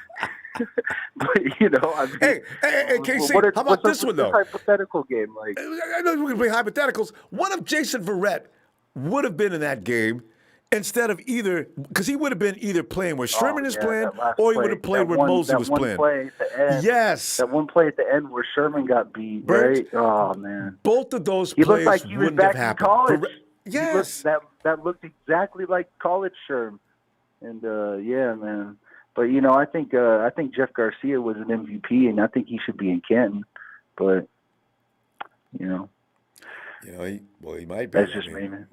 mean, hey, KC, how about this one though? Hypothetical game, like I know we're going to play hypotheticals. What if Jason Verrett would have been in that game instead of because he would have been either playing where Sherman is playing, or he would have played where Mosley was playing. Yes. That one play at the end where Sherman got beat, right? Oh, man. Both of those plays looked like he was wouldn't have back in happened. college. Yes. That looked exactly like college Sherman. And, yeah, man. But, I think Jeff Garcia was an MVP, and I think he should be in Canton. But, he might be. That's just me, man.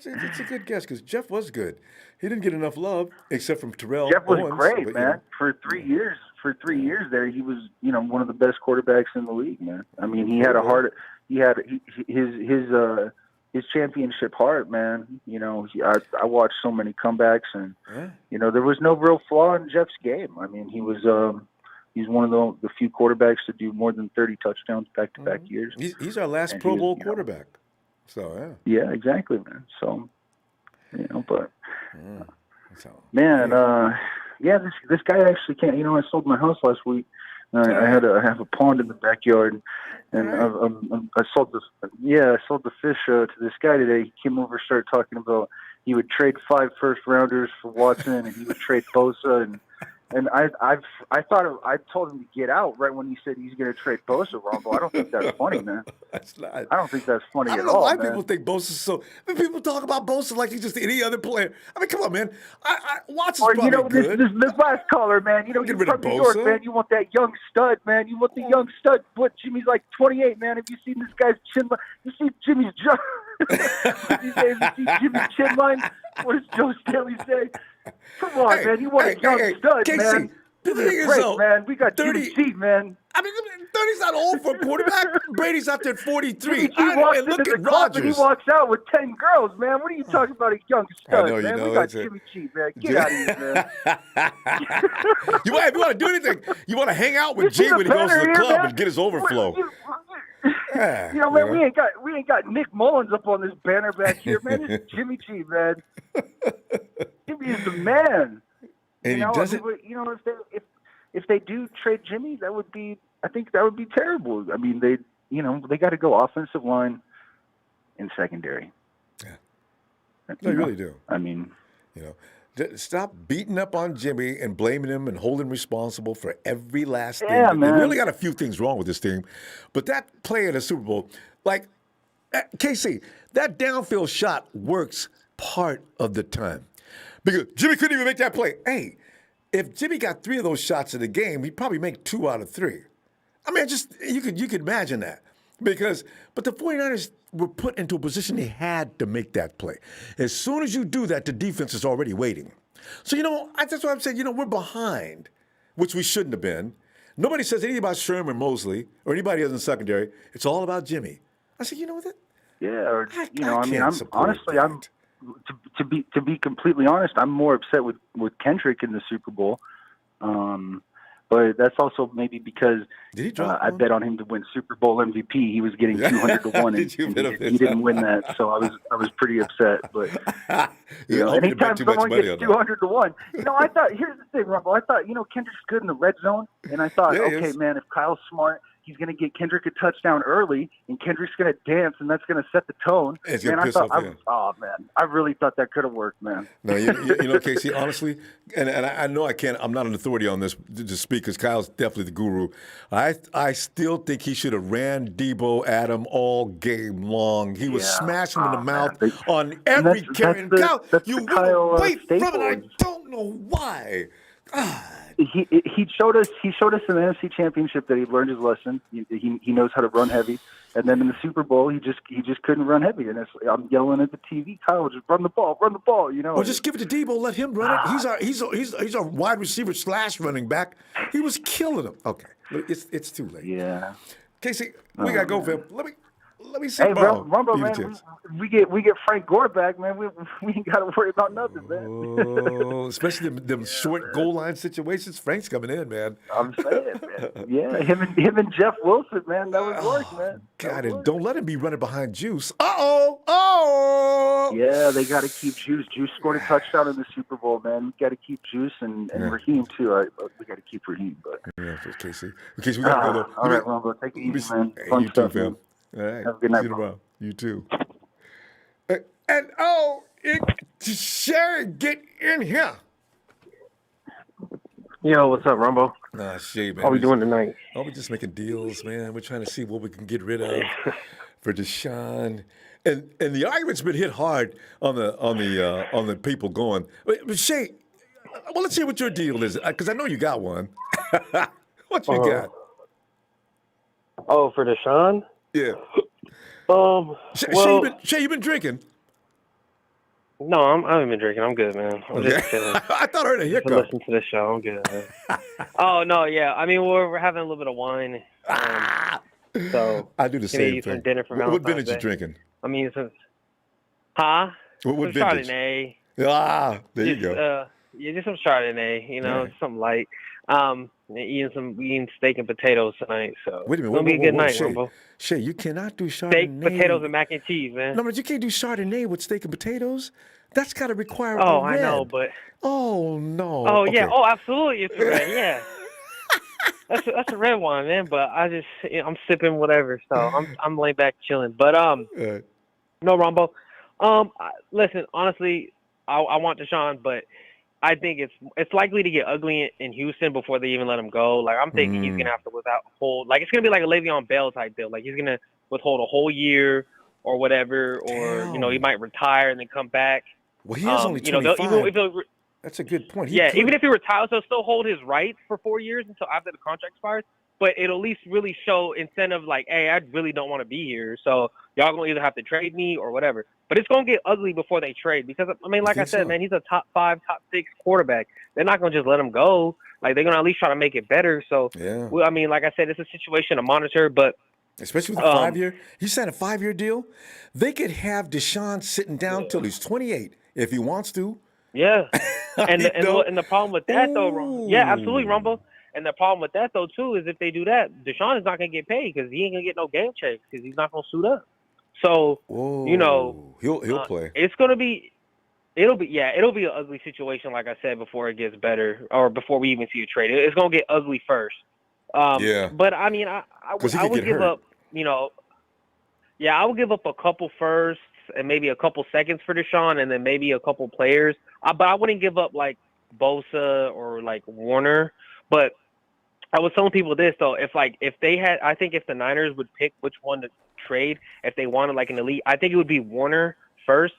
It's a good guess because Jeff was good. He didn't get enough love except from Terrell Jeff was Owens, great, man. For 3 years, there, he was, one of the best quarterbacks in the league, man. I mean, he had his championship heart, man. I watched so many comebacks, and there was no real flaw in Jeff's game. I mean, he was. He's one of the few quarterbacks to do more than 30 touchdowns back-to-back years. He's our last Pro Bowl quarterback. So, yeah. Yeah, exactly, man. So, but, this guy actually can't, I sold my house last week. I have a pond in the backyard, and I sold the fish to this guy today. He came over, started talking about he would trade 5 first-rounders for Watson, and he would trade Bosa, and I told him to get out right when he said he's going to trade Bosa, Ronbo. I don't think that's funny, man. That's not. I don't think that's funny at all. I don't know why man. people think Bosa's so. I mean, people talk about Bosa like he's just any other player. I mean, come on, man. Watson's probably good. This last caller, man. You're from New York, man. You want that young stud, man. You want the young stud. What? Jimmy's like 28, man. Have you seen this guy's chin line? You see Jimmy's jaw? These days, you see Jimmy's chin line? What does Joe Staley say? Come on, man. You want a young stud, Casey, man. The thing is, though, man. We got 30, Jimmy G, man. I mean, 30's not old for a quarterback. Brady's out there at 43. And look at Rodgers. He walks out with 10 girls, man. What are you talking about, a young stud, man? We got Jimmy G, man. Get out of here, man. If you want to do anything, you want to hang out with G when he goes to the club and get his overflow. Man, we ain't got Nick Mullins up on this banner back here, man. This is Jimmy G, man. Jimmy is the man. And if they do trade Jimmy, I think that would be terrible. I mean, they got to go offensive line and secondary. Yeah. No, you really do. I mean, stop beating up on Jimmy and blaming him and holding him responsible for every last thing. Yeah, man. They really got a few things wrong with this team. But that play in the Super Bowl, like, KC, that downfield shot works part of the time. Because Jimmy couldn't even make that play. Hey, if Jimmy got 3 of those shots in the game, he'd probably make 2 out of 3. I mean, you could imagine that. But the 49ers were put into a position they had to make that play. As soon as you do that, the defense is already waiting. So, that's what I'm saying. We're behind, which we shouldn't have been. Nobody says anything about Sherman, Mosley, or anybody else in the secondary. It's all about Jimmy. I said, that? Yeah, to be completely honest, I'm more upset with Kendrick in the Super Bowl. But that's also maybe because I bet on him to win Super Bowl MVP. He was getting 200 to 1, and he didn't win that, so I was pretty upset. But anytime someone gets 200 to 1, I thought, here's the thing, Ronbo. I thought Kendrick's good in the red zone, and I thought, okay, man, if Kyle's smart, he's going to get Kendrick a touchdown early, and Kendrick's going to dance, and that's going to set the tone. Oh man, I really thought that could have worked, man. No, Casey, honestly, and I know I'm not an authority on this to speak because Kyle's definitely the guru. I still think he should have ran Debo at him all game long. He was smashing him in the mouth on every carry. And Kyle, you went away from it. I don't know why. God. He showed us in the NFC Championship that he learned his lesson. He knows how to run heavy, and then in the Super Bowl he just couldn't run heavy. And I'm yelling at the TV, Kyle, just run the ball. Or just give it to Debo, let him run it. He's our wide receiver / running back. He was killing him. Okay, it's too late. Yeah, Casey, we gotta go, Phil. Let me see. Hey, Ronbo, man, we get Frank Gore back, man. We ain't got to worry about nothing, man. Oh, especially them short goal line situations. Frank's coming in, man. I'm saying, man. Yeah, him and Jeff Wilson, man. That would work, man. God, and don't let him be running behind Juice. Oh. Yeah, they got to keep Juice. Juice scored a touchdown in the Super Bowl, man. We got to keep Juice and Raheem too. We got to keep Raheem, but yeah, for Casey. We gotta go though. All right, Ronbo, take it easy, man. Fun stuff, fam. All right. Have a good night, see you tomorrow. You too. And Sharon, get in here. Yo, what's up, Ronbo? Nah, shit, man. How we doing tonight? Oh, we're just making deals, man. We're trying to see what we can get rid of for Deshaun. And the argument's been hit hard on the people going. But Shay, well, let's hear what your deal is, because I know you got one. What you got? Oh, for Deshaun? Yeah. Shay, you been drinking? No, I haven't been drinking. I'm good, man. I'm just chilling. I thought I heard a hiccup. Listen to the show. I'm good, man. Oh, no, yeah. I mean, we're having a little bit of wine. So I do the same thing. Some dinner for Valentine's What vintage Day. you drinking? I mean, what vintage? Chardonnay. There you go. Just some Chardonnay, something light. Eating steak and potatoes tonight, so wait a minute, it's gonna be a good night, Shay, Ronbo. Shay, you cannot do Chardonnay. Steak, potatoes, and mac and cheese, man. No, but you can't do Chardonnay with steak and potatoes. That's got to require a red. I know, but oh no. Oh okay. yeah. Oh, absolutely, it's a red. Yeah. That's a red wine, man. But I'm sipping whatever, so I'm laying back chilling. But no, Ronbo. Listen, honestly, I want Deshaun, but I think it's likely to get ugly in Houston before they even let him go. Like, I'm thinking he's gonna have to withhold. Like, it's gonna be like a Le'Veon Bell type deal. Like, he's gonna withhold a whole year or whatever, or he might retire and then come back. Well, he is only 25. That's a good point. Even if he retires, he'll still hold his rights for 4 years until after the contract expires. But it'll at least really show incentive, like, hey, I really don't want to be here, so y'all gonna either have to trade me or whatever. But it's gonna get ugly before they trade because, I mean, like I said, man, he's a top 5, top 6 quarterback. They're not gonna just let him go. Like, they're gonna at least try to make it better. So, well, I mean, like I said, it's a situation to monitor, but especially with a 5-year. You signed a 5-year deal. They could have Deshaun sitting down till he's 28 if he wants to. Yeah, and the problem with that though, absolutely, Rumble. And the problem with that, though, too, is if they do that, Deshaun is not going to get paid because he ain't going to get no game checks because he's not going to suit up. So, he'll play. It'll be an ugly situation, like I said, before it gets better or before we even see a trade. It's going to get ugly first. But, I mean, I would give up. I would give up a couple firsts and maybe a couple seconds for Deshaun, and then maybe a couple players. But I wouldn't give up like Bosa or like Warner. But I was telling people this though, if the Niners would pick which one to trade, if they wanted like an elite, I think it would be Warner first,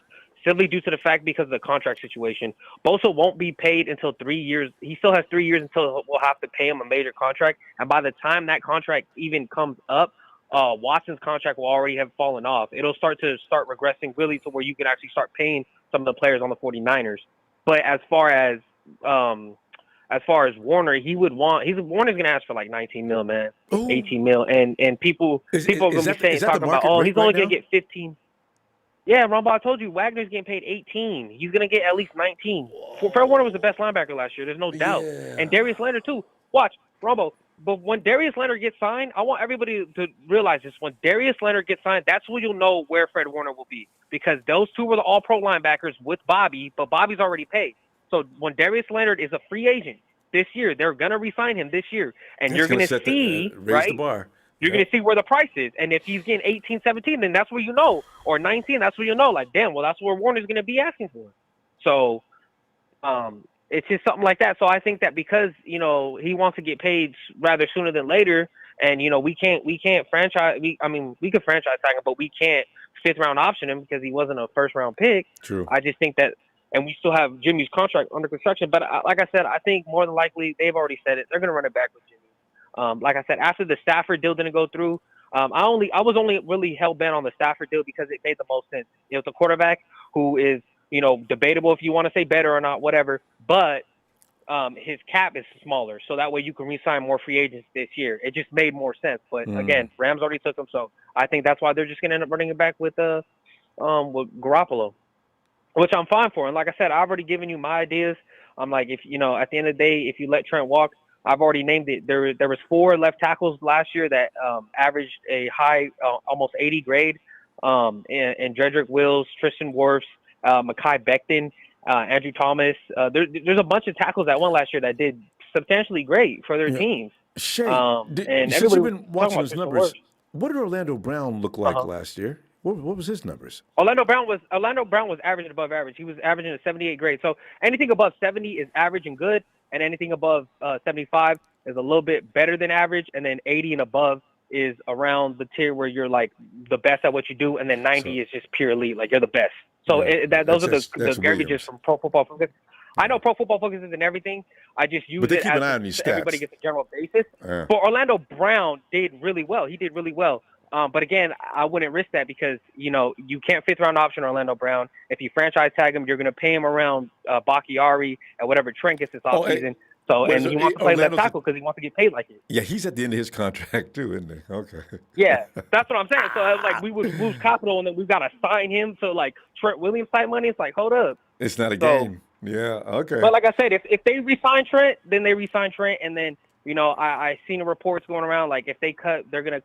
simply due to the fact because of the contract situation. Bosa won't be paid until 3 years. He still has 3 years until we'll have to pay him a major contract. And by the time that contract even comes up, Watson's contract will already have fallen off. It'll start regressing really to where you can actually start paying some of the players on the 49ers. But as far as Warner, Warner's gonna ask for like 19 mil, man. Ooh. 18 mil, and people are gonna be talking about, he's only gonna get 15. Yeah, Ronbo, I told you Wagner's getting paid 18. He's gonna get at least 19. Fred Warner was the best linebacker last year. There's no doubt, and Darius Leonard too. Watch, Ronbo. But when Darius Leonard gets signed, I want everybody to realize this. When Darius Leonard gets signed, that's when you'll know where Fred Warner will be, because those two were the all-pro linebackers with Bobby, but Bobby's already paid. So when Darius Leonard is a free agent this year, they're going to re-sign him this year. And you're going to see, raise the bar. You're going to see where the price is. And if he's getting 18, 17, then that's where you know. Or 19, that's where you know. Like, damn, well, that's where Warner's going to be asking for. So it's just something like that. So I think that because, he wants to get paid rather sooner than later, and, we can't franchise. We could franchise tag him, but we can't fifth-round option him because he wasn't a first-round pick. True. I just think that, and we still have Jimmy's contract under construction. But like I said, I think more than likely, they've already said it, they're going to run it back with Jimmy. Like I said, after the Stafford deal didn't go through, I was only really hell-bent on the Stafford deal because it made the most sense. It was a quarterback who is, debatable if you want to say better or not, whatever. But his cap is smaller, so that way you can re-sign more free agents this year. It just made more sense. But again, Rams already took him, so I think that's why they're just going to end up running it back with Garoppolo, which I'm fine for. And like I said, I've already given you my ideas. I'm like, if at the end of the day, if you let Trent walk, I've already named it. There was 4 left tackles last year that averaged a high, almost 80 grade. And Jedrick Wills, Tristan Wirfs, Mekhi Becton, Andrew Thomas. There's a bunch of tackles that won last year that did substantially great for their teams. Shay, and since you've been watching his numbers, what did Orlando Brown look like last year? What was his numbers? Orlando Brown was average and above average. He was averaging a 78 grade. So anything above 70 is average and good, and anything above 75 is a little bit better than average, and then 80 and above is around the tier where you're like the best at what you do, and then 90 is just pure elite, like you're the best. So those are the garbages from Pro Football Focus. I know Pro Football Focus isn't everything. I just use it as so everybody gets a general basis. But Orlando Brown did really well. He did really well. But again, I wouldn't risk that because, you can't fifth-round option Orlando Brown. If you franchise tag him, you're going to pay him around Bakhtiari and whatever Trent gets this offseason. And he wants to play left tackle because he wants to get paid like it. Yeah, he's at the end of his contract too, isn't he? Okay. Yeah, that's what I'm saying. So I was like, we would lose capital, and then we've got to sign him to like Trent Williams type money. It's like, hold up. It's not a game. Yeah, okay. But like I said, if they re-sign Trent, then they re-sign Trent, and then I seen the reports going around like if they cut, they're gonna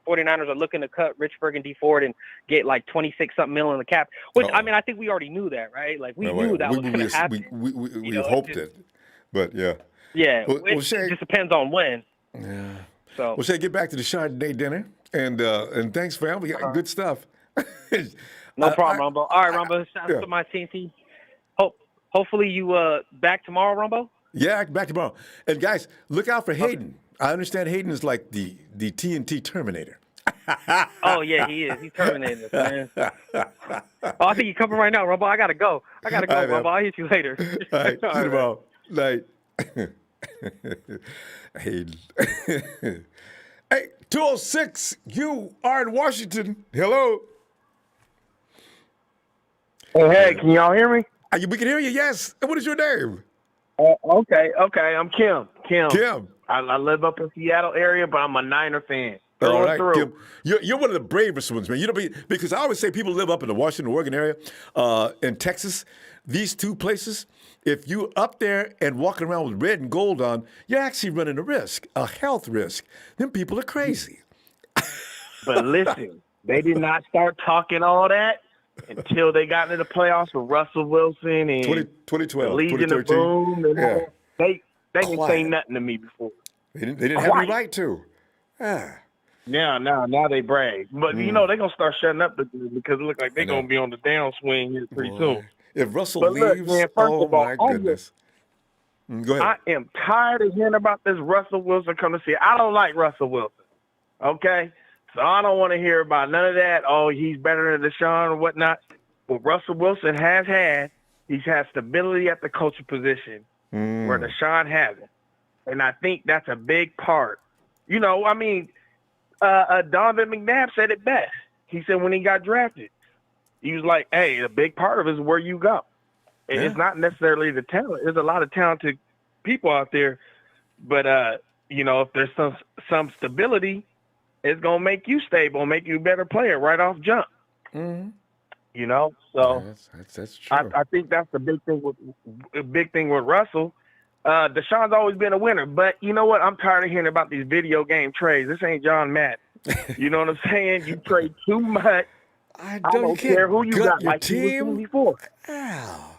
49ers are looking to cut Richburg and D Ford and get like 26-something million in the cap. Which I think we already knew that, right? Like we knew that was gonna happen. We hoped it. But yeah. Yeah, it just depends on when. Yeah. So. Well, Shay, get back to the Chardonnay dinner, and thanks, fam. We got good stuff. No problem, Ronbo. All right, Ronbo. Shout out to my TNT. Hopefully you back tomorrow, Ronbo. Yeah, back tomorrow. And guys, look out for Hayden. I understand Hayden is like the TNT Terminator. Oh yeah, he is. He's Terminator, man. I think he's coming right now, Ronbo. I gotta go, Ronbo. I'll hit you later. All right, see you tomorrow. Night. Hey, 206, you are in Washington. Hello. Hey, can y'all hear me? We can hear you, yes. What is your name? Okay, I'm Kim. I live up in Seattle area, but I'm a Niner fan. All right, Kim. You're one of the bravest ones, man. Because I always say people live up in the Washington, Oregon area, in Texas, these two places, if you up there and walking around with red and gold on, you're actually running a health risk. Them people are crazy. But listen, they did not start talking all that until they got into the playoffs with Russell Wilson and 2012, Legion of Boom. And they didn't say nothing to me before. They didn't have any right to. Now they brag. But, they're going to start shutting up because it looks like they're going to be on the downswing here pretty soon. If Russell but leaves, look, man, first of all, my goodness. Go ahead. I am tired of hearing about this Russell Wilson coming to see. I don't like Russell Wilson, okay? So I don't want to hear about none of that. Oh, he's better than Deshaun or whatnot. What Russell Wilson has had, he's had stability at the coaching position where Deshaun hasn't. And I think that's a big part. Donovan McNabb said it best. He said when he got drafted, he was like, hey, a big part of it is where you go. And it's not necessarily the talent. There's a lot of talented people out there. But, if there's some stability, it's going to make you stable, make you a better player right off jump. So that's true. I think that's the big thing with Russell. Deshaun's always been a winner, but you know what? I'm tired of hearing about these video game trades. This ain't John Madden. You know what I'm saying? You trade too much. I don't care who you got your like team. you were before. Ow.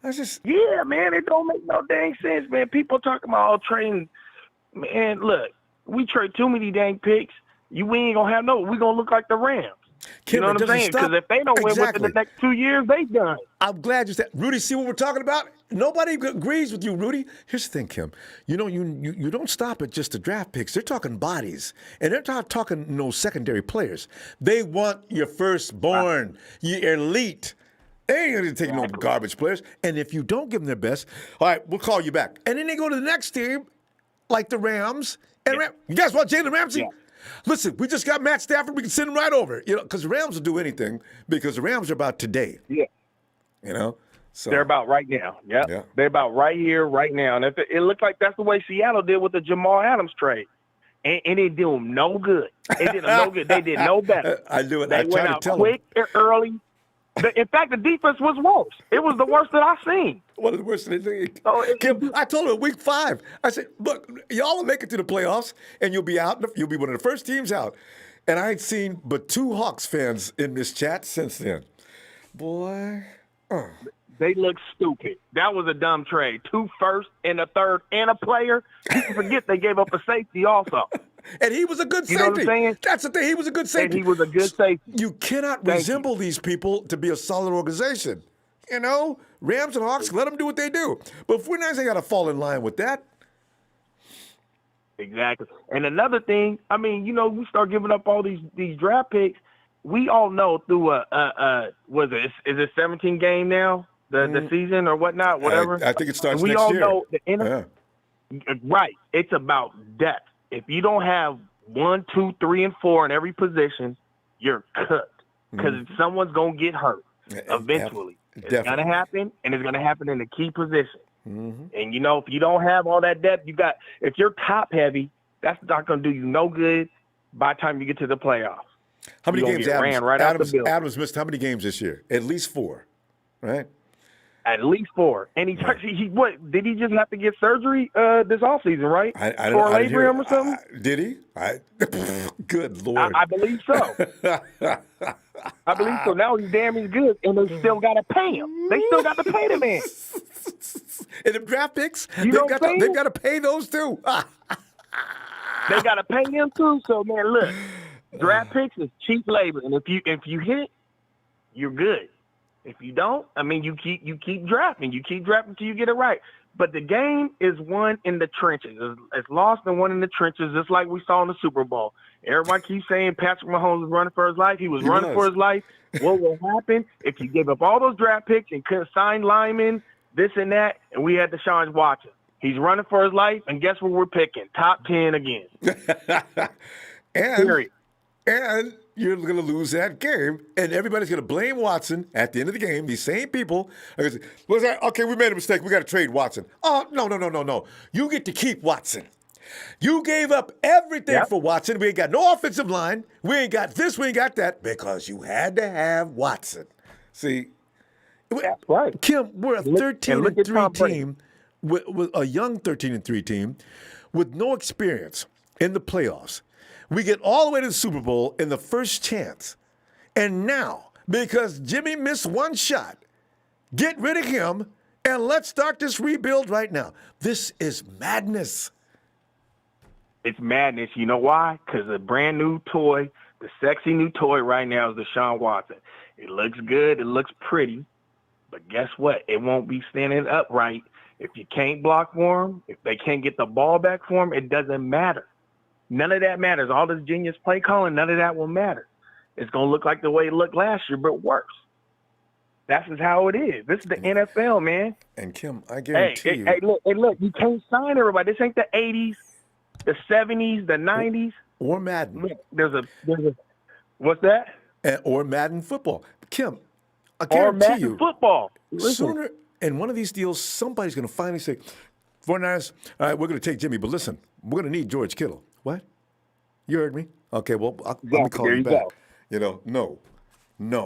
That's just man. It don't make no dang sense, man. People talking about trading. Man, look, we trade too many dang picks. We ain't gonna have we gonna look like the Rams. Kim, you know what I'm saying? Because if they don't win within the next 2 years, they done. I'm glad you said, Rudy. See what we're talking about? Nobody agrees with you, Rudy. Here's the thing, Kim. You don't stop at just the draft picks. They're talking bodies, and they're not talking secondary players. They want your firstborn, your elite. They ain't gonna take no garbage players. And if you don't give them their best, all right, we'll call you back. And then they go to the next team, like the Rams. And you guys want Jalen Ramsey? Yeah. Listen, we just got Matt Stafford. We can send him right over. Because the Rams will do anything because the Rams are about today. Yeah. So they're about right now. Yep. Yeah. They're about right here, right now. And if it looks like that's the way Seattle did with the Jamal Adams trade. And it did them no good. It did them no good. They did no better. I knew it. They went out quick and early. In fact, the defense was worse. It was the worst that I've seen. One of the worst in the league. Kim, I told him week 5. I said, look, y'all will make it to the playoffs, and you'll be out. You'll be one of the first teams out. And I ain't seen but 2 Hawks fans in this chat since then. Boy. They look stupid. That was a dumb trade. 2 firsts and a third and a player. People forget they gave up a safety also. And he was a good safety. You know what I'm saying? That's the thing. He was a good safety. And he was a good safety. You cannot resemble these people to be a solid organization. Rams and Hawks, let them do what they do. But if we're not got to fall in line with that. Exactly. And another thing, we start giving up all these draft picks. We all know through is it 17 game now? The season or whatnot, whatever. I think it starts next year. We all know the right. It's about depth. If you don't have 1, 2, 3, and 4 in every position, you're cooked because someone's gonna get hurt eventually. It's gonna happen, and it's gonna happen in the key position. And if you don't have all that depth, if you're top heavy, that's not gonna do you no good by the time you get to the playoffs. How many games Adams missed? How many games this year? At least 4, right? At least 4. And he did he just have to get surgery this offseason, right? For labrum or something? Did he? Good Lord. I believe so. I believe so. Now he's damaged good, and they still got to pay him. They still got to pay the man. And the draft picks, they've got to pay those too. They got to pay him too. So, man, look, draft picks is cheap labor. And if you hit, you're good. If you don't, you keep drafting. You keep drafting until you get it right. But the game is won in the trenches. It's lost and won in the trenches, just like we saw in the Super Bowl. Everybody keeps saying Patrick Mahomes was running for his life. He was running for his life. What will happen if you give up all those draft picks and couldn't sign linemen, this and that, and we had Deshaun Watson? He's running for his life, and guess what we're picking? Top 10 again. Period. And you're going to lose that game, and everybody's going to blame Watson at the end of the game. These same people are going to say, okay, we made a mistake. We got to trade Watson. Oh, no. You get to keep Watson. You gave up everything for Watson. We ain't got no offensive line. We ain't got this. We ain't got that because you had to have Watson. See? That's right. Kim, we're a 13-3 team, with a young 13-3 team with no experience in the playoffs. We get all the way to the Super Bowl in the first chance. And now, because Jimmy missed one shot, get rid of him and let's start this rebuild right now. This is madness. It's madness. You know why? Because the brand new toy, the sexy new toy right now is Deshaun Watson. It looks good. It looks pretty. But guess what? It won't be standing upright. If you can't block for him, if they can't get the ball back for him, it doesn't matter. None of that matters. All this genius play calling, none of that will matter. It's going to look like the way it looked last year, but worse. That's just how it is. This is the NFL, man. And Kim, I guarantee you. Hey, look, you can't sign everybody. This ain't the 80s, the 70s, the 90s. Or Madden. Look, there's a what's that? Or Madden football. Kim, I Or guarantee Madden you. football. Sooner in one of these deals, somebody's going to finally say, 49ers, all right, we're going to take Jimmy, but listen, we're going to need George Kittle. What? You heard me? Okay, well, let me call There you you back. go. You know, no.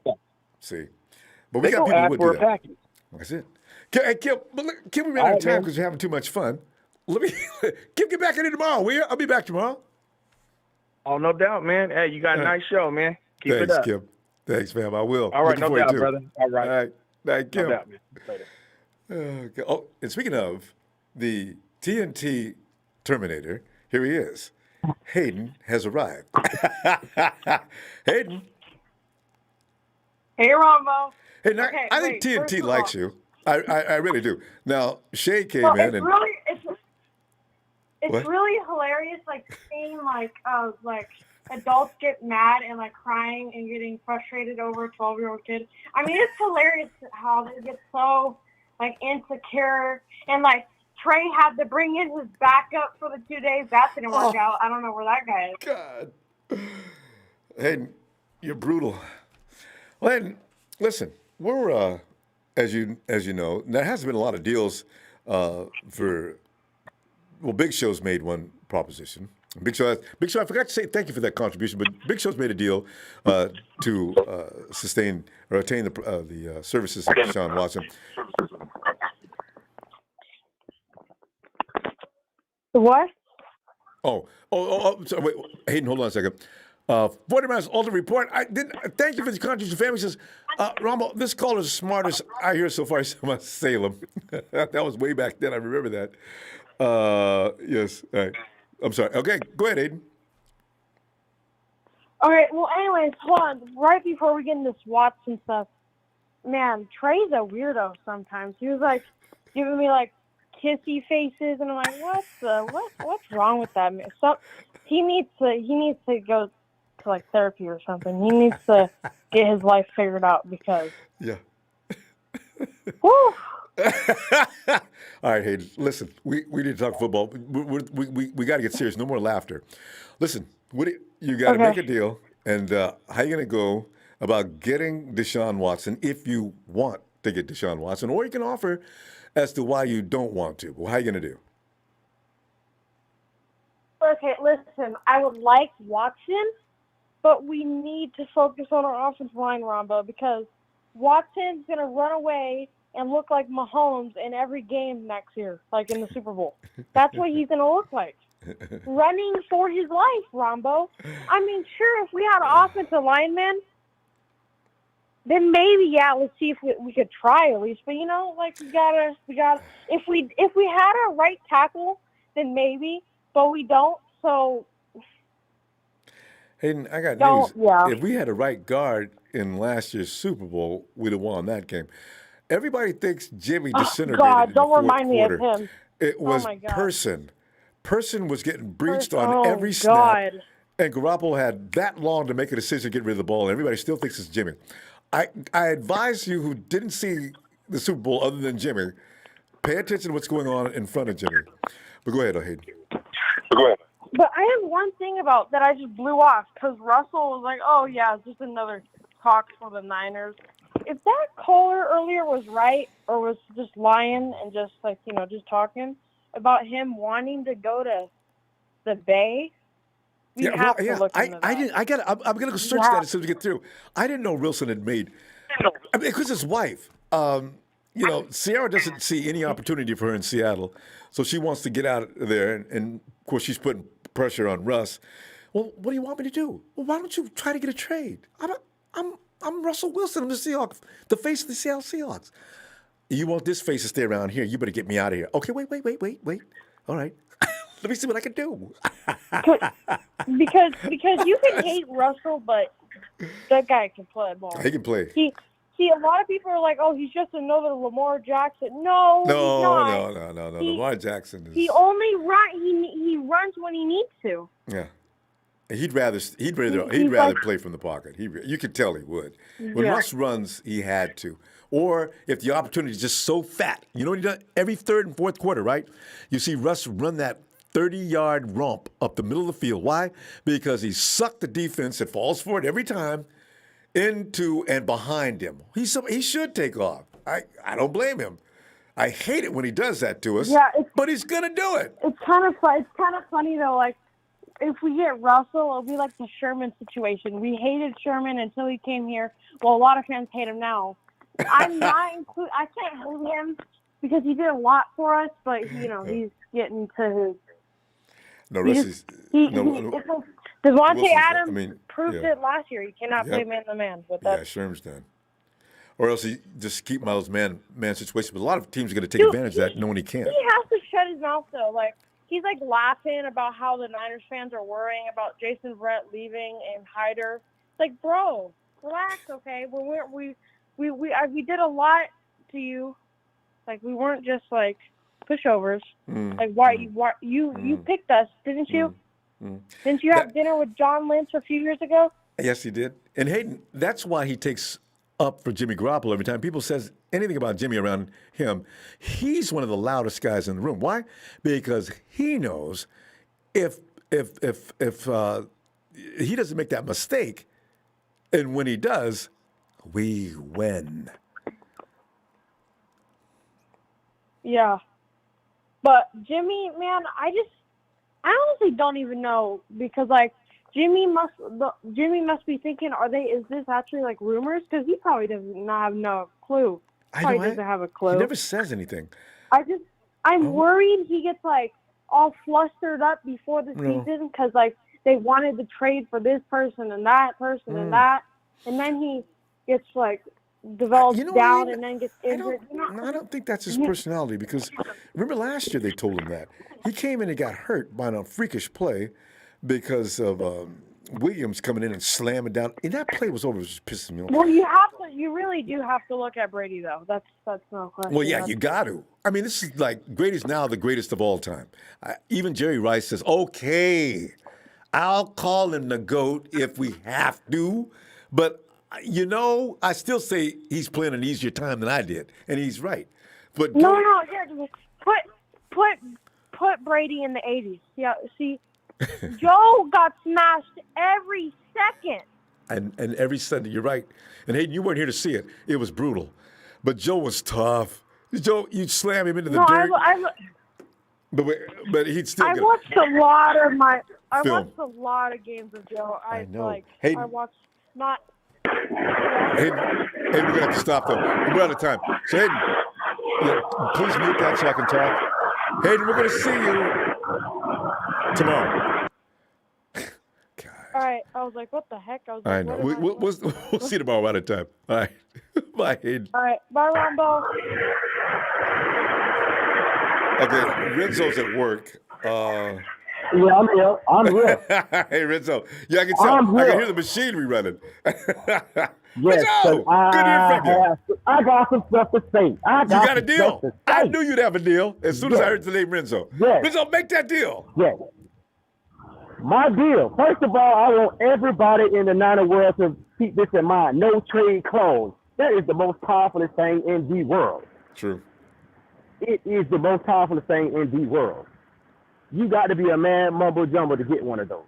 Yeah. See? But we They got gonna people who ask would for do a that. package. That's it. Kim, we ran All out of right, time man. because you're having too much fun. Let me Kim, get back in here tomorrow, will you? I'll be back tomorrow. Oh, no doubt, man. Hey, you got a nice show, man. Keep Thanks, it up. Kim. Thanks, fam. I will. All right, Looking no for you doubt, too. brother. All right. All right. Thank you. No doubt, man. Later. Okay. Oh, and speaking of the TNT Terminator, here he is. Hayden has arrived. Hayden. Hey, Ronbo. Hey, now, Okay, I think wait, TNT first of likes all- you. I really do. Now, Shay came Well, in and it's What? really hilarious, seeing adults get mad and crying and getting frustrated over a 12-year-old kid. I mean, it's hilarious how they get so insecure and Trey had to bring in his backup for the 2 days. That didn't work out. I don't know where that guy is. God. Hayden, you're brutal. Well, Hayden, listen, we're as you know, there hasn't been a lot of deals Big Show's made one proposition. Big Show, I forgot to say thank you for that contribution, but Big Show's made a deal to sustain or attain the services of Deshaun Watson. What? So wait, Hayden, hold on a second. 40 Miles Ultimate Report. Thank you for the contribution. Family says, Ronbo, this caller is the smartest I hear so far about Salem. That was way back then. I remember that. Yes. All right. I'm sorry. Okay, go ahead, Hayden. All right. Well, anyways, hold on. Right before we get into this Watson stuff, man, Trey's a weirdo sometimes. He was giving me kissy faces, and I'm like, what's wrong with that man? He needs to go to therapy or something. He needs to get his life figured out because. Yeah. Whew. All right, Hayden. Listen, we need to talk football. We got to get serious. No more laughter. Listen, you got to make a deal, and how you going to go about getting Deshaun Watson if you want to get Deshaun Watson, or you can offer as to why you don't want to. Well, how are you going to do? Okay, listen, I would like Watson, but we need to focus on our offensive line, Ronbo, because Watson's going to run away and look like Mahomes in every game next year, like in the Super Bowl. That's what he's going to look like. Running for his life, Ronbo. I mean, sure, if we had an offensive lineman, then maybe, let's see if we could try at least. But, we gotta, if we had a right tackle, then maybe, but we don't, so. Hayden, I got news. Yeah. If we had a right guard in last year's Super Bowl, we'd have won that game. Everybody thinks Jimmy disintegrated in the don't fourth remind me quarter. of him. It was my God. Person. Person was getting breached on every snap. And Garoppolo had that long to make a decision to get rid of the ball, and everybody still thinks it's Jimmy. I advise you who didn't see the Super Bowl other than Jimmy, pay attention to what's going on in front of Jimmy. But go ahead, Hayden. Go ahead. But I have one thing about that I just blew off because Russell was like, oh, yeah, it's just another talk for the Niners. If that caller earlier was right or was just lying and just just talking about him wanting to go to the Bay, we have to look into that. I'm gonna go search that as soon as we get through. I didn't know Wilson had made because his wife. Sierra doesn't see any opportunity for her in Seattle, so she wants to get out of there, and of course she's putting pressure on Russ. Well, what do you want me to do? Well, why don't you try to get a trade? I'm Russell Wilson. I'm the Seahawks, the face of the Seattle Seahawks. You want this face to stay around here? You better get me out of here. Okay, wait. All right. Let me see what I can do. because you can hate Russell, but that guy can play ball. He can play. See, a lot of people are like, "Oh, he's just another Lamar Jackson." No, he's not. No. Lamar Jackson is. He only he runs when he needs to. Yeah. He'd rather play from the pocket. You could tell he would. When Russ runs, he had to. Or if the opportunity is just so fat, you know what he does? Every third and fourth quarter, right? You see Russ run that 30-yard romp up the middle of the field. Why? Because he sucked the defense that falls for it every time into and behind him. He should take off. I don't blame him. I hate it when he does that to us. Yeah, but he's gonna do it. It's kind of funny though. Like if we get Russell, it'll be like the Sherman situation. We hated Sherman until he came here. Well, a lot of fans hate him now. I can't hate him because he did a lot for us, but he's getting to his. No, Rusty's. Devontae Adams proved it last year. He cannot play man-to-man with that. Yeah, Sherm's done. Or else he just keep my man situation. But a lot of teams are going to take advantage of that, knowing he can't. He has to shut his mouth though. Like he's like laughing about how the Niners fans are worrying about Jason Verrett leaving and Hyder. It's like, bro, relax, okay? We did a lot to you. Like we weren't just like pushovers. Like why you picked us, didn't you? Didn't you have dinner with John Lynch a few years ago? Yes, he did. And Hayden, that's why he takes up for Jimmy Garoppolo every time people says anything about Jimmy around him. He's one of the loudest guys in the room. Why? Because he knows if he doesn't make that mistake, and when he does, we win. Yeah. But Jimmy, man, I honestly don't even know because like Jimmy must be thinking, is this actually like rumors? Because he probably does not have no clue. Doesn't have a clue. He never says anything. I'm worried he gets like all flustered up before the season because like they wanted to trade for this person and that person and that, and then he gets like develops down and then gets injured. I don't think that's his personality because remember last year they told him that. He came in and got hurt by a freakish play because of Williams coming in and slamming down. And that play was over. It was just pissing me off. Well, you really do have to look at Brady, though. That's no question. Well, yeah, you got to. I mean, this is like Brady's now the greatest of all time. Even Jerry Rice says, okay, I'll call him the GOAT if we have to. But, I still say he's playing an easier time than I did. And he's right. But put Brady in the 80s. Yeah, see, Joe got smashed every second. And every Sunday, you're right. And Hayden, you weren't here to see it. It was brutal. But Joe was tough. Joe, you'd slam him into the dirt. But he'd still get watched a lot of games of Joe. I know. Like, Hayden, I watched not. Hayden, we're going to have to stop, though. We're out of time. So, Hayden, please mute that so I can talk. Hayden, we're going to see you tomorrow. All right. I was like, what the heck? I know. We'll see you tomorrow. We're out of time. All right. Bye, Hayden. All right. Bye, Ronbo. Okay. Renzo's at work. Yeah, I'm here. I'm here. Hey, Renzo. Yeah, I can tell. I can hear the machinery running. Yes, Renzo, good to hear from you. I got some stuff to say. You got a deal? I knew you'd have a deal as soon as I heard the name Renzo. Yes. Renzo, make that deal. Yes. My deal. First of all, I want everybody in the Niner world to keep this in mind. No trade clause. That is the most powerful thing in the world. True. It is the most powerful thing in the world. You got to be a man mumbo jumbo to get one of those.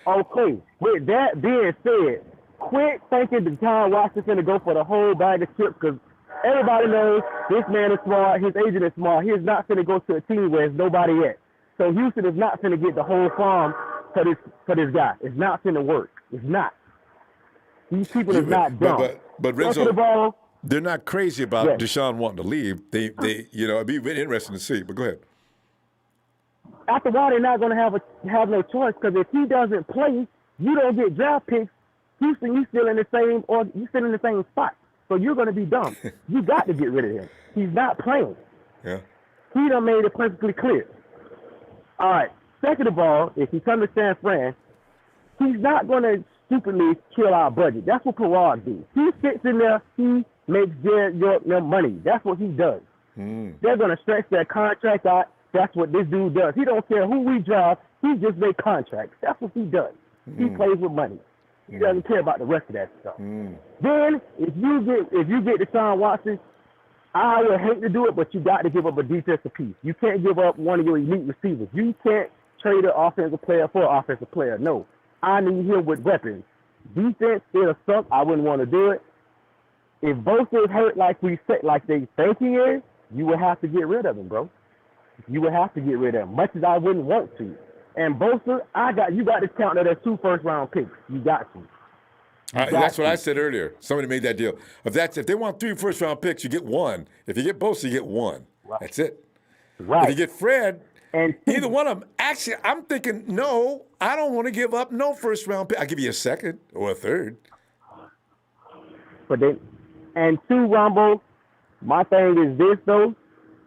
Okay. With that being said, quit thinking Deshaun Watson is going to go for the whole bag of chips because everybody knows this man is smart. His agent is smart. He is not going to go to a team where there's nobody at. So Houston is not going to get the whole farm for this guy. It's not going to work. It's not. These people are not dumb. But Renzo, they're not crazy about Deshaun wanting to leave. They it'd be really interesting to see. But go ahead. After a while, they're not going to have no choice because if he doesn't play, you don't get draft picks. Houston, you still in the same spot. So you're going to be dumb. You got to get rid of him. He's not playing. Yeah. He done made it perfectly clear. All right. Second of all, if he comes to San Fran, he's not going to stupidly kill our budget. That's what Parag do. He sits in there. He makes Jared York their money. That's what he does. They're going to stretch their contract out. That's what this dude does. He don't care who we draft. He just makes contracts. That's what he does. He plays with money. He doesn't care about the rest of that stuff. Then, if you get Deshaun Watson, I would hate to do it, but you got to give up a defensive piece. You can't give up one of your elite receivers. You can't trade an offensive player for an offensive player. No. I need him with weapons. Defense, it'll suck. I wouldn't want to do it. If Bosa is hurt like they think he is, you would have to get rid of him, bro. You would have to get rid of him, much as I wouldn't want to. And Bosa, you got to count that as 2 first-round picks. You got to. That's what I said earlier. Somebody made that deal. If they want 3 first-round picks, you get 1. If you get Bosa, you get 1. Right. That's it. Right. If you get Fred, either one of them. Actually, I'm thinking, no, I don't want to give up no first-round pick. I'll give you a second or a third. But and 2, Ronbo, my thing is this, though.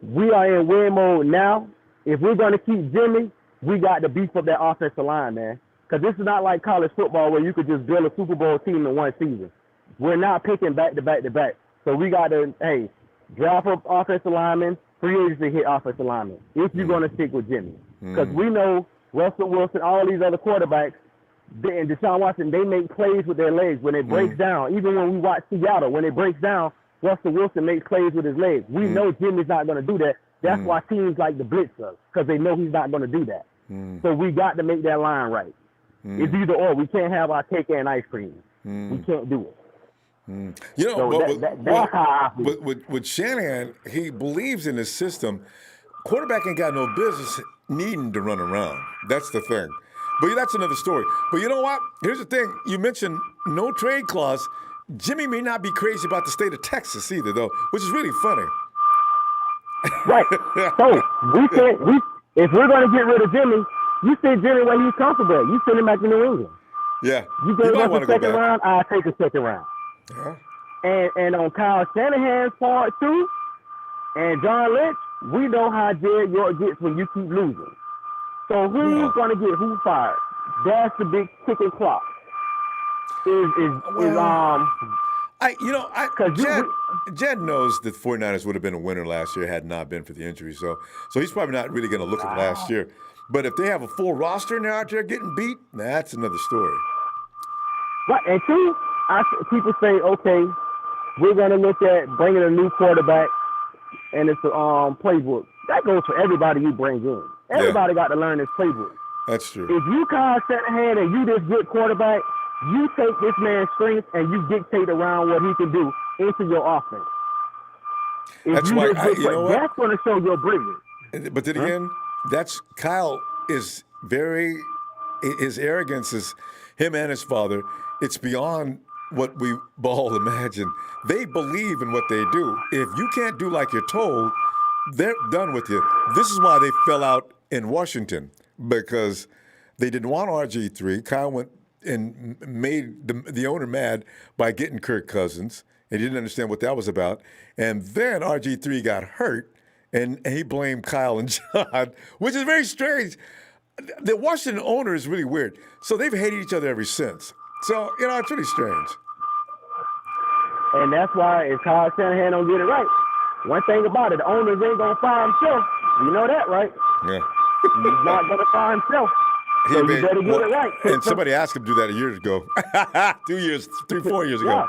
We are in win mode now. If we're going to keep Jimmy, we got to beef up that offensive line, man. Because this is not like college football where you could just build a Super Bowl team in one season. We're not picking back to back to back. So we got to, draft up offensive linemen, free agency hit offensive linemen, if you're going to stick with Jimmy. Because we know Russell Wilson, all these other quarterbacks, and Deshaun Watson, they make plays with their legs. When it breaks down, even when we watch Seattle, when it breaks down, Russell Wilson makes plays with his legs. We know Jimmy's not going to do that. That's why teams like to blitz us, because they know he's not going to do that. So we got to make that line right. It's either or. We can't have our cake and ice cream. We can't do it. You know, so that's how I feel. With Shanahan, he believes in his system. Quarterback ain't got no business needing to run around. That's the thing. But that's another story. But you know what? Here's the thing. You mentioned no trade clause. Jimmy may not be crazy about the state of Texas either, though, which is really funny. Right. So if we're going to get rid of Jimmy, you send Jimmy where he's comfortable. You send him back to New England. Yeah. You gave us a second round, I'll take a second round. Yeah. And on Kyle Shanahan's part too, and John Lynch, we know how Jared York gets when you keep losing. So who's going to get who fired? That's the big ticking clock. Jed knows that the 49ers would have been a winner last year had not been for the injury. So he's probably not really going to look at last year. But if they have a full roster and they're out there getting beat, that's another story. Right, and 2, people say, okay, we're going to look at bringing a new quarterback, and it's a playbook. That goes for everybody you bring in. Everybody got to learn this playbook. That's true. If you Kyle Shanahan and you this good quarterback, you take this man's strength and you dictate around what he can do into your offense. That's why that's going to show your brilliance. But then again, Kyle is his arrogance is him and his father. It's beyond what we all imagine. They believe in what they do. If you can't do like you're told, they're done with you. This is why they fell out in Washington, because they didn't want RG3. Kyle went and made the owner mad by getting Kirk Cousins. He didn't understand what that was about. And then RG3 got hurt, and he blamed Kyle and John, which is very strange. The Washington owner is really weird. So they've hated each other ever since. So, it's really strange. And that's why if Kyle Shanahan don't get it right, one thing about it, the owners ain't going to fire himself. You know that, right? Yeah. He's not going to fire himself. So you better get it right. And somebody asked him to do that a year ago. 4 years ago.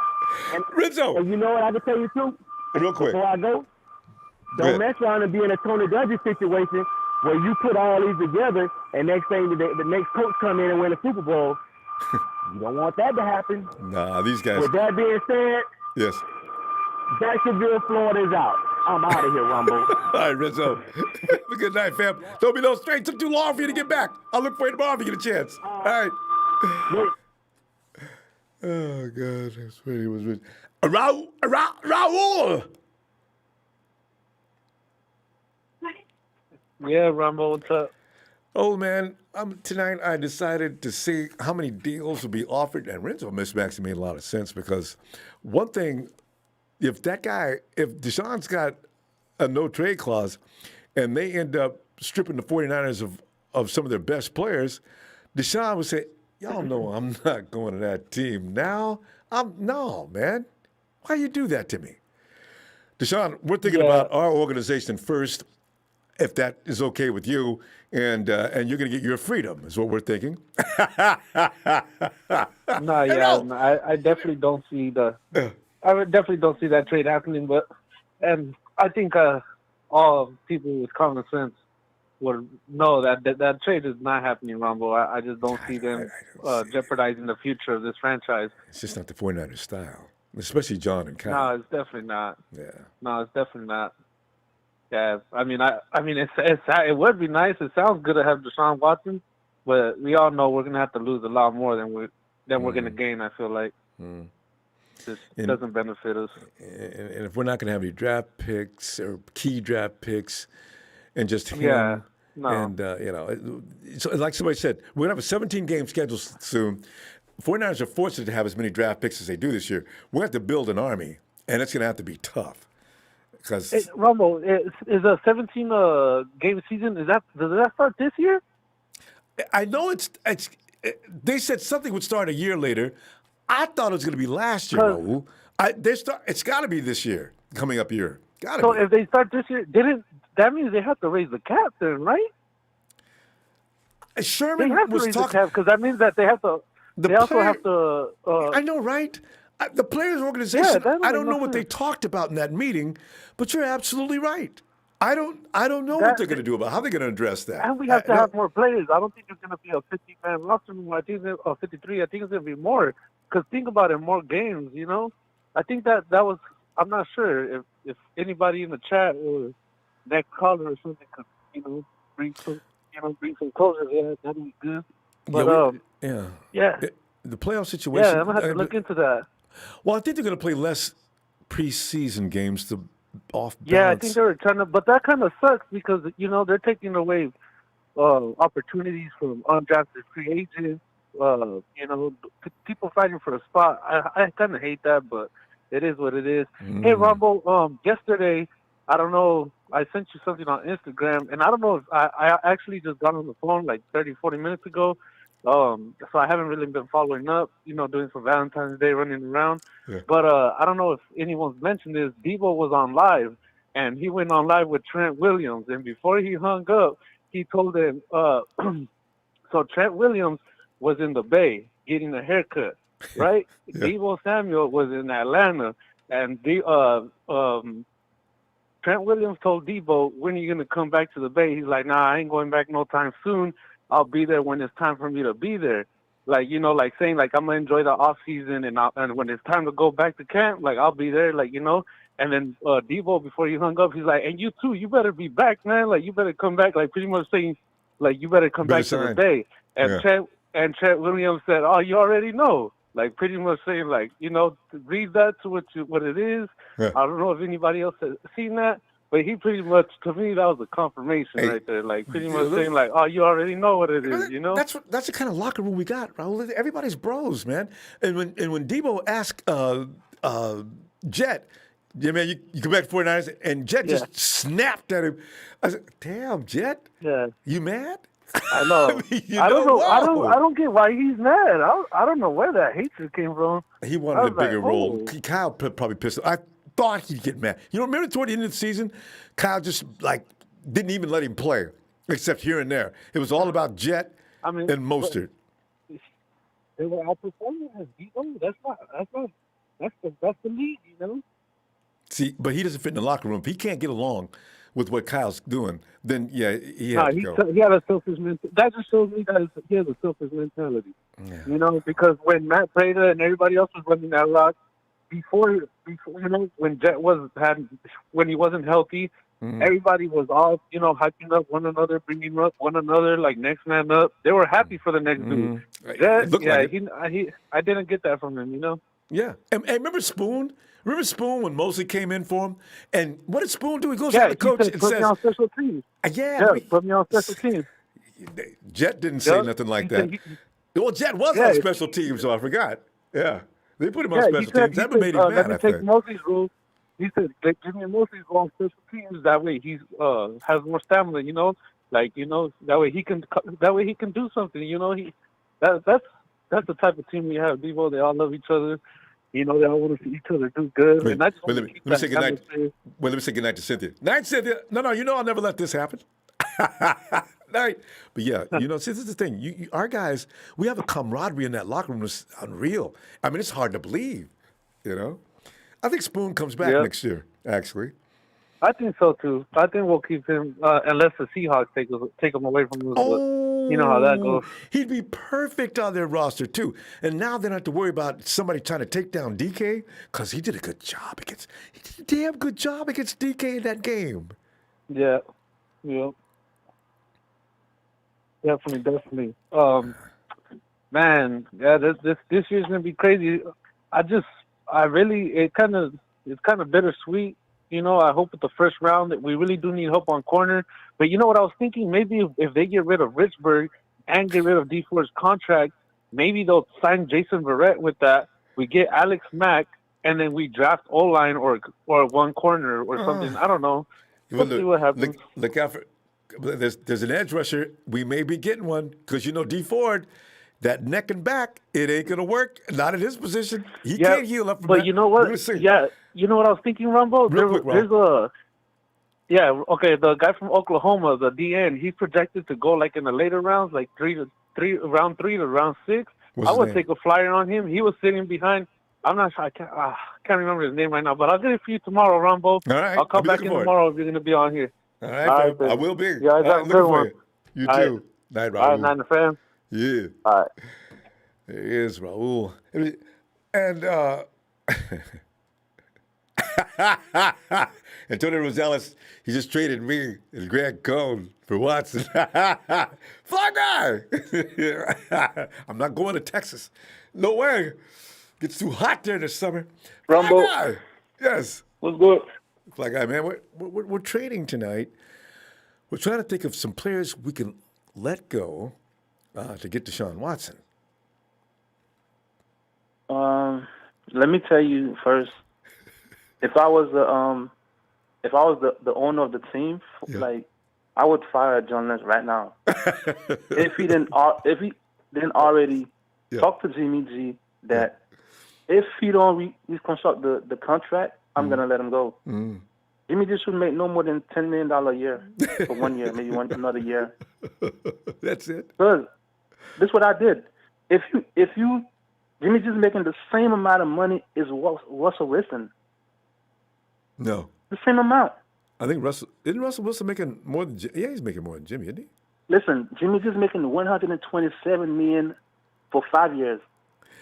And, Rizzo. And you know what I can tell you, too? Real quick. Before I go mess around and be in a Tony Dungy situation where you put all these together and next thing the next coach come in and win a Super Bowl. You don't want that to happen. Nah, these guys. With that being said, yes, Jacksonville, Florida is out. I'm out of here, Ronbo. All right, Rizzo. Have a good night, fam. Don't be no straight. Took too long for you to get back. I'll look for you tomorrow if you get a chance. All right. Oh, God. That's what he was with. Raul. Yeah, Ronbo, what's up? Oh, man. Tonight I decided to see how many deals would be offered. And Renzo mismatching made a lot of sense because one thing, if Deshaun's got a no-trade clause and they end up stripping the 49ers of of some of their best players, Deshaun would say, y'all know I'm not going to that team now. No, man. Why you do that to me? Deshaun, we're thinking about our organization first, if that is okay with you, and you're going to get your freedom, is what we're thinking. I definitely don't see that trade happening. And I think all people with common sense would know that trade is not happening, Ronbo. I just don't see them jeopardizing the future of this franchise. It's just not the 49ers style, especially John and Kyle. No, it's definitely not. Yeah. No, it's definitely not. Yeah, I mean, it would be nice. It sounds good to have Deshaun Watson, but we all know we're gonna have to lose a lot more than we're gonna gain. I feel like just doesn't benefit us. And if we're not gonna have any draft picks or key draft picks, and just him, and so like somebody said, we're gonna have a 17-game schedule soon. 49ers are fortunate to have as many draft picks as they do this year. We have to build an army, and it's gonna have to be tough. Because Ronbo, is a 17-game season? Does that start this year? I know it's. They said something would start a year later. I thought it was going to be last year. Raul. It's got to be this year, coming up year. So if they start this year, that means they have to raise the cap then, right? Sherman they have to was raise talking the cap because that means that they have to. Have to. I know, right? The players' organization. I don't know what they talked about in that meeting, but you're absolutely right. I don't know what they're going to do about how they're going to address that. And we have to have more players. I don't think it's going to be a 50-man roster anymore. I think it's 53. I think it's going to be more. Because think about it, more games. You know, I think that was. I'm not sure if anybody in the chat or next caller or something could bring some closure. Yeah, that'd be good. But the playoff situation. Yeah, I'm gonna have to look into that. Well, I think they're going to play less preseason games to off balance. Yeah, I think they were trying to, but that kind of sucks because they're taking away opportunities from undrafted free agents. People fighting for a spot. I kind of hate that, but it is what it is. Hey, Ronbo, yesterday, I don't know, I sent you something on Instagram, and I don't know if I actually just got on the phone like 30, 40 minutes ago. So I haven't really been following up, doing some Valentine's Day running around. Yeah. But I don't know if anyone's mentioned this. Debo was on live, and he went on live with Trent Williams. And before he hung up, he told him, so Trent Williams was in the Bay getting a haircut, right? Yeah. Debo Samuel was in Atlanta, and Trent Williams told Debo, when are you going to come back to the Bay? He's like, nah, I ain't going back no time soon. I'll be there when it's time for me to be there. Like, like saying, like, I'm going to enjoy the off season and when it's time to go back to camp, like, I'll be there, like, And then Debo, before he hung up, he's like, and you too, you better be back, man. Like, you better come back, like, pretty much saying, like, you better come back to the Bay. And Trent Williams said, oh, you already know. Like, pretty much saying, like, read that to what it is. Yeah. I don't know if anybody else has seen that. But he pretty much, to me, that was a confirmation right there. Like, pretty much saying, like, oh, you already know what it is, That's the kind of locker room we got, Raul. Everybody's bros, man. And when Debo asked Jet, yeah, man, you come back to 49ers, and Jet just snapped at him. I said, damn, Jet, you mad? I know. I don't know. I don't get why he's mad. I don't know where that hatred came from. He wanted a bigger role. Kyle probably pissed off. I thought he'd get mad. Remember toward the end of the season, Kyle just didn't even let him play, except here and there. It was all about Jet and Mostert. They were outperforming as Debo. That's the league, See, but he doesn't fit in the locker room. If he can't get along with what Kyle's doing, then he had to go. He had a selfish mentality. That just shows me that he has a selfish mentality. Yeah. Because when Matt Prater and everybody else was running that rock, before when Jet when he wasn't healthy, everybody was all hyping up one another, bringing up one another, like next man up. They were happy for the next dude. Jet, I didn't get that from him, Yeah, and remember Spoon? Remember Spoon when Mosley came in for him? And what did Spoon do? He goes to the coach and put says, me on special teams. Put me on special teams. Jet didn't say nothing like that. Well, Jet was on special teams, so I forgot. Yeah. They put him on special teams. That made him mad, I think. Take Mosley's role. He said, give me Mosley's role on special teams. That way he has more stamina, Like, you know, that way he can do something. You know, that's the type of team we have. Devo, they all love each other. You know, they all want to see each other do good. Wait, And I just let me say goodnight. atmosphere. Well, let me say goodnight to Cynthia. Night, Cynthia. No, you know I'll never let this happen. Night. But yeah, you know, see, this is the thing. Our guys, we have a camaraderie in that locker room that's unreal. I mean, it's hard to believe, you know. I think Spoon comes back next year, actually. I think so too. I think we'll keep him unless the Seahawks take him away from us. You know how that goes. He'd be perfect on their roster too. And now they don't have to worry about somebody trying to take down DK because he did a good job against. He did a damn good job against DK in that game. Yeah. Definitely. Man, yeah, this year's gonna be crazy. It's kind of bittersweet. You know, I hope at the first round that we really do need help on corner. But you know what I was thinking? Maybe if they get rid of Richburg and get rid of D4's contract, maybe they'll sign Jason Verrett with that. We get Alex Mack, and then we draft O-line or one corner or something. I don't know. We'll see what happens. Look out for there's an edge rusher. We may be getting one because, you know, D Ford, that neck and back, it ain't going to work. Not in his position. He can't heal up from that. But you know what? Yeah, you know what I was thinking, Rumbo? The guy from Oklahoma, the DN, he's projected to go like in the later rounds, like round 3 to round 6. I would take a flyer on him. He was sitting behind. I'm not sure. I can't remember his name right now, but I'll get it for you tomorrow, Ronbo. All right. I'll come back in tomorrow if you're going to be on here. All right, I will be. Yeah, have a good one. You too. Night, Raul. All right, Niner fan. Yeah. All right. There is Raul. And Antonio Rosales, he just traded me and Grant Cohn for Watson. Fly guy! I'm not going to Texas. No way. Gets too hot there this summer. Ronbo. Fly guy. Yes. What's good? Fly guy, man. We're trading tonight. We're trying to think of some players we can let go to get Deshaun Watson. Let me tell you first. If I was the owner of the team, like I would fire John Lynch right now. if he didn't already talk to Jimmy G that if he don't reconstruct the contract, I'm gonna let him go. Jimmy G should make no more than $10 million a year for 1 year, maybe another year. That's it. Because this is what I did. If you Jimmy G's making the same amount of money as Russell Wilson. No. The same amount. I think Russell Wilson making more than he's making more than Jimmy, isn't he? Listen, Jimmy G's making $127 million for 5 years.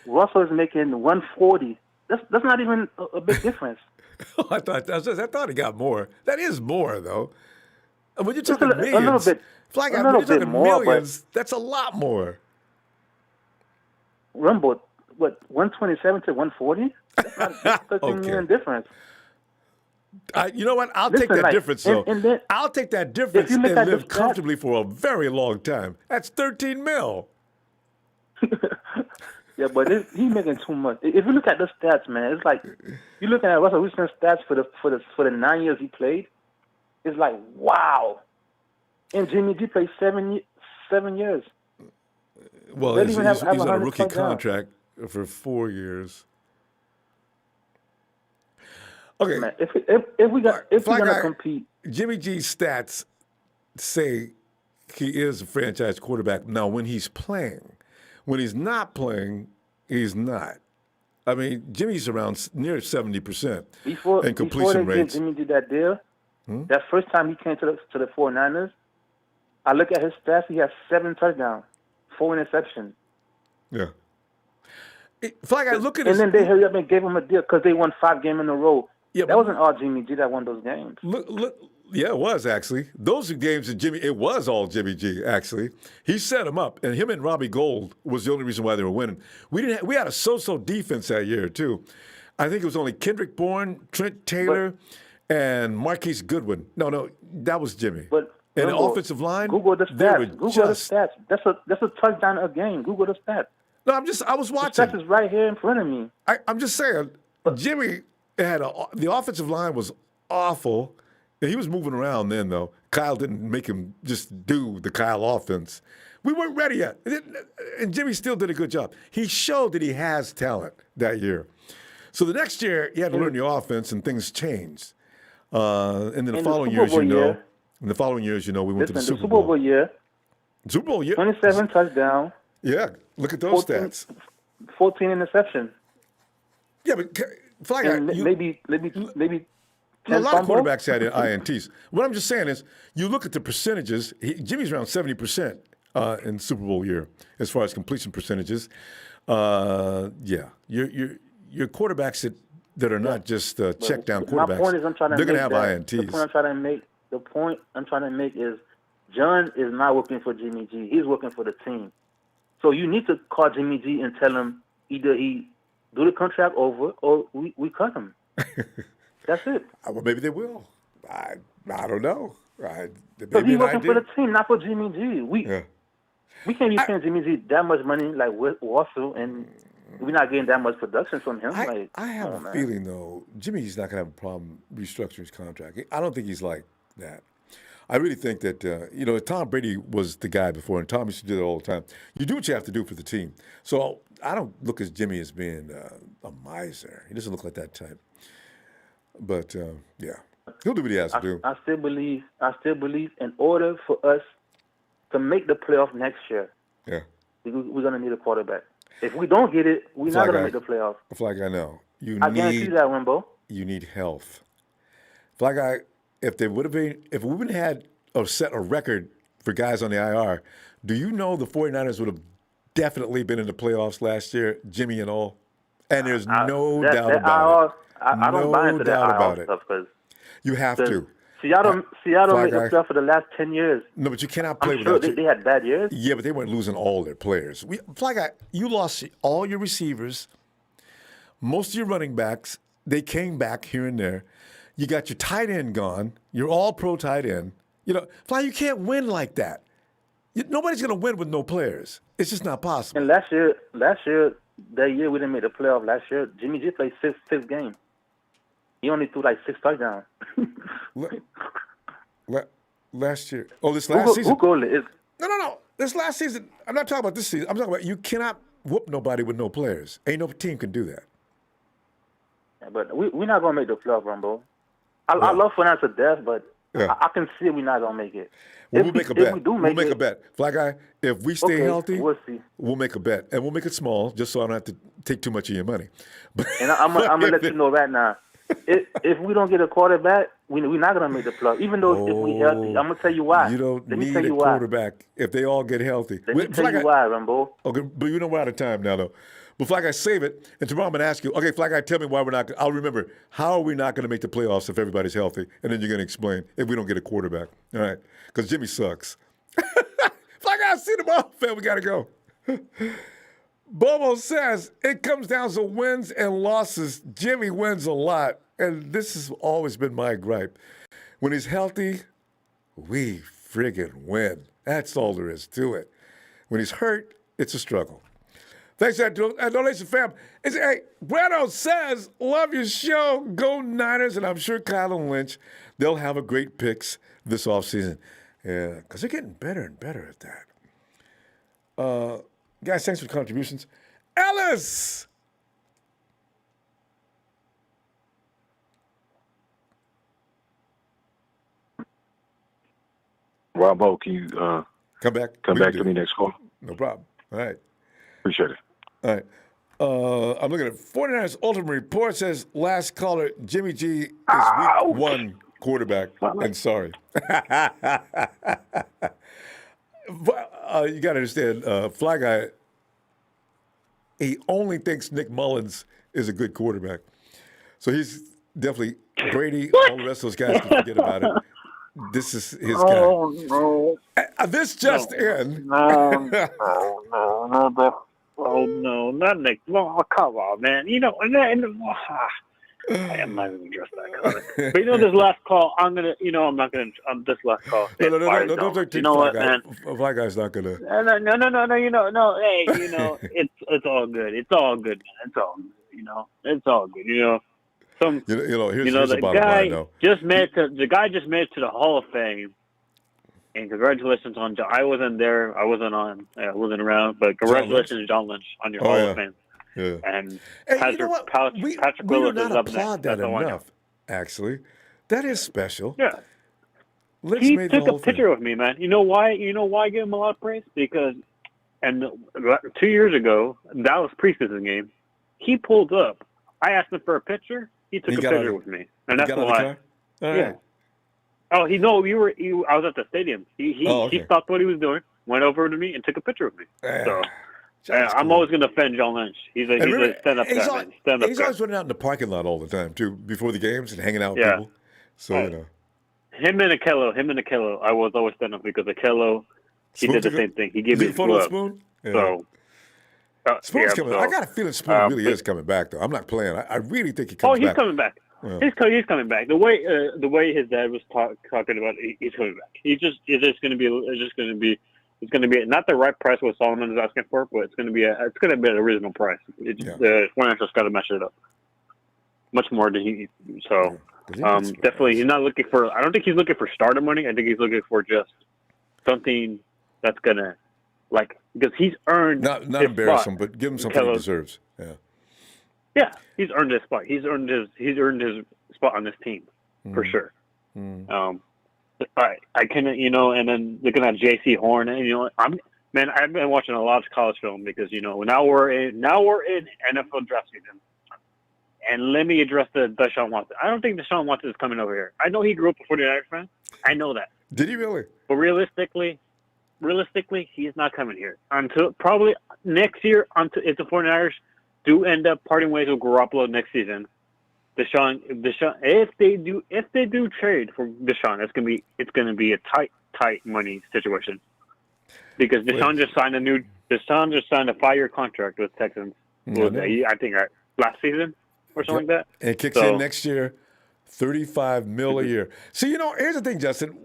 Russell is making $140. That's not even a big difference. I thought he got more. That is more though. When you're talking millions, a little bit, Fly guy, when you're talking more, millions, that's a lot more. Rumble, what, 127 to 140? That's not $13 million difference. You know what? I'll take that difference, though. I'll take that difference and live comfortably for a very long time. That's $13 million. Yeah, but he's making too much. If you look at the stats, man, it's like you're looking at Russell Wilson's stats for the 9 years he played. It's like wow. And Jimmy G played 7 years. Well, he's on a rookie contract for 4 years. Okay. Man, if we're gonna compete, Jimmy G's stats say he is a franchise quarterback. Now, when he's playing, when he's not playing, he's not. I mean, Jimmy's around near 70% in completion rates. Jimmy did that deal. That first time he came to the 49ers, I look at his stats. He has 7 touchdowns, 4 interceptions. Yeah. Fly guy, look at and his. then they hurried up and gave him a deal because they won 5 games in a row. Yeah, that wasn't all Jimmy G that won those games. Look. Yeah, it was actually. Those are games that it was all Jimmy G, actually. He set him up, and him and Robbie Gould was the only reason why they were winning. We had a so-so defense that year, too. I think it was only Kendrick Bourne, Trent Taylor, and Marquise Goodwin. No, that was Jimmy. And the offensive line, Google the stats. That's a touchdown a game. Google the stats. No, I was watching. The stats is right here in front of me. I'm just saying, Jimmy had the offensive line was awful. And he was moving around then, though. Kyle didn't make him just do the Kyle offense. We weren't ready yet. And Jimmy still did a good job. He showed that he has talent that year. So the next year, he had to learn the offense, and things changed. And then the following years, we went to the Super Bowl. Super Bowl year. 27 touchdowns. Yeah, look at those 14, stats. 14 interceptions. Yeah, but Fly Guy, maybe a lot of quarterbacks had INTs. What I'm just saying is, you look at the percentages. Jimmy's around 70% in Super Bowl year as far as completion percentages. Your quarterbacks that are not just check down quarterbacks. My point is, they're going to have INTs. The point I'm trying to make is, John is not working for Jimmy G. He's working for the team. So you need to call Jimmy G and tell him either he do the contract over or we cut him. That's it. Well, maybe they will. I don't know. But he's working for the team, not for Jimmy G. We can't be paying Jimmy G that much money like Russell, and we're not getting that much production from him. I have a feeling, though, Jimmy's not going to have a problem restructuring his contract. I don't think he's like that. I really think that, Tom Brady was the guy before, and Tom used to do that all the time. You do what you have to do for the team. So I don't look at Jimmy as being a miser. He doesn't look like that type. But, he'll do what he has to do. I still believe in order for us to make the playoff next year, we're going to need a quarterback. If we don't get it, we're not going to make the playoff. Fly Guy, no. I guarantee that, Ronbo. You need health. Fly Guy, if we would have had set a record for guys on the IR, do you know the 49ers would have definitely been in the playoffs last year, Jimmy and all? And there's no doubt about it. I don't buy into that IR stuff because you have to. Seattle made the playoffs for the last 10 years. No, but you cannot play without. They had bad years. Yeah, but they weren't losing all their players. Fly Guy, you lost all your receivers, most of your running backs. They came back here and there. You got your tight end gone. You're all pro tight end. Fly, you can't win like that. Nobody's going to win with no players. It's just not possible. And last year, that year we didn't make the playoff. Last year, Jimmy G played six games. He only threw like 6 touchdowns. Last year. Oh, this last season. No. This last season. I'm not talking about this season. I'm talking about you cannot whoop nobody with no players. Ain't no team can do that. Yeah, but we're not going to make the playoff, Ronbo. I love finance to death, but I can see we're not going to make it. Well, we'll make a bet. We'll make a bet. Fly Guy, if we stay healthy, we'll see. We'll make a bet. And we'll make it small just so I don't have to take too much of your money. And I'm going to let you know right now, if we don't get a quarterback, we're not going to make the playoff. Even though if we're healthy, I'm going to tell you why. You don't need a quarterback if they all get healthy. Let me tell you why, Ronbo. Okay, but you know we're out of time now, though. But Fly Guy, save it. And tomorrow I'm going to ask you, okay, Fly Guy, tell me why we're not. I'll remember, how are we not going to make the playoffs if everybody's healthy? And then you're going to explain if we don't get a quarterback. All right? Because Jimmy sucks. Fly Guy, see you tomorrow, fam. We got to go. Bobo says, it comes down to wins and losses. Jimmy wins a lot. And this has always been my gripe. When he's healthy, we friggin' win. That's all there is to it. When he's hurt, it's a struggle. Thanks for that donation, fam. Hey, Bueno says, love your show. Go Niners. And I'm sure Kyle and Lynch, they'll have a great picks this offseason. Yeah, because they're getting better and better at that. Guys, thanks for the contributions. Ellis! Ronbo, can you come back to me next call? No problem. All right. Appreciate it. All right. I'm looking at 49ers Ultimate Report says last caller, Jimmy G is week 1 quarterback. And sorry. You got to understand, Fly Guy, he only thinks Nick Mullins is a good quarterback. So he's definitely Brady, all the rest of those guys can forget about it. This is his guy. No. This just in. No, not Nick. Oh, come on, man. I'm not even gonna address that comment. But this last call, I'm not gonna. This last call. No, don't take you know what, Fly man? Fly Guy's not gonna. No. Hey, it's all good. It's all good, man. It's all good. It's all good. some. Here's the the bottom line, guy though. just made it to the Hall of Fame, and congratulations on. I wasn't there. I wasn't around, but congratulations, John Lynch, on your Hall of Fame. Yeah. And you know what? Patrick We Willis do is not up next. applaud that That's all I know. enough. Actually, that is special. Yeah. Lynch He made the took a whole thing. picture with me, man. You know why? I give him a lot of praise? Because, 2 years ago, Dallas preseason game, he pulled up. I asked him for a picture. He took a picture with me, and that's why. All yeah. right. Oh, I was at the stadium. He stopped what he was doing, went over to me, and took a picture with me. So. I'm always going to defend John Lynch. He's a stand-up guy, man. Stand-up He's guy. always running out in the parking lot all the time, too, before the games and hanging out with people. So, Him and Akello, I was always stand-up because Akello, he did the same thing. He gave me his photo glove. Spoon? Yeah. So, Spoon's coming. I got a feeling Spoon really is coming back, though. I'm not playing. I really think he comes back. He's coming back. Yeah. He's coming back. The way his dad was talking about it, he's coming back. It's just going to be not the right price what Solomon is asking for, but it's going to be a reasonable price. The Warriors just got to measure it up much more than he. So definitely, he's not looking for. I don't think he's looking for starter money. I think he's looking for just something that's gonna because he's earned not embarrass him, but give him something he deserves. Yeah. Yeah, he's earned his spot. He's earned his spot on this team for sure. I can, and then looking at J.C. Horn, and I've been watching a lot of college film because now we're in NFL draft season, and let me address the Deshaun Watson. I don't think Deshaun Watson is coming over here. I know he grew up a 49ers fan. I know that. Did he really? But realistically, he's not coming here until probably next year. Until if the 49ers do end up parting ways with Garoppolo next season. Deshaun, if they do trade for Deshaun, it's gonna be a tight money situation because Deshaun just signed a 5-year contract with Texans. I think last season or something like that. And it kicks in next year, $35 million a year. So here's the thing, Justin.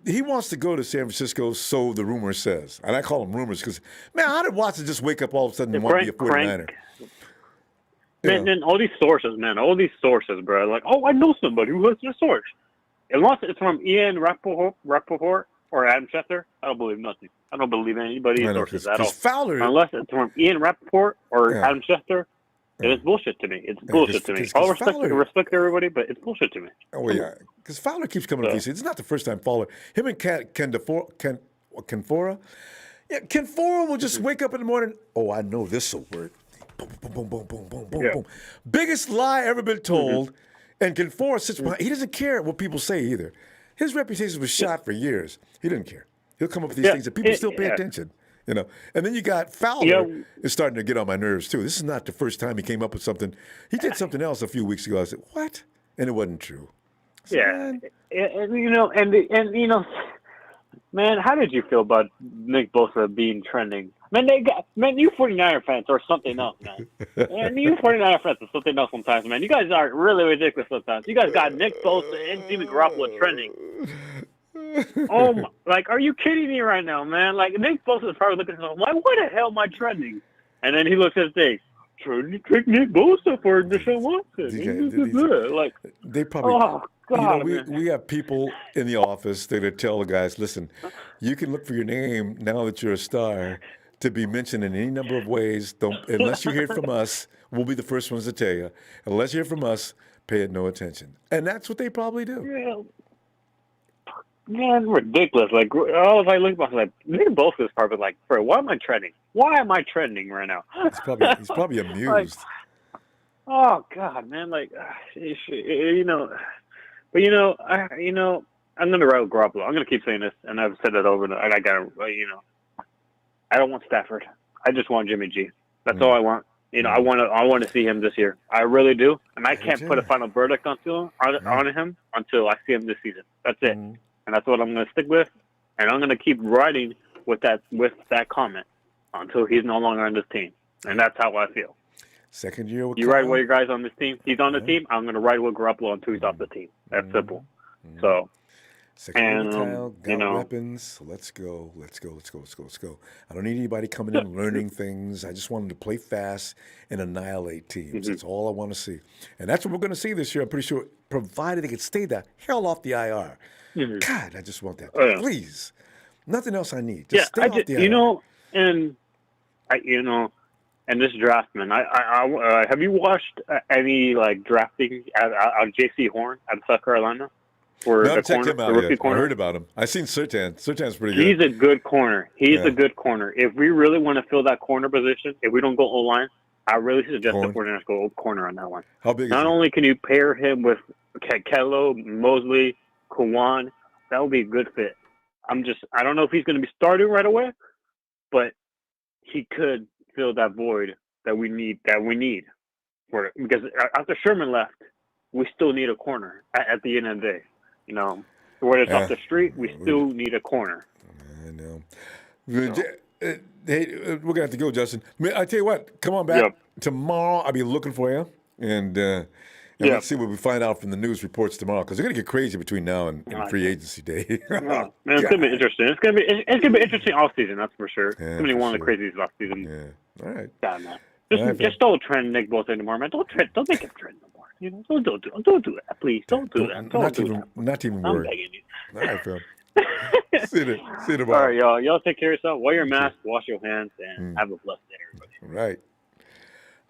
He wants to go to San Francisco, so the rumor says, and I call them rumors because how did Watson just wake up all of a sudden and want to be a 49er? Man, all these sources, bro. Like, I know somebody who has a source. Unless it's from Ian Rappaport or Adam Schefter, I don't believe nothing. I don't believe anybody's sources at all. Unless it's from Ian Rappaport or Adam Schefter, it's bullshit to me. It's bullshit to me. I'll respect everybody, but it's bullshit to me. Oh, yeah. Because Fowler keeps coming up these things. It's not the first time Fowler. Him and Kenfora. Yeah, Kenfora will just wake up in the morning. Oh, I know this will work. Boom, boom, boom, boom, boom, boom, boom, boom. Biggest lie ever been told. And Kenfora sits behind. He doesn't care what people say either. His reputation was shot for years. He didn't care. He'll come up with these things that people still pay attention. And then you got Fowler is starting to get on my nerves too. This is not the first time he came up with something. He did something else a few weeks ago. I said, "What?" And it wasn't true. And man, how did you feel about Nick Bosa being trending? Man, you 49er fans are something else, man. And you 49er fans are something else sometimes, man. You guys are really ridiculous sometimes. You guys got Nick Bosa and Jimmy Garoppolo trending. Are you kidding me right now, man? Like, Nick Bosa is probably looking at himself, why the hell am I trending? And then he looks at his thing. Trick Nick Bosa for Deshaun Watson. They probably. Oh, God, we have people in the office that tell the guys, listen, you can look for your name now that you're a star to be mentioned in any number of ways. Unless you hear from us, we'll be the first ones to tell you. Unless you hear from us, pay it no attention. And that's what they probably do. Yeah. Man, ridiculous. Like, all I look back, Nick Bosa is probably like, bro, why am I trending? Why am I trending right now? He's probably amused. Oh God, man! But I'm gonna ride with Garoppolo. I'm gonna keep saying this, and I've said it over and I gotta, I don't want Stafford. I just want Jimmy G. That's all I want. I want to see him this year. I really do, and I can't put a final verdict on him until I see him this season. That's it. And that's what I'm going to stick with, and I'm going to keep riding with that comment until he's no longer on this team, and that's how I feel. Second year with you ride with your guys on this team. He's on the team. I'm going to ride with Garoppolo until he's off the team. That's simple. So, Second tile, got weapons. Let's go. I don't need anybody coming in and learning things. I just want them to play fast and annihilate teams. That's all I want to see. And that's what we're going to see this year, I'm pretty sure, provided they can stay the hell off the IR. God, I just want that. Please. Nothing else I need. Just stay off the IR. And this draft, man, I have you watched any drafting out J.C. Horn at South Carolina? No, I've checked him out yet. I heard about him. I seen Surtan. Surtan's pretty good. He's a good corner. He's a good corner. If we really want to fill that corner position, if we don't go O-line, I really suggest the 49ers go corner on that one. How big Not only can you pair him with Kello, Mosley, Kawan, that would be a good fit. I don't know if he's going to be starting right away, but he could fill that void that we need because after Sherman left, we still need a corner at the end of the day. Whether it's off the street, we still need a corner. I know. Hey, we're gonna have to go, Justin. I tell you what, come on back tomorrow. I'll be looking for you, and let's see what we find out from the news reports tomorrow, because they're gonna get crazy between now and free agency day. Man, it's gonna be interesting. It's gonna be interesting off season, that's for sure. It's gonna be one of the craziest off season. Yeah. All right. God, man. Just don't trend Nick Bosa anymore, man. Don't make him trend no more. Don't do that, please. Don't do that. Not even I'm worried. begging you. All right, fam. See you tomorrow. All right, y'all. Y'all take care of yourself. Wear your mask. Wash your hands, and have a blessed day, everybody. Right.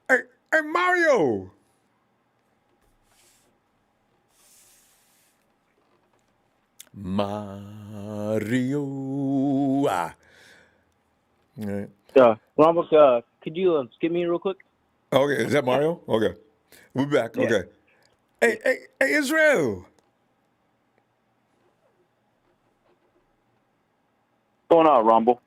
Hey, Mario. All right. Ronbo, could you skip me real quick? Okay, is that Mario? Okay. We'll be back. Yeah. Okay. Hey, Israel. What's going on, Ronbo?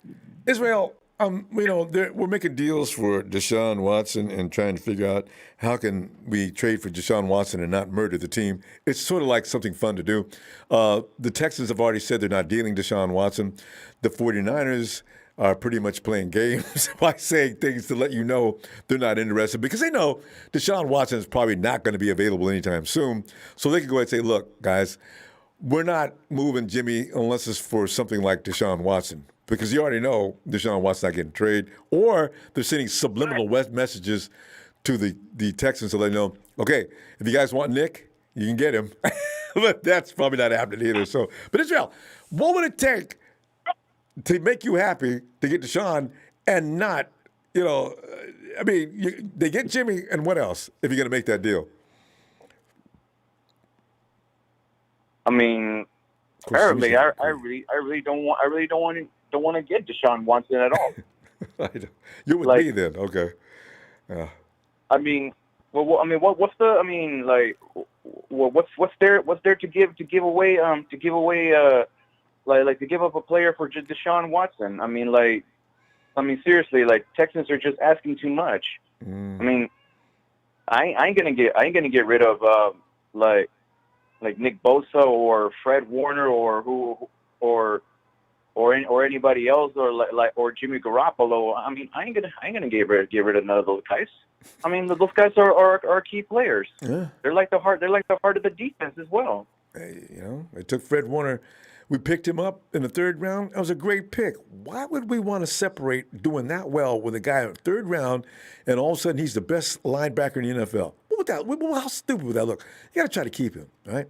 Israel, we're making deals for Deshaun Watson and trying to figure out how can we trade for Deshaun Watson and not murder the team. It's sort of like something fun to do. The Texans have already said they're not dealing Deshaun Watson. The 49ers are pretty much playing games by saying things to let you know they're not interested, because they know Deshaun Watson is probably not going to be available anytime soon. So they can go ahead and say, look, guys, we're not moving Jimmy unless it's for something like Deshaun Watson, because you already know Deshaun Watson's not getting traded, or they're sending subliminal messages to the Texans to let them know, okay, if you guys want Nick, you can get him. But that's probably not happening either. So, but Israel, what would it take to make you happy to get Deshaun and not, they get Jimmy, and what else if you're going to make that deal? I mean, apparently, I really don't want to get Deshaun Watson at all. You would be then, okay? Yeah. I mean, what's there to give away to give up a player for just Deshaun Watson? I mean, seriously, Texans are just asking too much. I mean, I ain't gonna get rid of Nick Bosa or Fred Warner or anybody else or Jimmy Garoppolo. I mean, I ain't gonna get rid of none of those guys. I mean, those guys are key players. Yeah. They're like the heart of the defense as well. Hey, they took Fred Warner. We picked him up in the third round. That was a great pick. Why would we want to separate doing that well with a guy in the third round, and all of a sudden he's the best linebacker in the NFL? How stupid would that look? You got to try to keep him, right?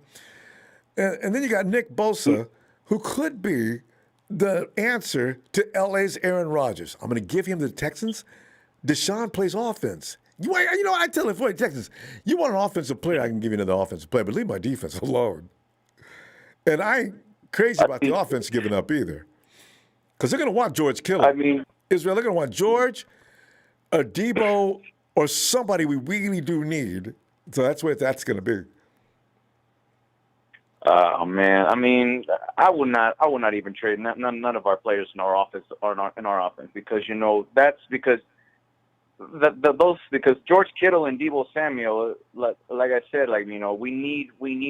And then you got Nick Bosa, who could be the answer to LA's Aaron Rodgers. I'm going to give him to the Texans. Deshaun plays offense. I tell the Texans, you want an offensive player, I can give you another offensive player, but leave my defense alone. And I ain't crazy about the offense giving up either, because they're going to want George Kittle. I mean, Israel, they're going to want George, or Debo, or somebody we really do need. So that's what that's going to be. Oh man, I mean, I would not even trade none of our players in our offense because that's because because George Kittle and Debo Samuel, like I said, we need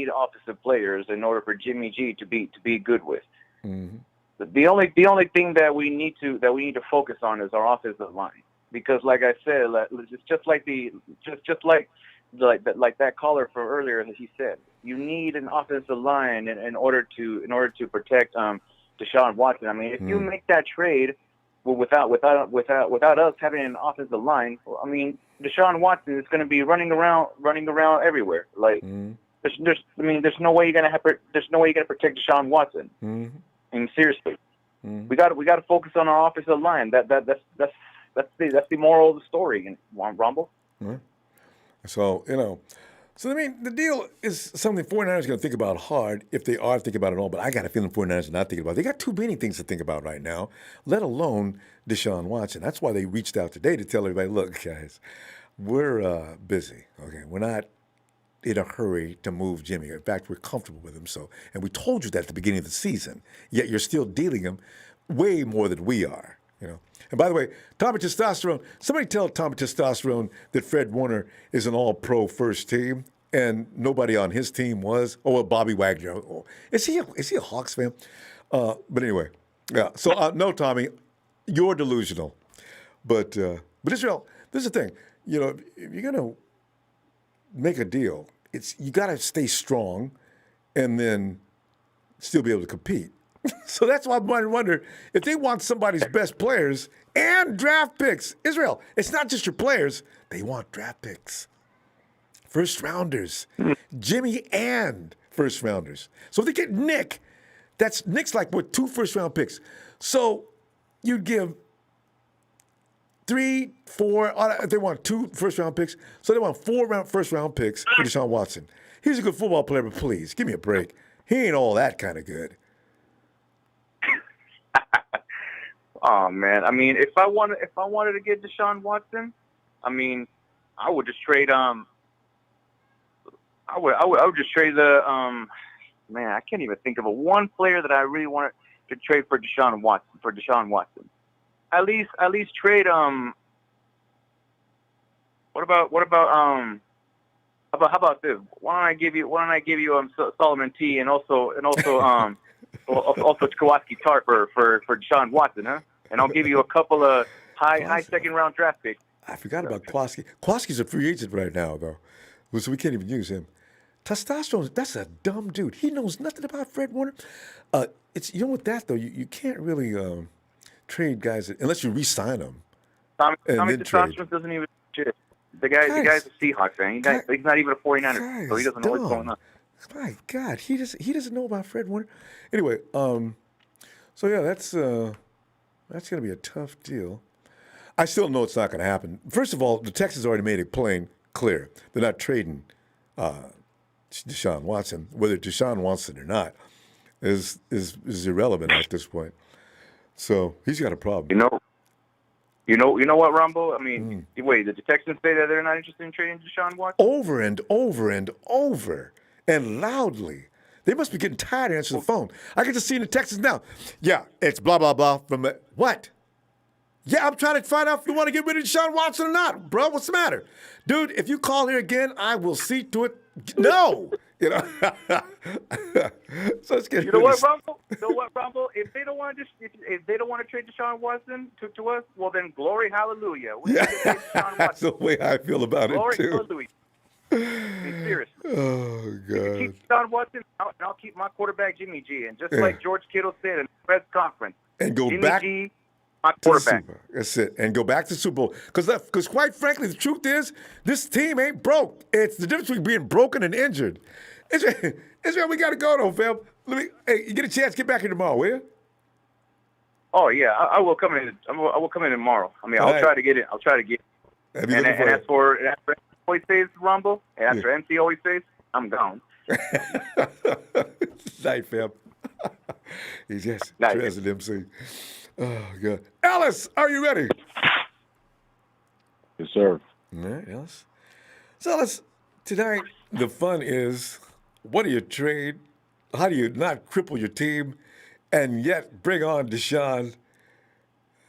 offensive players in order for Jimmy G to be good with. Mm-hmm. The only thing that we need to focus on is our offensive line, because like I said, it's just like that caller from earlier that he said, you need an offensive line in order to protect Deshaun Watson. I mean, if you make that trade without us having an offensive line, well, I mean, Deshaun Watson is going to be running around everywhere. Like there's no way you're going to protect Deshaun Watson. I mean, seriously. We got to focus on our offensive line. That's the moral of the story. Ronbo. So I mean, the deal is something 49ers are going to think about hard if they are thinking about it all. But I got a feeling 49ers are not thinking about it. They got too many things to think about right now, let alone Deshaun Watson. That's why they reached out today to tell everybody, look, guys, we're busy. Okay, we're not in a hurry to move Jimmy. In fact, we're comfortable with him. And we told you that at the beginning of the season. Yet you're still dealing him way more than we are. And by the way, Tommy Testosterone. Somebody tell Tommy Testosterone that Fred Warner is an All-Pro first team, and nobody on his team was. Oh, Bobby Wagner. Oh, is he a Hawks fan? But anyway, yeah. So no, Tommy, you're delusional. But Israel, this is the thing. If you're gonna make a deal, you got to stay strong, and then still be able to compete. So that's why I wonder if they want somebody's best players and draft picks. Israel, it's not just your players. They want draft picks. First rounders. Jimmy and first rounders. So if they get Nick, Nick's like, 2 first-round picks. So you'd give 3, 4, they want 2 first-round picks. So they want 4 first-round picks for Deshaun Watson. He's a good football player, but please, give me a break. He ain't all that kind of good. Oh man, I mean, if I wanted to get Deshaun Watson, I mean, I would just trade I would just trade the man, I can't even think of one player that I really wanted to trade for Deshaun Watson. At least trade what about how about this? Why don't I give you Solomon T and also Kowalski Tart for Deshaun Watson, huh? And I'll give you a couple of high second round draft picks. I forgot about Kowalski. Kowalski's a free agent right now, though, so we can't even use him. Testosterone, that's a dumb dude. He knows nothing about Fred Warner. With that though, you can't really trade guys unless you re-sign them. Tommy Testosterone doesn't even shit. The guy's a Seahawks fan. He's not even a 49er, so he doesn't know what's going on. My God, he doesn't know about Fred Warner. Anyway, so yeah, that's going to be a tough deal. I still know it's not going to happen. First of all, the Texans already made it clear they're not trading Deshaun Watson. Whether Deshaun wants it or not is irrelevant at this point. So he's got a problem. You know what, Ronbo? I mean, wait, did the Texans say that they're not interested in trading Deshaun Watson? Over and over and over. And loudly. They must be getting tired of answering the phone. I get to see in the Texans now. Yeah, it's blah, blah, blah. What? Yeah, I'm trying to find out if you want to get rid of Deshaun Watson or not. Bro, what's the matter? Dude, if you call here again, I will see to it. No. So let's get You know what, Ronbo? If they don't want to trade Deshaun Watson to us, well then glory hallelujah. That's the way I feel about glory, it too. Hallelujah. I mean, seriously. Oh, God. You can keep Deshaun Watson, and I'll keep my quarterback, Jimmy G. And just like George Kittle said in the press conference, and go Jimmy back G, my quarterback. That's it. And go back to the Super Bowl. Because quite frankly, the truth is, this team ain't broke. It's the difference between being broken and injured. Israel, we got to go, though, fam. Hey, you get a chance, get back here tomorrow, will you? Oh, yeah. I will come in. I will come in tomorrow. I mean, I'll try to get it. And as for always says, Ronbo, and after MC always says, I'm gone. Night, fam. He's just as an MC. Oh, God. Ellis, are you ready? Yes, sir. All right, Ellis. So, Ellis, tonight, the fun is, what do you trade? How do you not cripple your team and yet bring on Deshaun?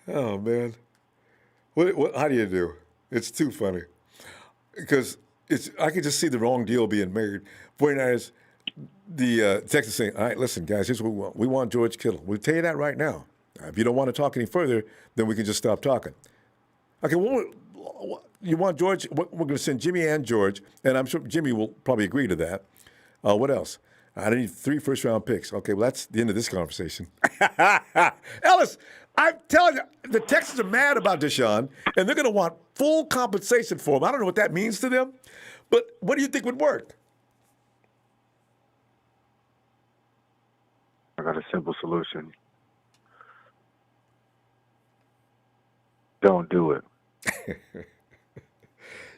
Oh, man. How do you do? It's too funny. Because I can just see the wrong deal being made. 49ers, the Texans saying, all right, listen, guys, here's what we want. We want George Kittle. We'll tell you that right now. If you don't want to talk any further, then we can just stop talking. Okay, you want George? We're going to send Jimmy and George, and I'm sure Jimmy will probably agree to that. What else? I need 3 first-round picks. Okay, well, that's the end of this conversation. Ellis, I'm telling you, the Texans are mad about Deshaun, and they're going to want full compensation for him. I don't know what that means to them, but what do you think would work? I got a simple solution. Don't do it.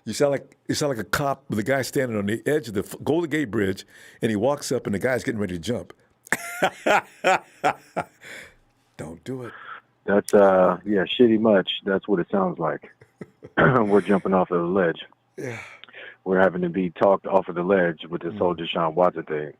You sound like a cop with a guy standing on the edge of the Golden Gate Bridge, and he walks up, and the guy's getting ready to jump. Don't do it. That's shitty much. That's what it sounds like. We're jumping off of the ledge. Yeah. We're having to be talked off of the ledge with this whole Deshaun Watson thing.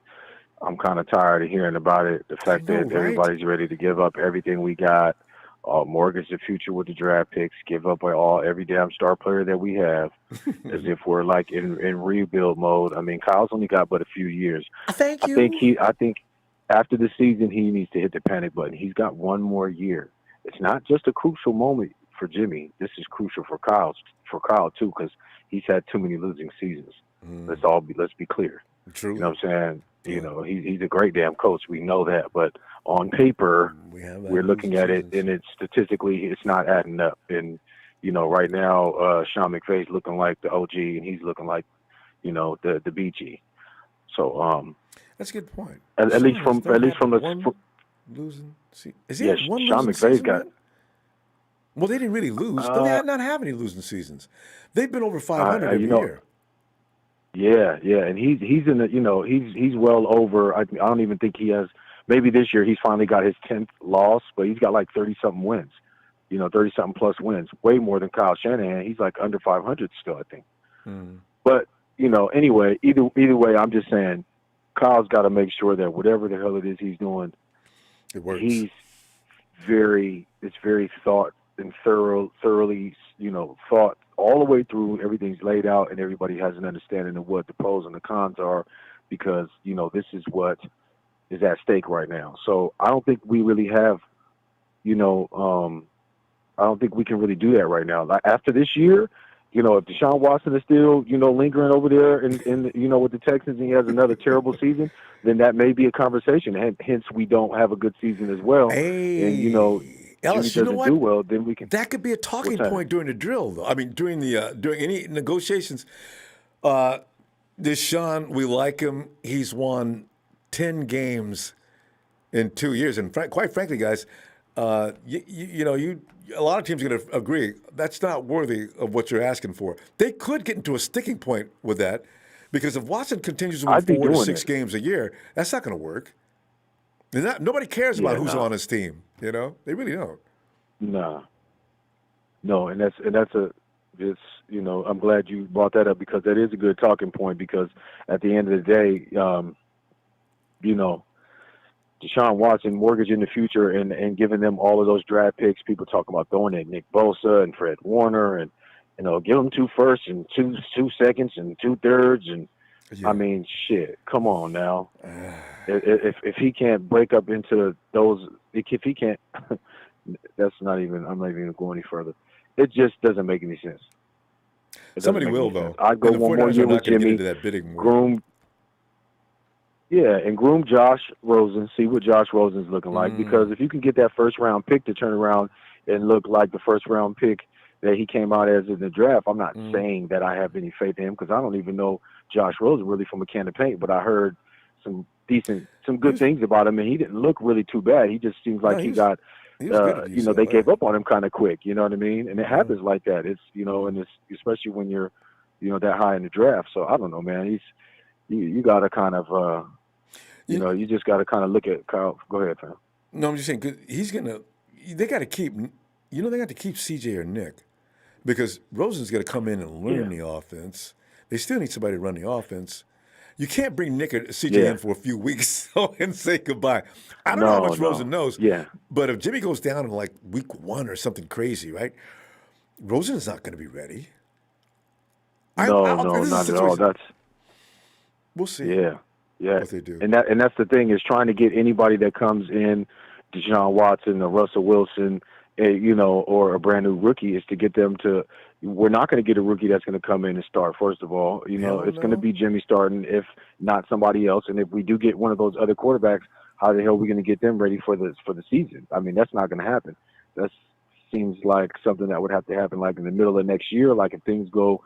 I'm kind of tired of hearing about it. The fact that everybody's ready to give up everything we got, mortgage the future with the draft picks, give up every damn star player that we have, as if we're like in rebuild mode. I mean, Kyle's only got but a few years. Thank you. I think after the season he needs to hit the panic button. He's got one more year. It's not just a crucial moment for Jimmy. This is crucial for Kyle too, because he's had too many losing seasons. Let's be clear. True. You know what I'm saying? You know, he's a great damn coach. We know that, but on paper, we're looking at it, and it's statistically, it's not adding up. And you know, right now, Sean McVay's looking like the OG, and he's looking like, you know, the BG. So, that's a good point. At least from losing. See, one Sean McVay's got. Well, they didn't really lose. They did not have any losing seasons. They've been over 500 every year. Yeah, and he's in the, you know, he's well over. I don't even think he has. Maybe this year he's finally got his 10th loss, but he's got like 30-something wins. You know, 30-something plus wins, way more than Kyle Shanahan. He's like under 500 still, I think. But you know, anyway, either way, I'm just saying, Kyle's got to make sure that whatever the hell it is he's doing, it works. It's very thought and thoroughly, you know, thought all the way through. Everything's laid out, and everybody has an understanding of what the pros and the cons are, because you know this is what is at stake right now. So I don't think we really have, you know, I don't think we can really do that right now. Like after this year, you know, if Deshaun Watson is still, you know, lingering over there in you know, with the Texans, and he has another terrible season, then that may be a conversation. And hence, we don't have a good season as well. Hey, and you know, Ellis, you know what? Do well, then we can. That could be a talking point during the drill, though. I mean, during any negotiations. Deshaun, we like him. He's won 10 games in 2 years, and quite frankly, guys, you know, a lot of teams are going to agree that's not worthy of what you're asking for. They could get into a sticking point with that, because if Watson continues to win 4 to 6 games a year, that's not going to work. Nobody cares about who's on his team. You know, they really don't. No, and it's, you know, I'm glad you brought that up, because that is a good talking point, because at the end of the day, you know, Deshaun Watson mortgaging the future and giving them all of those draft picks. People talk about throwing in Nick Bosa and Fred Warner, and you know, give them 2 firsts and 2 seconds and 2 thirds, and I mean, shit, come on now. If he can't break up into those, if he can't, that's not even. I'm not even going to go any further. It just doesn't make any sense. Somebody will, though. I'd go one more year with Jimmy. Groom. Yeah, and groom Josh Rosen, see what Josh Rosen's looking like, because if you can get that first-round pick to turn around and look like the first-round pick that he came out as in the draft, I'm not saying that I have any faith in him, because I don't even know Josh Rosen really from a can of paint, but I heard some good things about him, and he didn't look really too bad. He just seems like he got, you know, they gave up on him kind of quick, you know what I mean? And it happens like that. It's, you know, and it's especially when you're, you know, that high in the draft. So I don't know, man. You got to kind of, you know, you just got to kind of look at Kyle. Go ahead, fam. No, I'm just saying, 'cause they got to keep, you know, they got to keep CJ or Nick, because Rosen's got to come in and learn the offense. They still need somebody to run the offense. You can't bring Nick or CJ in for a few weeks and say goodbye. I don't know how much Rosen knows. Yeah. But if Jimmy goes down in like week 1 or something crazy, right? Rosen is not going to be ready. No, not at all. We'll see. Yeah. What they do. And that's the thing, is trying to get anybody that comes in, Deshaun Watson or Russell Wilson, or a brand new rookie is to get them to. We're not going to get a rookie that's going to come in and start. First of all, it's going to be Jimmy starting, if not somebody else. And if we do get one of those other quarterbacks, how the hell are we going to get them ready for the season? I mean, that's not going to happen. That seems like something that would have to happen like in the middle of next year, like if things go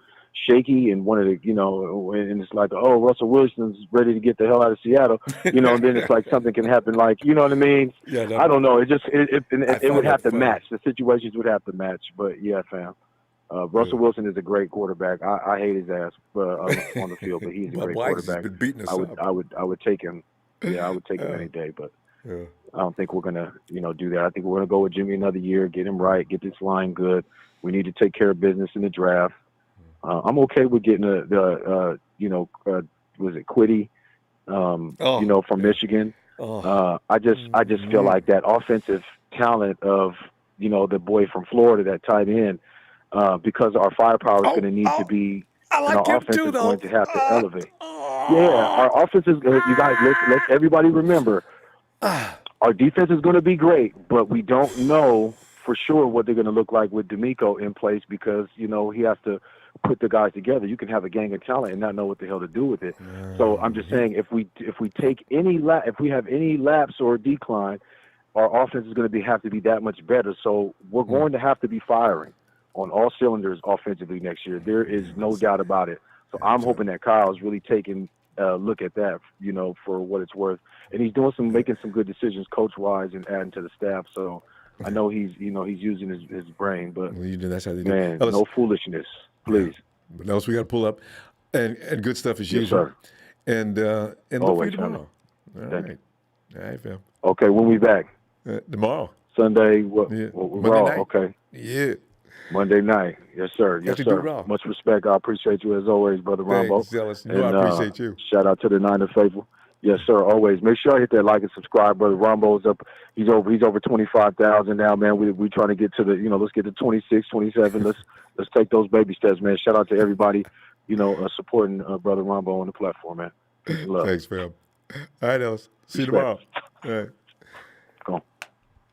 shaky and one of the, and it's like, oh, Russell Wilson's ready to get the hell out of Seattle, and then it's like something can happen, like, you know what I mean? Yeah, no, I don't know. It would have to match. The situations would have to match. But yeah, fam. Russell Wilson is a great quarterback. I hate his ass on the field, but he's a great quarterback. Been beating us I would take him. Yeah, I would take him any day. But I don't think we're gonna, do that. I think we're gonna go with Jimmy another year, get him right, get this line good. We need to take care of business in the draft. I'm okay with getting was it Quiddy, from Michigan. I just feel like that offensive talent of, the boy from Florida, that tight end, because our firepower is going to need to be, and our offense is going to have to elevate. Yeah, our offense is, you guys, let's everybody remember, our defense is going to be great, but we don't know for sure what they're going to look like with D'Amico in place, because, he has to put the guys together. You can have a gang of talent and not know what the hell to do with it. So I'm just saying, if we take if we have any lapse or decline, our offense is going to have to be that much better. So we're going to have to be firing on all cylinders offensively next year. There is no doubt about it. So I'm hoping that Kyle's really taking a look at that, for what it's worth. And he's making some good decisions coach-wise and adding to the staff. So I know he's using his brain, but that's how they do. Man, no foolishness, please. But else we got to pull up, and good stuff as usual. Sir. And look for you tomorrow. All right, fam. Okay, when we back? Tomorrow. Sunday. Monday Raw. night. Okay. Yeah. Monday night. Yes, sir. Yes, sir. Much respect. I appreciate you as always, Brother Ronbo. Thanks, Zealous. I appreciate you. Shout out to the Niner faithful. Yes, sir. Always. Make sure I hit that like and subscribe, Brother Ronbo's up. He's over 25,000 now, man. We trying to get to the, let's get to 26, 27. Let's take those baby steps, man. Shout out to everybody, supporting Brother Ronbo on the platform, man. Peace and love. Thanks, fam. All right, Ellis. See you tomorrow. All right. Go.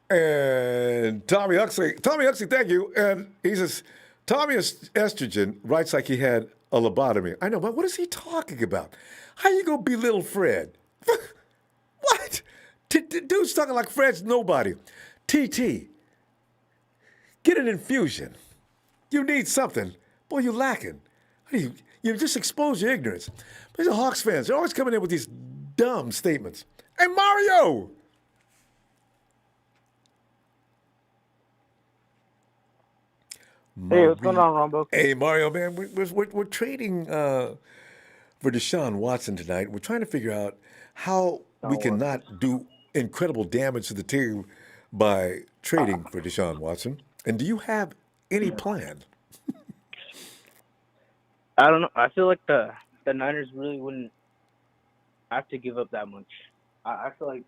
And Tommy Huxley, thank you. And he says, Tommy Estrogen writes like he had a lobotomy. I know, but what is he talking about? How you gonna belittle Fred? What? Dude's talking like Fred's nobody. TT, get an infusion. You need something. Boy, you're lacking. You just expose your ignorance. These are Hawks fans. They're always coming in with these dumb statements. Hey, Mario! Hey, what's going on, Ronbo? Hey, Mario, man, we're trading for Deshaun Watson tonight. We're trying to figure out how we can not do incredible damage to the team by trading for Deshaun Watson. And do you have any plan? I don't know. I feel like the Niners really wouldn't have to give up that much. I feel like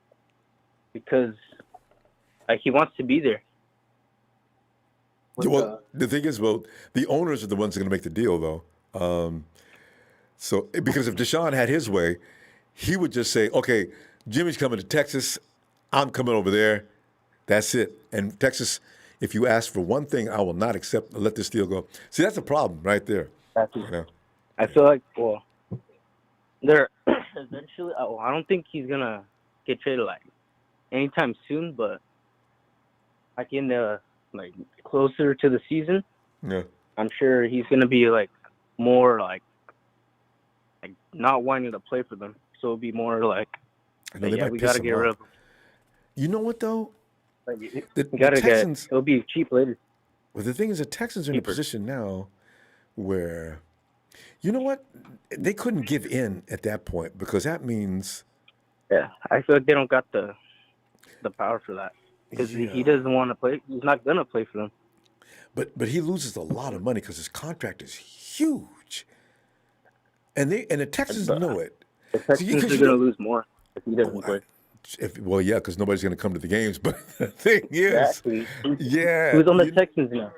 because he wants to be there. Well, the thing is, the owners are the ones that are going to make the deal, though. So, because if Deshaun had his way, he would just say, okay, Jimmy's coming to Texas. I'm coming over there. That's it. And Texas, if you ask for one thing, I will not accept, let this deal go. See, that's a problem right there. I feel like, they're eventually, I don't think he's going to get traded anytime soon, but in the closer to the season, I'm sure he's gonna be more not wanting to play for them. So it'll be more we gotta get rid of him. You know what though? The Texans, it'll be cheap later. Well, the thing is, the Texans are in a position now where, you know what, they couldn't give in at that point, because that means. Yeah, I feel like they don't got the power for that. Because he doesn't want to play. He's not going to play for them. But he loses a lot of money because his contract is huge. And the Texans know it. The Texans are going to lose more if he doesn't play. Because nobody's going to come to the games. But the thing is, exactly. Who's on the Texans now?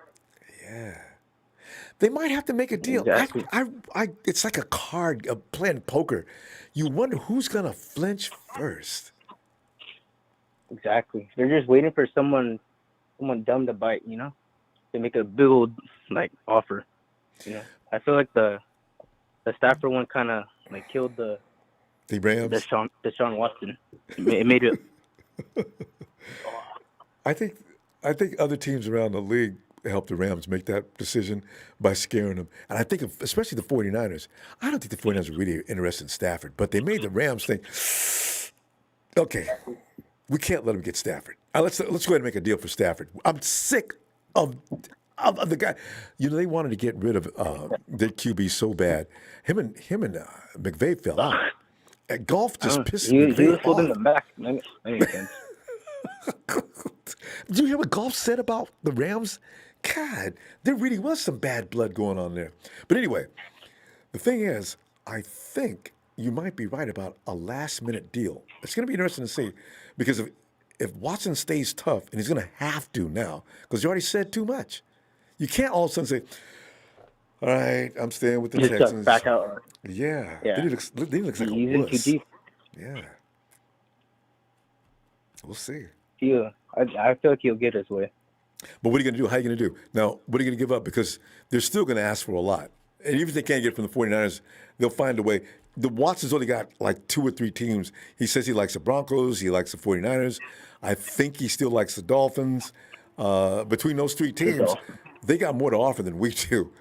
Yeah. They might have to make a deal. Exactly. It's like a card, playing poker. You wonder who's going to flinch first. Exactly. They're just waiting for someone someone dumb to bite, They make a big old offer, I feel like the Stafford one kind of killed the Rams. Deshaun Watson. It made it. I think other teams around the league helped the Rams make that decision by scaring them. And I think, especially the 49ers, I don't think the 49ers are really interested in Stafford, but they made the Rams think, okay, we can't let him get Stafford. Let's go ahead and make a deal for Stafford. I'm sick of the guy. They wanted to get rid of their QB so bad. Him and McVay fell out. Golf just pissed McVay off. In the back. That makes sense. Did you hear what Golf said about the Rams? God, there really was some bad blood going on there. But anyway, the thing is, I think you might be right about a last-minute deal. It's going to be interesting to see, because if Watson stays tough, and he's going to have to now, because you already said too much. You can't all of a sudden say, all right, I'm staying with the Texans. Back out. Yeah. Then he looks like a wuss. Too deep. Yeah. We'll see. Yeah, I feel like he'll get his way. But what are you going to do? How are you going to do? Now, what are you going to give up? Because they're still going to ask for a lot. And even if they can't get it from the 49ers, they'll find a way. The Watson's only got 2 or 3 teams. He says he likes the Broncos. He likes the 49ers. I think he still likes the Dolphins. Between those 3 teams, they got more to offer than we do.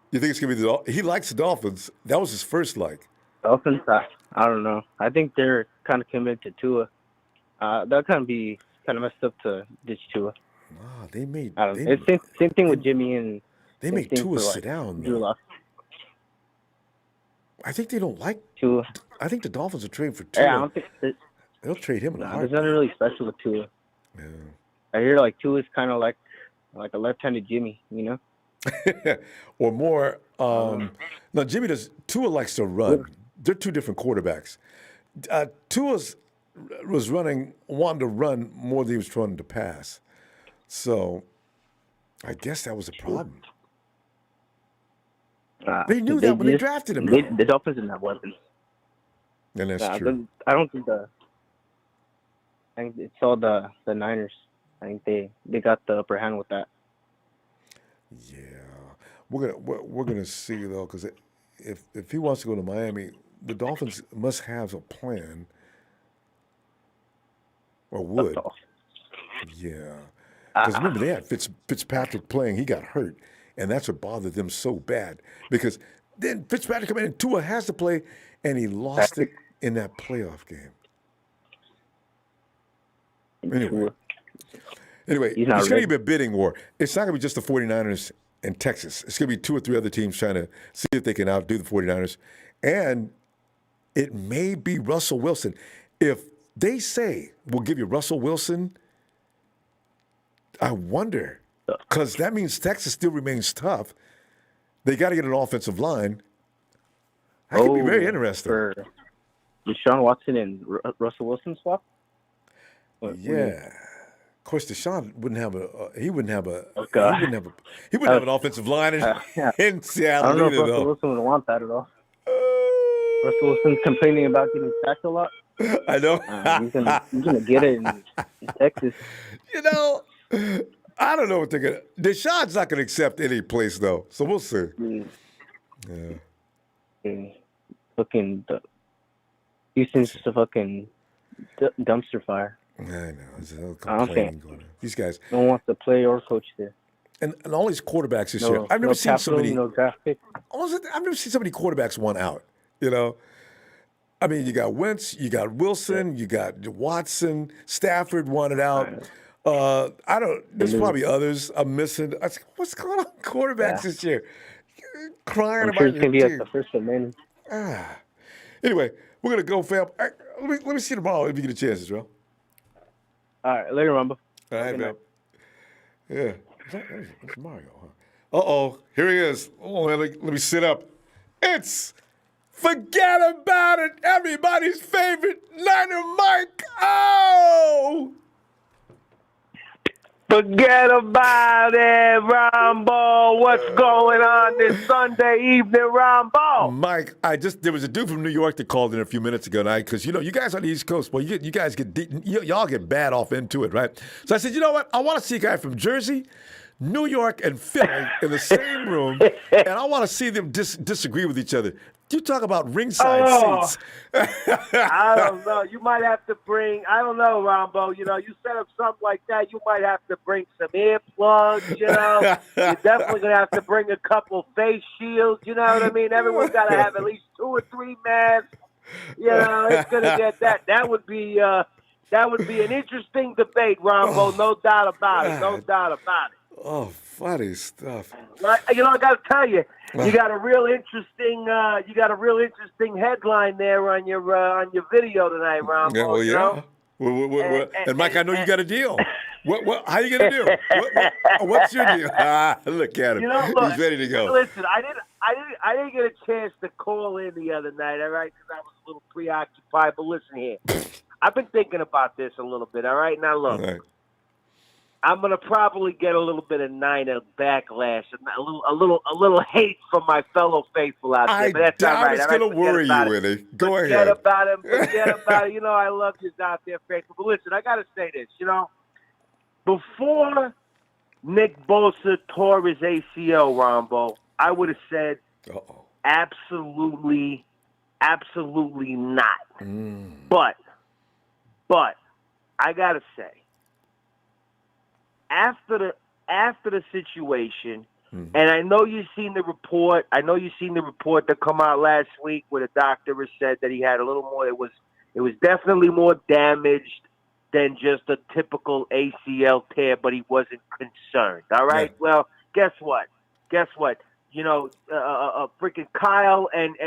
You think it's going to be he likes the Dolphins. That was his first like. Dolphins, I don't know. I think they're kind of committed to Tua. That'll kind of be messed up to ditch Tua. Wow, they made. I don't know. It's same thing with Jimmy and. They make Tua sit down. I think they don't like Tua. I think the Dolphins are trading for Tua. Yeah, I don't think they'll trade him in a There's heartbeat. nothing really special with Tua. Yeah. I hear Tua is kind of like a left-handed Jimmy, Or more. No, Jimmy does. Tua likes to run. They're 2 different quarterbacks. Tua was wanting to run more than he was trying to pass. So, I guess that was a problem. They knew that when they drafted him. The Dolphins didn't have weapons. And that's true. I don't think I think it's all the Niners. I think they got the upper hand with that. Yeah, we're gonna see though, because if he wants to go to Miami, the Dolphins must have a plan, or would. Yeah, because remember they had Fitzpatrick playing. He got hurt, and that's what bothered them so bad. Because then Fitzpatrick came in, and Tua has to play, and he lost it in that playoff game. Anyway, it's going to be a bidding war. It's not going to be just the 49ers and Texas. It's going to be 2 or 3 other teams trying to see if they can outdo the 49ers. And it may be Russell Wilson. If they say, we'll give you Russell Wilson, I wonder, because that means Texas still remains tough. They got to get an offensive line. That could be very interesting. For Deshaun Watson and Russell Wilson swap? Yeah. Of course, Deshaun wouldn't have he wouldn't have an offensive line in Seattle. I don't know if Russell Wilson would want that at all. Russell Wilson's complaining about getting sacked a lot. I know. He's gonna get it in Texas. I don't know what they're gonna. Deshaun's not gonna accept any place though, so we'll see. Yeah. Fucking Houston's just a fucking dumpster fire. I know. There's a little I don't complaining going on. These guys. No one wants to play or coach there. And all these quarterbacks this year. I've never seen so many. No draft pick. I've never seen so many quarterbacks want out. I mean, you got Wentz, you got Wilson, you got Watson, Stafford wanted out. There's probably others I'm missing. What's going on with quarterbacks this year? Crying about it's gonna be team. at the first amendment. Anyway, we're gonna go, fam. Let me see you tomorrow if you get a chance, Israel. All right, later, Ronbo. All right, man. Yeah. That's Mario, huh? Uh-oh. Here he is. Oh, let me sit up. It's Forget About It, everybody's favorite Niner Mike. Oh! Forget about it, Ronbo. What's going on this Sunday evening, Ronbo? Mike, there was a dude from New York that called in a few minutes ago, because you guys on the East Coast, well, you guys y'all get bad off into it, right? So I said, you know what? I want to see a guy from Jersey, New York, and Philly in the same room, and I want to see them disagree with each other. You talk about ringside seats. I don't know. You might have to bring, I don't know, Ronbo. You set up something like that, you might have to bring some earplugs, You're definitely going to have to bring a couple face shields, you know what I mean? Everyone's got to have at least 2 or 3 masks. It's going to get that. That would be an interesting debate, Ronbo. No doubt about it. No doubt about it. Oh, funny stuff. I got to tell you, you got a real interesting headline there on your video tonight, Ronbo. Yeah, well, yeah. And Mike, I know you got a deal. How you gonna do? What's your deal? Look at him. Look, he's ready to go. Listen, I didn't get a chance to call in the other night, all right, because I was a little preoccupied. But listen here, I've been thinking about this a little bit, all right. Now look. All right. I'm gonna probably get a little bit of Niner backlash, a little hate from my fellow faithful out there. But that's all right. It's gonna worry you, Willie. Go ahead. Forget about him. Forget about it. I love you out there, faithful. But listen, I gotta say this. Before Nick Bosa tore his ACL, Ronbo, I would have said, absolutely not. But I gotta say, after the situation, and I know you've seen the report. That come out last week where the doctor has said that he had a little more. It was definitely more damaged than just a typical ACL tear, but he wasn't concerned. All right. Yeah. Well, guess what? Freaking Kyle and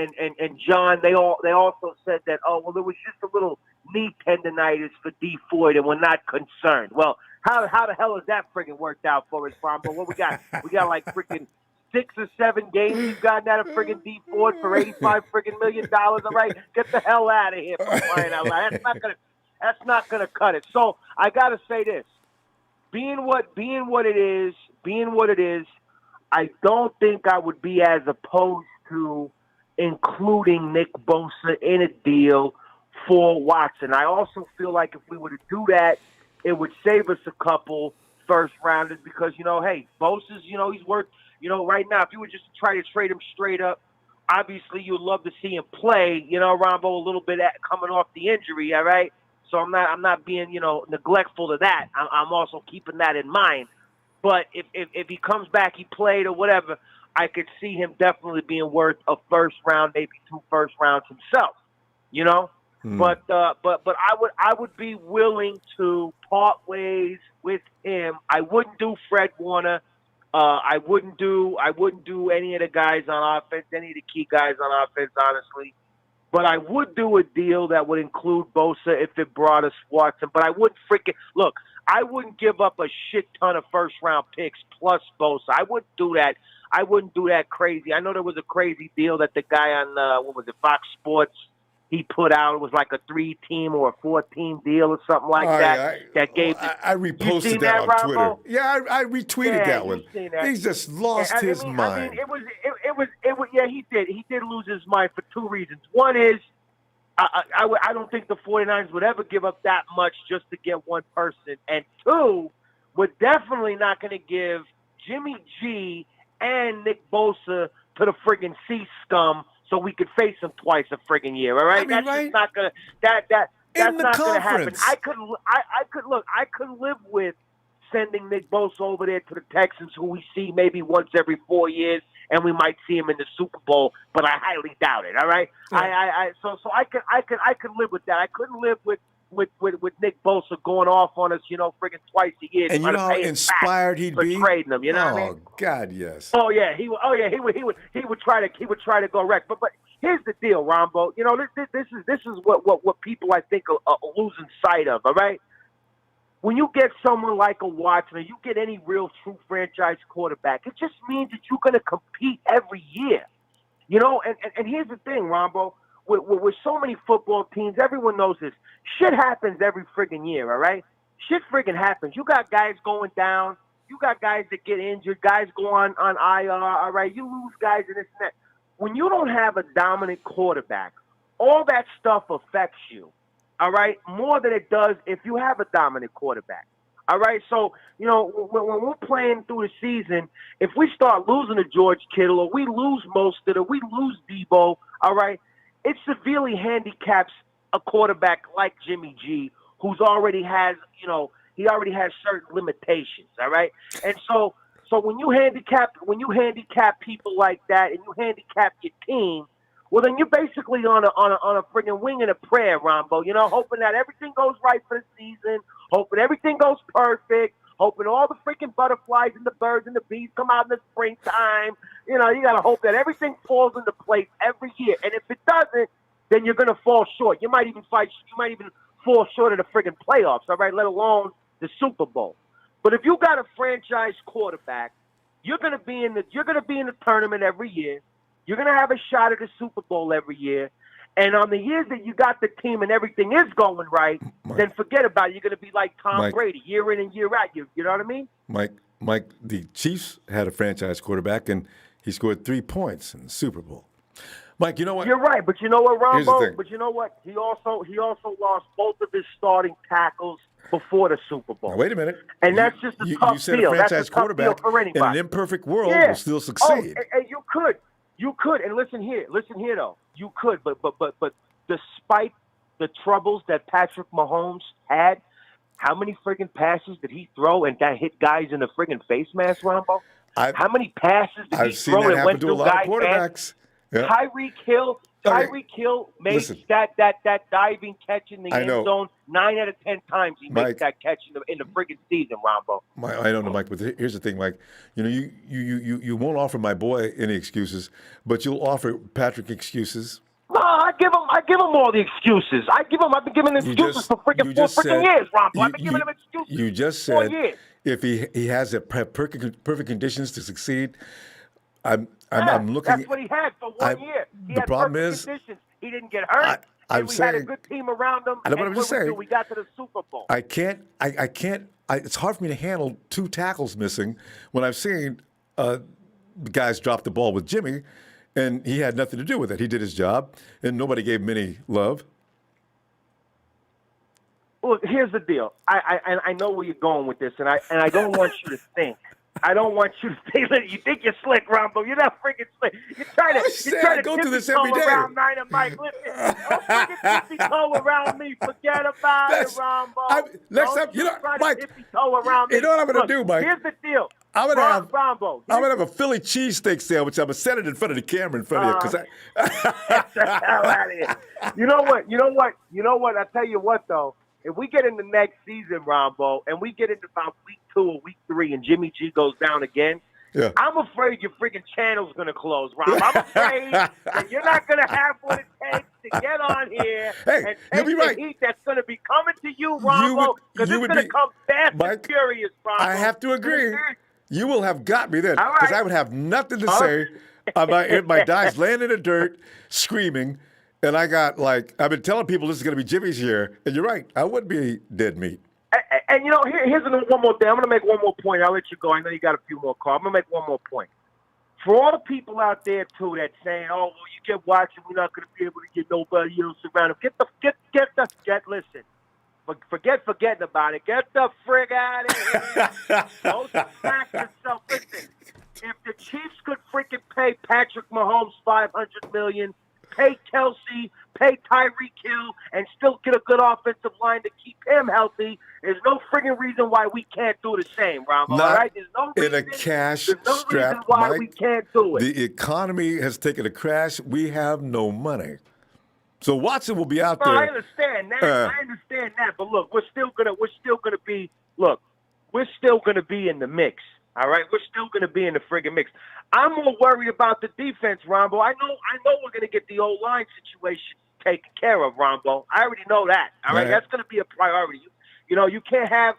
John, they also said that, it was just a little knee tendonitis for D Floyd, and we're not concerned. Well, how the hell has that friggin' worked out for us, Ronbo? What we got? We got like freaking 6 or 7 games you've gotten out of friggin' D Floyd for $85 million. All right, get the hell out of here for crying out loud. That's not gonna cut it. So I gotta say this: being what it is, I don't think I would be as opposed to including Nick Bosa in a deal for Watson. I also feel like if we were to do that, it would save us a couple first rounders because, hey, Bosa's, he's worth, right now, if you were just to try to trade him straight up, obviously you'd love to see him play, Ronbo, a little bit coming off the injury, all right? So I'm not being, neglectful of that. I'm also keeping that in mind. But if he comes back, he played or whatever, I could see him definitely being worth a first round, maybe 2 first rounds himself, But I would be willing to part ways with him. I wouldn't do Fred Warner. I wouldn't do any of the guys on offense, any of the key guys on offense, honestly. But I would do a deal that would include Bosa if it brought us Watson. But I wouldn't I wouldn't give up a shit ton of first-round picks plus Bosa. I wouldn't do that. I wouldn't do that crazy. I know there was a crazy deal that the guy on, Fox Sports, he put out. It was like a 3-team or a 4-team deal or something like that. I reposted that on Twitter. Yeah, I retweeted that one. He's just lost his mind. It was. Yeah, he did. He did lose his mind for 2 reasons. One is, I don't think the 49ers would ever give up that much just to get one person. And 2, we're definitely not going to give Jimmy G and Nick Bosa to the friggin' C scum so we could face them twice a friggin' year. All right, that's just not gonna. That's not gonna happen. I could live with sending Nick Bosa over there to the Texans, who we see maybe once every 4 years, and we might see him in the Super Bowl, but I highly doubt it. All right, so I could live with that. I couldn't live with Nick Bosa going off on us, friggin' twice a year. And you know how inspired he'd be trading them. You know what I mean? Oh God, yes. Oh yeah, he would try to go wreck. But here's the deal, Ronbo. This is what people I think are losing sight of. All right. When you get someone like a Watson, or you get any real true franchise quarterback, it just means that you're going to compete every year. And here's the thing, Ronbo. With so many football teams, everyone knows this. Shit happens every friggin' year, all right? shit friggin' happens. You got guys going down. You got guys that get injured. Guys go on IR. All right, you lose guys and this and that. When you don't have a dominant quarterback, all that stuff affects you. All right, more than it does if you have a dominant quarterback. All right, so, you know, when we're playing through the season, if we start losing to George Kittle or we lose Mostert or we lose Debo, all right, it severely handicaps a quarterback like Jimmy G, who's already has, you know, he already has certain limitations, all right? And so when you handicap people like that and you handicap your team, well, then you're basically on a friggin' wing and a prayer, Ronbo, you know, hoping that everything goes right for the season, hoping everything goes perfect, hoping all the freaking butterflies and the birds and the bees come out in the springtime. You know, you got to hope that everything falls into place every year. And if it doesn't, then you're going to fall short. You might even fall short of the friggin' playoffs, all right, let alone the Super Bowl. But if you got a franchise quarterback, you're going to be in the tournament every year. You're going to have a shot at the Super Bowl every year. And on the years that you got the team and everything is going right, then forget about it. You're going to be like Tom Brady, year in and year out. You know what I mean? Mike, the Chiefs had a franchise quarterback, and he scored 3 points in the Super Bowl. Mike, you know what? You're right, but you know what, Here's the Ronbo? thing. But you know what? He also lost both of his starting tackles before the Super Bowl. Now, wait a minute. And that's just a tough You said deal. a franchise That's a tough deal quarterback for in anybody. an imperfect world Yeah. will still succeed. Oh, and you could. And listen here though. You could, but despite the troubles that Patrick Mahomes had, how many friggin' passes did he throw and that hit guys in the friggin' face mask, Ronbo? How many passes did he throw and went through guys' hands? Yeah. Tyreek Hill made that diving catch in the end zone 9 out of 10 times. He makes that catch in the friggin' season, Ronbo. I don't know, Mike, but here's the thing, Mike. You know, you won't offer my boy any excuses, but you'll offer Patrick excuses. No, I give him all the excuses. I've been giving excuses for freaking 4 freaking years, Ronbo. I've been giving him excuses. You just for 4 said years. if he has perfect conditions to succeed, I'm looking. That's what he had for 1 year. He the had problem perfect is, conditions. He didn't get hurt. I'm and we saying, had a good team around him. I know what I'm just saying. We got to the Super Bowl. I can't. It's hard for me to handle 2 tackles missing when I've seen the guys drop the ball with Jimmy, and he had nothing to do with it. He did his job, and nobody gave him any love. Well, here's the deal. I know where you're going with this, and I don't want you to think. I don't want you to think that you think you're slick, Ronbo. You're not freaking slick. You're trying to go through this every day. Around Nine and Mike. Listen, don't freaking tippy-toe around me. Forget about it, Ronbo. Next time, you know, Mike. Tippy-toe around me. You know what I'm going to do, Mike? Here's the deal. I'm Ronbo. I'm gonna have a Philly cheesesteak sandwich. I'm gonna set it in front of the camera in front of you because Get the hell out of here. You know what? I tell you what though. If we get in the next season, Ronbo, and we get into about week 2 or week 3, and Jimmy G goes down again, I'm afraid your freaking channel's gonna close, Rob. I'm afraid that you're not gonna have what it takes to get on here and take the heat that's gonna be coming to you, Ronbo, because it's gonna come fast and furious, Ronbo. I have to agree. You will have got me then, because I would have nothing to say. My dog's laying in the dirt, screaming. And I got I've been telling people this is going to be Jimmy's year, and you're right, I would be dead meat. And you know, here's one more thing. I'm going to make one more point. I'll let you go. I know you got a few more calls. I'm going to make one more point. For all the people out there too that saying, "Oh, well, you get watching, we're not going to be able to get nobody else around him." Listen. Forget forgetting about it. Get the frig out of here. Don't smack yourself. Listen, if the Chiefs could freaking pay Patrick Mahomes $500 million. Pay Kelsey, pay Tyreek Hill, and still get a good offensive line to keep him healthy. There's no friggin' reason why we can't do the same, Ronbo. All right? There's no reason, in a cash there's no strap, reason why Mike, we can't do it. The economy has taken a crash. We have no money. So Watson will be out there. I understand that. But look, we're still gonna be in the mix. All right, we're still going to be in the friggin' mix. I'm more worried about the defense, Ronbo. I know we're going to get the O-line situation taken care of, Ronbo. I already know that. All right, that's going to be a priority. You know, you can't have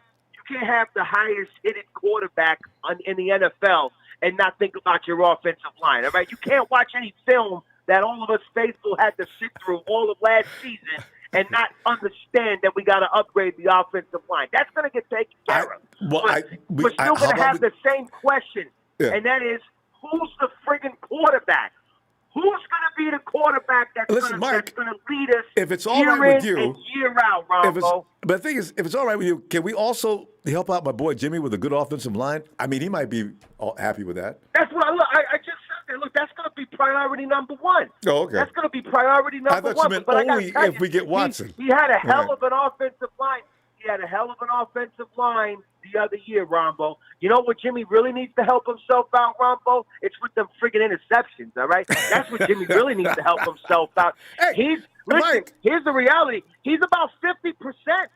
the highest hitted quarterback in the NFL and not think about your offensive line. All right, you can't watch any film that all of us faithful had to sit through all of last season and not understand that we got to upgrade the offensive line. That's going to get taken care of. We're still going to have the same question, and that is, who's the friggin' quarterback? Who's going to be the quarterback that's going to lead us if it's all year right with in you, and year out, Ronbo? But the thing is, if it's all right with you, can we also help out my boy Jimmy with a good offensive line? I mean, he might be all happy with that. That's what I just said that. Look, that's going to be priority number one. Oh, okay. That's going to be priority number one. I thought you meant only if we get Watson. He had a hell of an offensive line. He had a hell of an offensive line the other year, Ronbo. You know what Jimmy really needs to help himself out, Ronbo? It's with them friggin' interceptions, all right? That's what Jimmy really needs to help himself out. Listen, here's the reality. He's about 50%,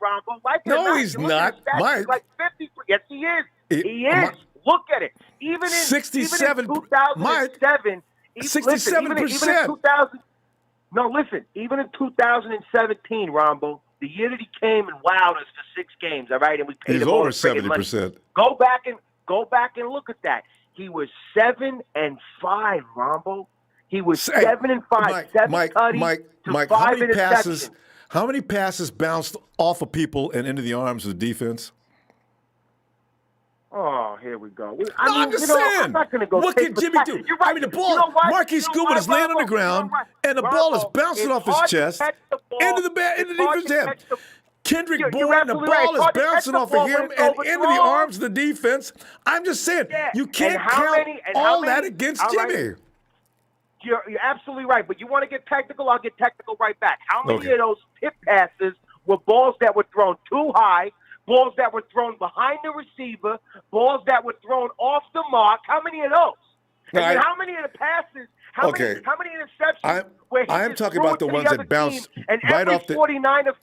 Ronbo. No, he's not. Mike. Like 50%. Yes, he is. He is. Look at it. Even in 67, 2007, 67%. Even in 2017, Ronbo, the year that he came and wowed us for 6 games, all right, and we paid him over friggin' 70%. money. Go back and look at that. He was 7-5, Ronbo. He was 7-5, Mike, 5 interceptions. How many passes bounced off of people and into the arms of the defense? Oh, here we go. I'm just saying. I'm not going to go. What can Jimmy do? You're right. I mean, the ball. Marquise Goodwin is laying on the ground, and the ball is bouncing off his chest into the defense hand. Kendrick Bourne, the ball is bouncing off of him and into the arms of the defense. I'm just saying, you can't count all that against Jimmy. You're absolutely right, but you want to get technical, I'll get technical right back. How many of those tip passes were balls that were thrown too high, balls that were thrown behind the receiver, balls that were thrown off the mark? How many of those? And then how many of the passes, how many interceptions where he I'm talking about the ones that bounced right off the 49er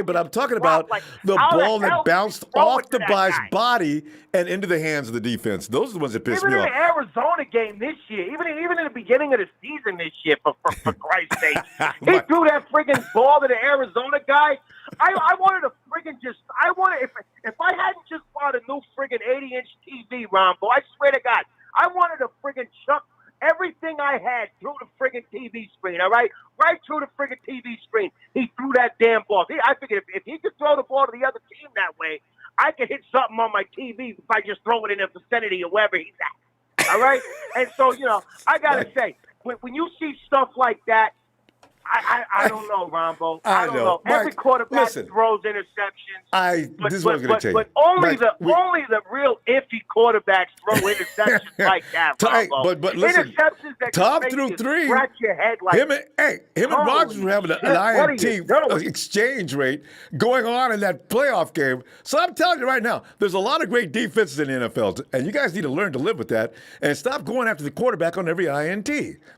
but I'm talking about the ball that bounced off the guy's body and into the hands of the defense. Those are the ones that pissed me off. Even in the Arizona game this year, even in the beginning of the season this year, for Christ's sake, he threw that friggin' ball to the Arizona guy. I wanted to friggin' if I hadn't just bought a new friggin' 80-inch TV, Ronbo, I swear to God, I wanted to friggin' chuck everything I had through the friggin' TV screen, all right? Right through the friggin' TV screen. He threw that damn ball. I figured if he could throw the ball to the other team that way, I could hit something on my TV by just throwing it in the vicinity of wherever he's at, all right? And so, I got to say, when you see stuff like that, I don't know, Ronbo. I don't know. Every quarterback throws interceptions. This is what I was going to tell you. But only the real iffy quarterbacks throw interceptions like that, Ronbo. But listen, interceptions that Tom make threw you 3. Scratch your head like him and Rodgers were having an INT exchange rate going on in that playoff game. So I'm telling you right now, there's a lot of great defenses in the NFL, and you guys need to learn to live with that and stop going after the quarterback on every INT.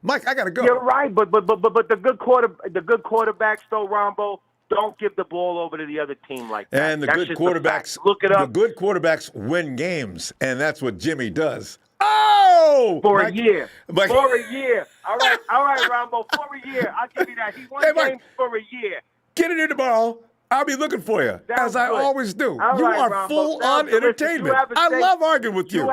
Mike, I got to go. You're right, but the good quarterbacks, though, Ronbo, don't give the ball over to the other team like that. And the good quarterbacks, look it up. The good quarterbacks win games, and that's what Jimmy does. Oh, for a year. For a year. All right, Ronbo. For a year, I'll give you that. He won games for a year. Get it in tomorrow. I'll be looking for you, as I always do. All you right, are Ronbo. full on entertainment. I love arguing with you.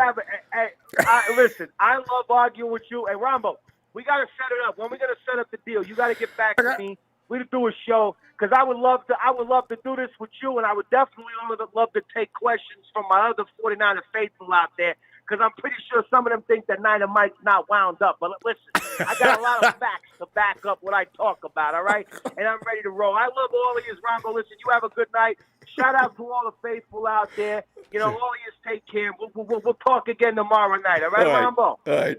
Listen, I love arguing with you. And Ronbo, we got to set it up. When we got to set up the deal, you got to get back to me. We to do a show because I would love to do this with you, and I would definitely love to take questions from my other 49er faithful out there because I'm pretty sure some of them think that Niner Mike's not wound up. But listen, I got a lot of facts to back up what I talk about, all right? And I'm ready to roll. I love all of you, Ronbo. Listen, you have a good night. Shout out to all the faithful out there. All of you take care. We'll talk again tomorrow night, all right, Ronbo? All right.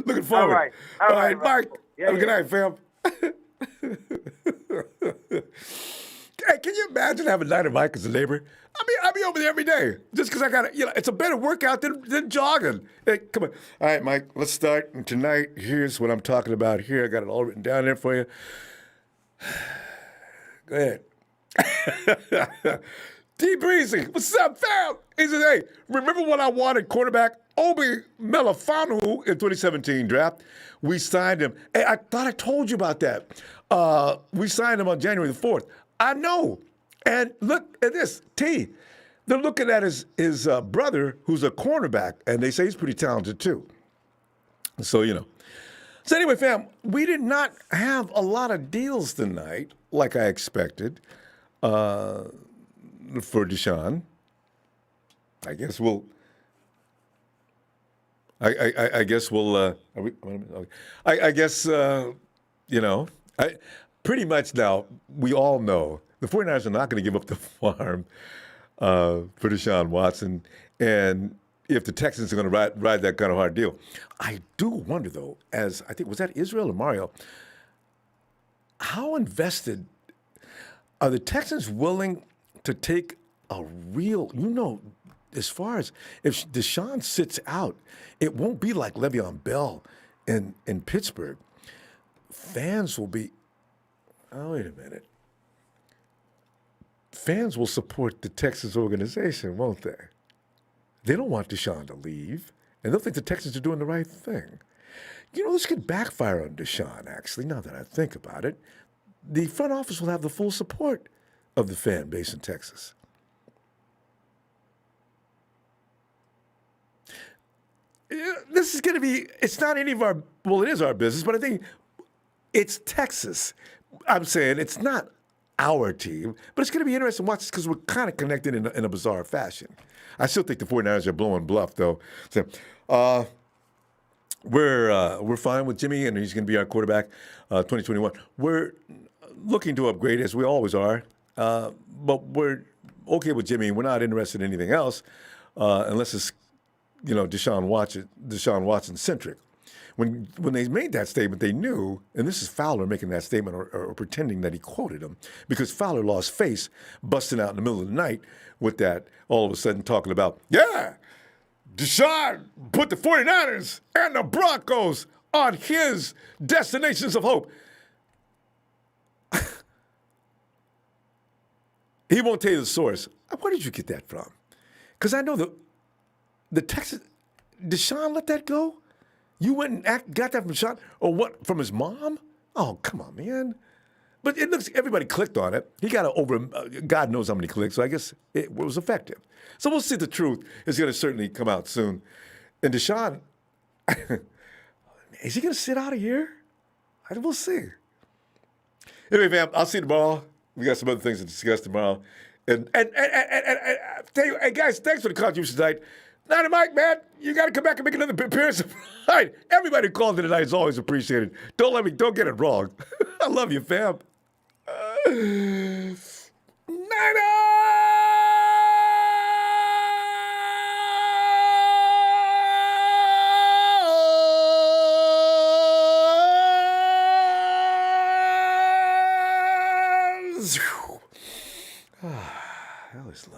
Looking forward. All right, Mike. Have a good night, fam. Hey, can you imagine having Niner Mike as a neighbor? I'll be over there every day just because I got to, it's a better workout than jogging. Hey, come on. All right, Mike, let's start. And tonight, here's what I'm talking about here. I got it all written down there for you. Go ahead. D. Breezy, what's up, fam? He says, hey, remember when I wanted quarterback Obi Melifonwu in 2017 draft? We signed him. Hey, I thought I told you about that. We signed him on January the 4th. I know. And look at this, T. They're looking at his brother, who's a cornerback, and they say he's pretty talented too. So, So anyway, fam, we did not have a lot of deals tonight, like I expected, for Deshaun. I guess we'll. I guess we'll. Are we, wait a minute, okay. I guess pretty much now we all know the 49ers are not going to give up the farm for Deshaun Watson, and if the Texans are going to ride that kind of hard deal. I do wonder, though, as I think, was that Israel or Mario, how invested are the Texans willing to take a real, as far as if Deshaun sits out, it won't be like Le'Veon Bell in Pittsburgh. Fans will be, oh, wait a minute. Fans will support the Texans organization, won't they? They don't want Deshaun to leave, and they'll think the Texans are doing the right thing. This could backfire on Deshaun, actually, now that I think about it. The front office will have the full support of the fan base in Texas. This is going to be, it's not any of our, well, it is our business, but I think it's Texas. I'm saying it's not our team, but it's going to be interesting to watch this because we're kind of connected in a bizarre fashion. I still think the 49ers are blowing bluff, though. So we're fine with Jimmy, and he's going to be our quarterback 2021. We're looking to upgrade, as we always are, but we're okay with Jimmy. We're not interested in anything else unless it's Deshaun Watson centric. When they made that statement, they knew, and this is Fowler making that statement or pretending that he quoted him, because Fowler lost face busting out in the middle of the night with that, all of a sudden talking about, yeah, Deshaun put the 49ers and the Broncos on his destinations of hope. He won't tell you the source. Where did you get that from? Because I know the Texas, Deshaun let that go? You went and got that from Deshaun? Or what, from his mom? Oh, come on, man. But it looks, everybody clicked on it. He got God knows how many clicks, so I guess it was effective. So we'll see. The truth is going to certainly come out soon. And Deshaun, is he going to sit out a year? We'll see. Anyway, man, I'll see you tomorrow. We got some other things to discuss tomorrow. And tell you, hey, guys, thanks for the contribution tonight. Now, Mike, man, you got to come back and make another appearance. Right. Everybody who called in tonight is always appreciated. Don't get it wrong. I love you, fam. I always love